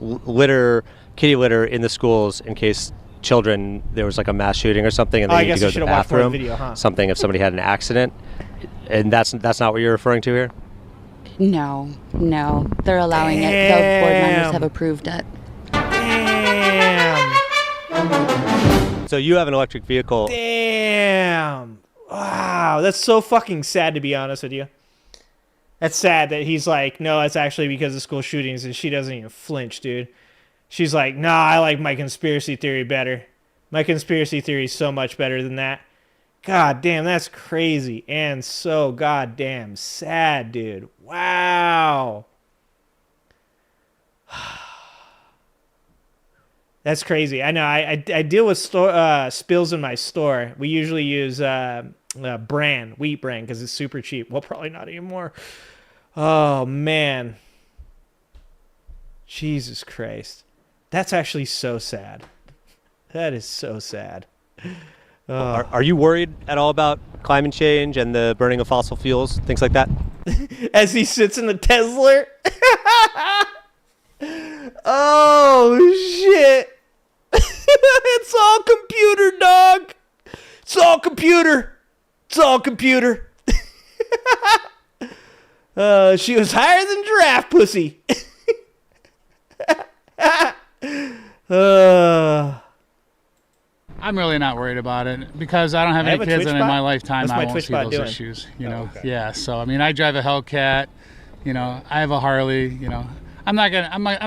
kitty litter in the schools in case there was like a mass shooting or something, and they need to go to the bathroom. Video, huh? Something if somebody had an accident, and that's not what you're referring to here. No, they're allowing it. The board members have approved it. Damn. So you have an electric vehicle. Damn. Wow, that's so fucking sad, to be honest with you. That's sad that he's like, no, it's actually because of school shootings, and she doesn't even flinch, dude. She's like, nah, I like my conspiracy theory better. My conspiracy theory is so much better than that. God damn, that's crazy and so goddamn sad, dude. Wow. That's crazy. I know. I deal with spills in my store. We usually use wheat brand, because it's super cheap. Well, probably not anymore. Oh, man. Jesus Christ. That's actually so sad. That is so sad. Are you worried at all about climate change and the burning of fossil fuels, things like that? As he sits in the Tesla. Oh, shit. It's all computer, dog. It's all computer. It's all computer. She was higher than giraffe pussy. I'm really not worried about it because I don't have any kids, and in my lifetime I won't see those issues. Yeah. So I mean, I drive a Hellcat. I have a Harley. I'm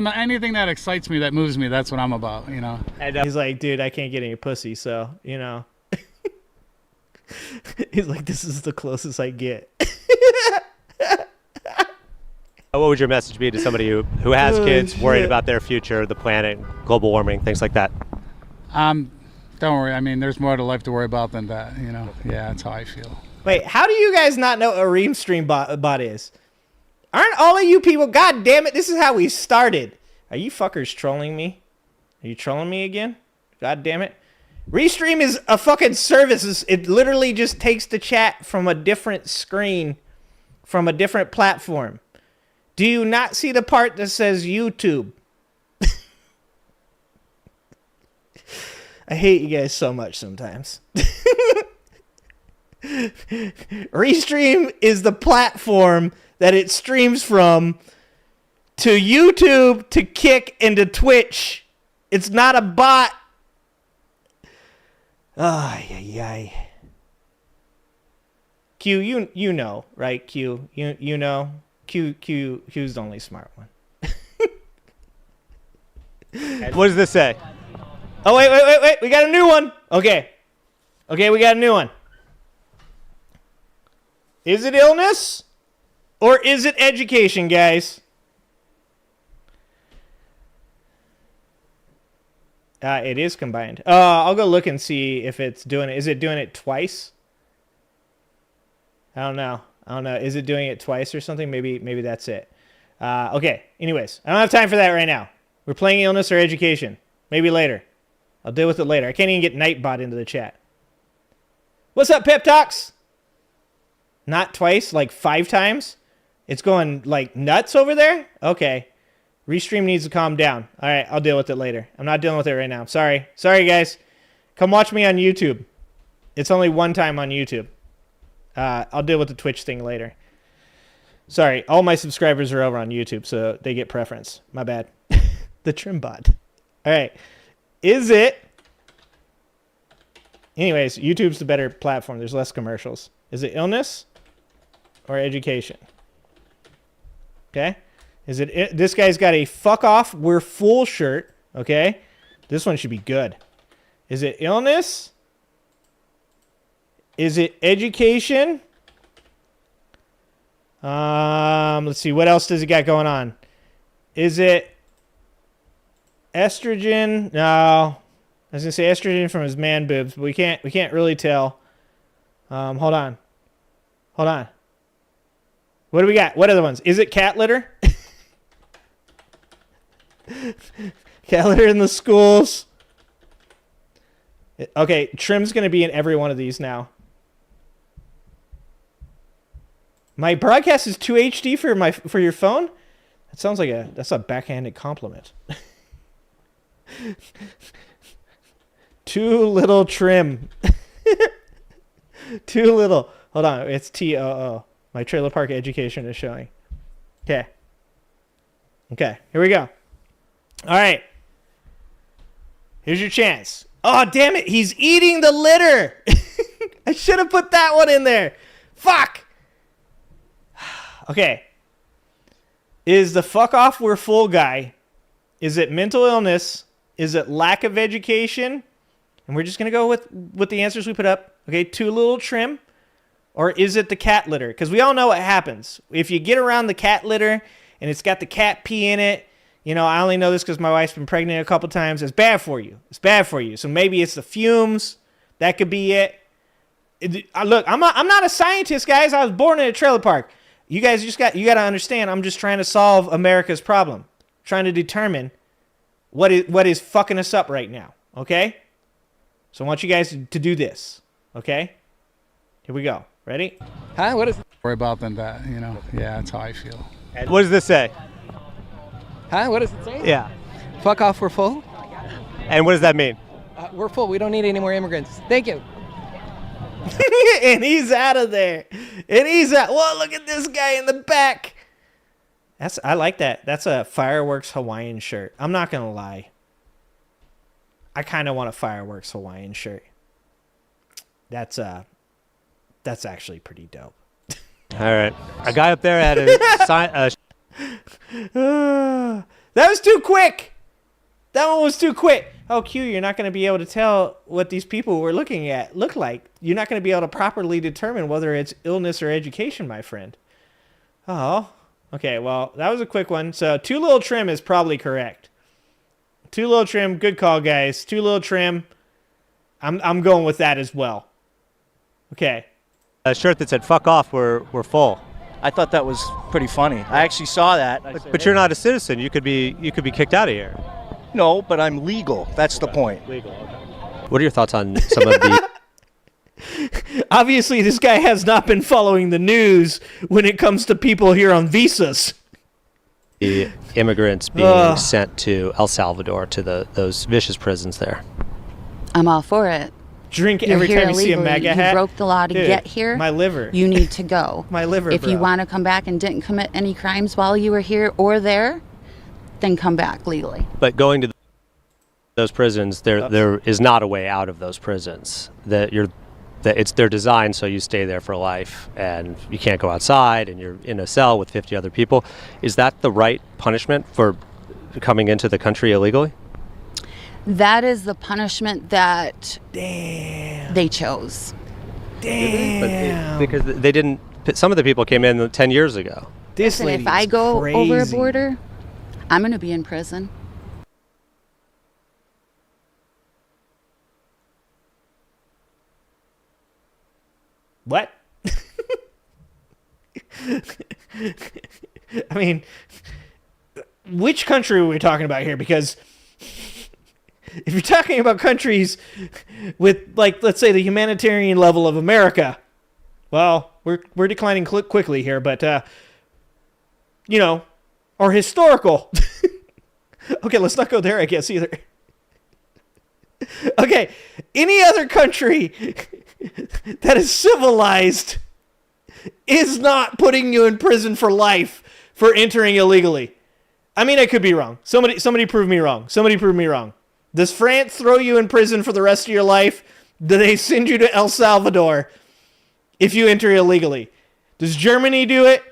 anything that excites me, that moves me. That's what I'm about. And he's like, dude, I can't get any pussy, so He's like, this is the closest I get. What would your message be to somebody who has kids, worried about their future, the planet, global warming, things like that? Don't worry. I mean, there's more to life to worry about than that. Yeah, that's how I feel. Wait, how do you guys not know what a Restream bot is? Aren't all of you people? God damn it! This is how we started. Are you fuckers trolling me? Are you trolling me again? God damn it! Restream is a fucking service. It literally just takes the chat from a different screen, from a different platform. Do you not see the part that says YouTube? I hate you guys so much sometimes. Restream is the platform that it streams from to YouTube, to Kick, and to Twitch. It's not a bot. Ay. Q, you know, right? Q, you know. Q's the only smart one. What does this say? Oh, wait. We got a new one. Okay, we got a new one. Is it illness or is it education, guys? It is combined. I'll go look and see if it's doing it. Is it doing it twice? I don't know. Is it doing it twice or something? Maybe that's it. Okay. Anyways, I don't have time for that right now. We're playing illness or education. Maybe later. I'll deal with it later. I can't even get Nightbot into the chat. What's up, Pep Talks? Not twice, like 5 times? It's going like nuts over there? Okay. Restream needs to calm down. All right, I'll deal with it later. I'm not dealing with it right now. Sorry, guys. Come watch me on YouTube. It's only one time on YouTube. I'll deal with the Twitch thing later. Sorry, all my subscribers are over on YouTube, so they get preference. My bad. The trim bot. All right. Is it... Anyways, YouTube's the better platform. There's less commercials. Is it illness or education? Okay. Is it... This guy's got a fuck off, we're full shirt. Okay. This one should be good. Is it illness? Is it education? Let's see. What else does he got going on? Is it estrogen? No. I was gonna say estrogen from his man boobs, but we can't really tell. Hold on. What do we got? What other ones? Is it cat litter? Cat litter in the schools. Okay, trim's gonna be in every one of these now. My broadcast is 2 HD for your phone? That sounds like that's a backhanded compliment. Too little trim. Too little. Hold on, it's TOO. My trailer park education is showing. Okay, here we go. All right. Here's your chance. Oh, damn it. He's eating the litter. I should have put that one in there. Fuck. Okay. Is the fuck off we're full guy? Is it mental illness? Is it lack of education? And we're just going to go with the answers we put up. Okay, too little trim. Or is it the cat litter? Because we all know what happens. If you get around the cat litter and it's got the cat pee in it, you know, I only know this because my wife's been pregnant a couple times. It's bad for you. So maybe it's the fumes. That could be it. Look, I'm not a scientist, guys. I was born in a trailer park. You guys you got to understand. I'm just trying to solve America's problem. Trying to determine what is fucking us up right now. Okay? So I want you guys to do this. Okay? Here we go. Ready? Huh? What is it? Worry about than that, you know? Yeah, that's how I feel. What does this say? Huh? What does it say? Yeah. Fuck off, we're full. And what does that mean? We're full. We don't need any more immigrants. Thank you. And he's out of there. Whoa, look at this guy in the back. I like that. That's a Fireworks Hawaiian shirt. I'm not going to lie. I kind of want a Fireworks Hawaiian shirt. That's actually pretty dope. All right. A guy up there had that was too quick. That one was too quick. Oh, Q, you're not going to be able to tell what these people we're looking at look like. You're not going to be able to properly determine whether it's illness or education, my friend. Oh, okay. Well, that was a quick one. So too little trim is probably correct. Too little trim. Good call, guys. Too little trim. I'm going with that as well. Okay. A shirt that said "fuck off, we're full." I thought that was pretty funny. I actually saw that. But you're not a citizen. You could be kicked out of here. No, but I'm legal. That's the point. Legal. Okay. What are your thoughts on some of the? Obviously, this guy has not been following the news when it comes to people here on visas. The immigrants being sent to El Salvador to those vicious prisons there. I'm all for it. Drink You're every here time you see a illegally. MAGA hat. You broke the law to get here. My liver. You need to go. My liver, If you bro. want to come back and didn't commit any crimes while you were here or there, then come back legally. But going to those prisons, there is not a way out of those prisons. That they're designed so you stay there for life and you can't go outside and you're in a cell with 50 other people. Is that the right punishment for coming into the country illegally? That is the punishment that they chose. Damn. Because they didn't. Some of the people came in 10 years ago. This Listen, lady if I is go over a crazy. border, I'm going to be in prison. What? I mean, which country are we talking about here? Because if you're talking about countries with, like, let's say the humanitarian level of America, well, we're declining quickly here, but you know, or historical. Okay, let's not go there, I guess, either. Okay, any other country that is civilized is not putting you in prison for life for entering illegally. I mean, I could be wrong. Somebody prove me wrong. Somebody prove me wrong. Does France throw you in prison for the rest of your life? Do they send you to El Salvador if you enter illegally? Does Germany do it?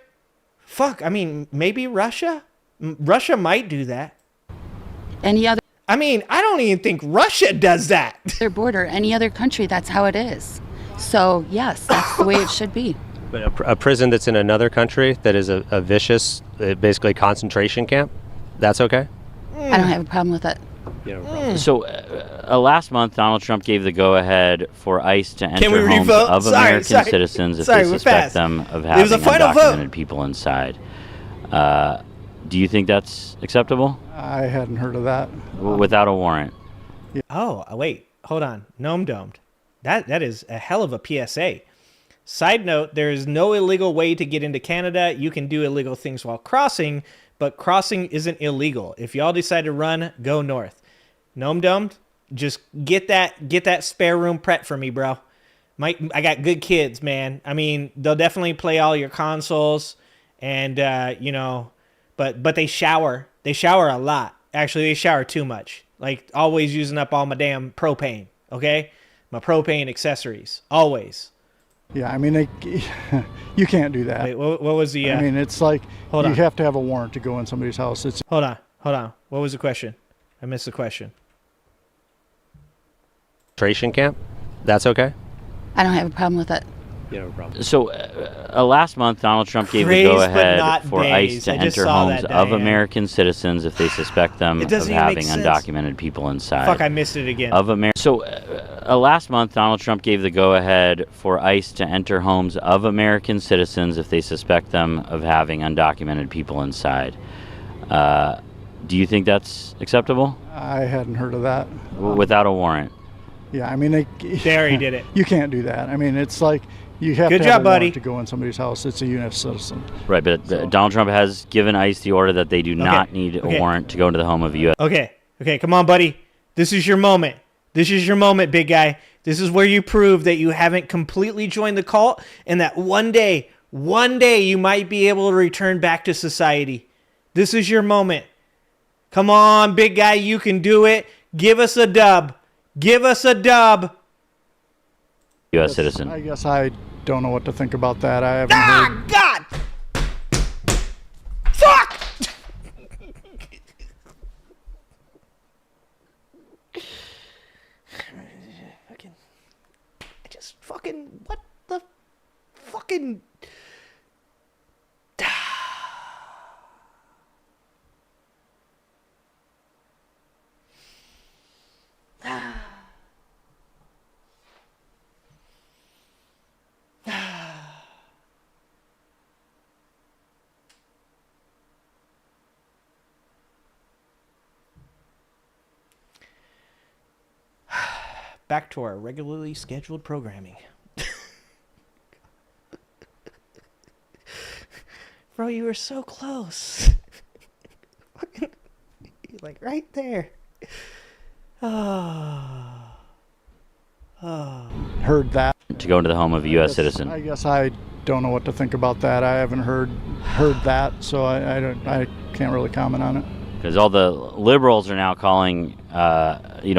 Fuck, I mean, maybe Russia? Russia might do that. Any other I mean, I don't even think Russia does that. their border, any other country, that's how it is. So, yes, that's the way it should be. But a prison that's in another country that is a vicious, basically concentration camp, that's okay? I don't have a problem with it. So, last month, Donald Trump gave the go-ahead for ICE to enter we homes revote? of Sorry, American sorry. citizens if Sorry, they we're suspect fast. them of It was having a final undocumented vote. people inside. Do you think that's acceptable? I hadn't heard of that. Without a warrant? Oh, wait, hold on. Gnome domed. That is a hell of a PSA. Side note, there is no illegal way to get into Canada. You can do illegal things while crossing, but crossing isn't illegal. If y'all decide to run, go north. Gnome domed, just get that spare room prep for me, bro. I got good kids, man. I mean, they'll definitely play all your consoles, and you know, but they shower. They shower a lot. Actually, they shower too much. Like, always using up all my damn propane. Okay, my propane accessories always. Yeah, I mean, you can't do that. Wait, what was the? I mean, it's like hold you on. have to have a warrant to go in somebody's house. It's Hold on. What was the question? I missed the question. Concentration camp, that's okay? I don't have a problem with it. No problem. So, last month, Donald Trump gave the Crazed, but go-ahead not for dazed. ICE to I just enter saw homes that, of Diane. American citizens if they suspect them It of doesn't even make having sense. undocumented people inside. Fuck, I missed it again. So, last month, Donald Trump gave the go-ahead for ICE to enter homes of American citizens if they suspect them of having undocumented people inside. Do you think that's acceptable? I hadn't heard of that. Without a warrant? Yeah, I mean, There he did it. You can't do that. I mean, it's like you have Good to job, have a buddy. warrant to go in somebody's house. It's a U.S. citizen. Right, but Donald Trump has given ICE the order that they do not need a warrant to go into the home of a U.S. Okay, come on, buddy. This is your moment. This is your moment, big guy. This is where you prove that you haven't completely joined the cult and that one day you might be able to return back to society. This is your moment. Come on, big guy, you can do it. Give us a dub. Give us a dub. U.S. citizen. I guess I don't know what to think about that. I haven't heard. God! Fuck! What the fucking... Back to our regularly scheduled programming. Bro, you were so close. Like right there. Heard that. To go into the home of a U.S. citizen. I guess I don't know what to think about that. I haven't heard that, so I can't really comment on it. Because all the liberals are now calling,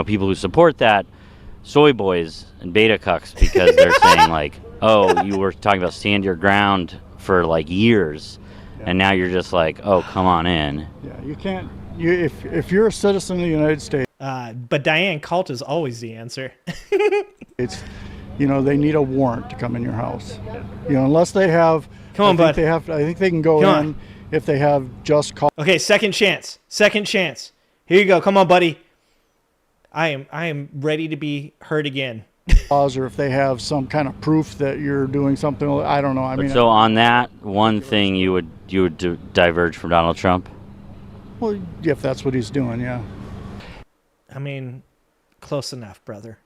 people who support that soy boys and beta cucks because they're saying like, oh, you were talking about stand your ground for like years, and now you're just like, oh, come on in. Yeah, you can't. If you're a citizen of the United States. But Diane, cult is always the answer. It's, they need a warrant to come in your house. Unless they have. Come on, bud. I think they can go in if they have just cause. Okay, second chance. Second chance. Here you go. Come on, buddy. I am ready to be heard again. Or if they have some kind of proof that you're doing something. I don't know. So on that one thing, you would diverge from Donald Trump. Well, if that's what he's doing, yeah. I mean, close enough, brother.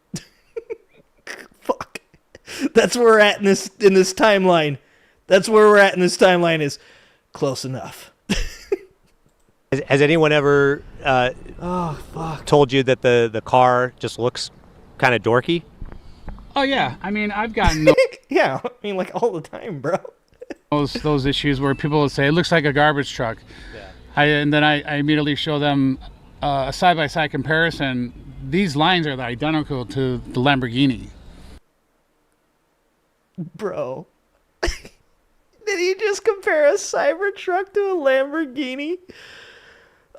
Fuck. That's where we're at in this timeline. That's where we're at in this timeline is close enough. Has anyone ever told you that the car just looks kind of dorky? Oh yeah, I mean I've gotten yeah, I mean like all the time, bro. those issues where people will say it looks like a garbage truck. Yeah. And then I immediately show them a side-by-side comparison. These lines are identical to the Lamborghini. Bro. Did he just compare a Cybertruck to a Lamborghini?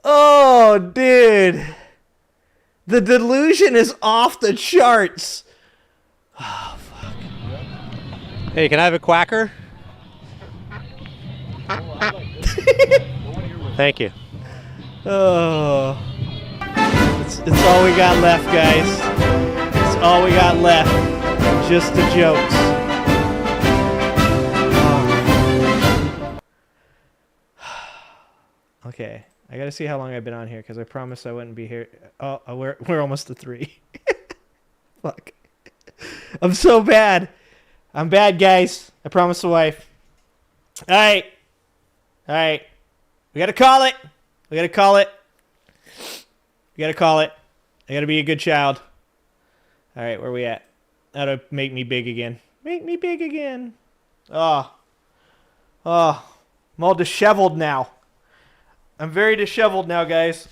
Oh, dude. The delusion is off the charts. Oh, fuck. Hey, can I have a quacker? Thank you. Oh. It's all we got left, guys. It's all we got left. Just the jokes. Okay, I gotta see how long I've been on here because I promised I wouldn't be here. Oh, we're almost to 3. Fuck. I'm so bad. I'm bad, guys. I promised the wife. All right. We gotta call it. We gotta call it. I gotta be a good child. All right, where we at? That'll make me big again. Make me big again. Oh, I'm all disheveled now. I'm very disheveled now, guys.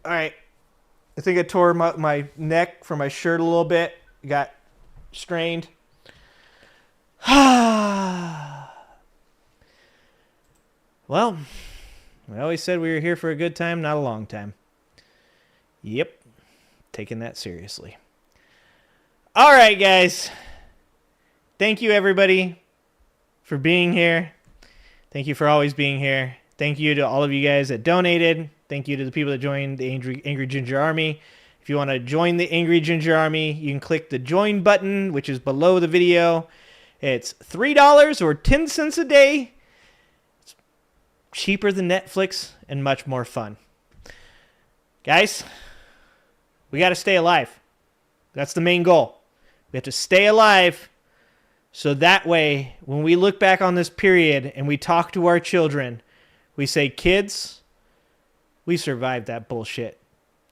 All right. I think I tore my neck from my shirt a little bit. Got strained. Well, I always said we were here for a good time, not a long time. Yep. Taking that seriously. All right, guys. Thank you, everybody, for being here. Thank you for always being here. Thank you to all of you guys that donated. Thank you to the people that joined the Angry Ginger Army. If you want to join the Angry Ginger Army, you can click the join button, which is below the video. It's $3 or 10 cents a day. It's cheaper than Netflix and much more fun. Guys, we got to stay alive. That's the main goal. We have to stay alive so that way when we look back on this period and we talk to our children, we say, kids, we survived that bullshit.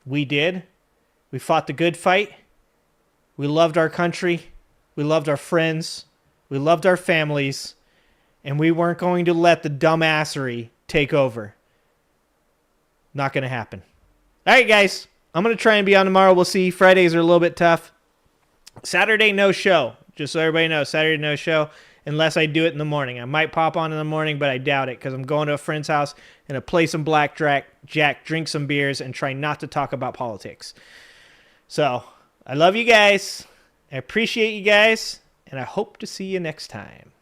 We did. We fought the good fight. We loved our country. We loved our friends. We loved our families. And we weren't going to let the dumbassery take over. Not going to happen. All right, guys. I'm going to try and be on tomorrow. We'll see. Fridays are a little bit tough. Saturday, no show. Just so everybody knows, Saturday, no show. Unless I do it in the morning. I might pop on in the morning, but I doubt it because I'm going to a friend's house and to play some blackjack, drink some beers, and try not to talk about politics. So, I love you guys. I appreciate you guys, and I hope to see you next time.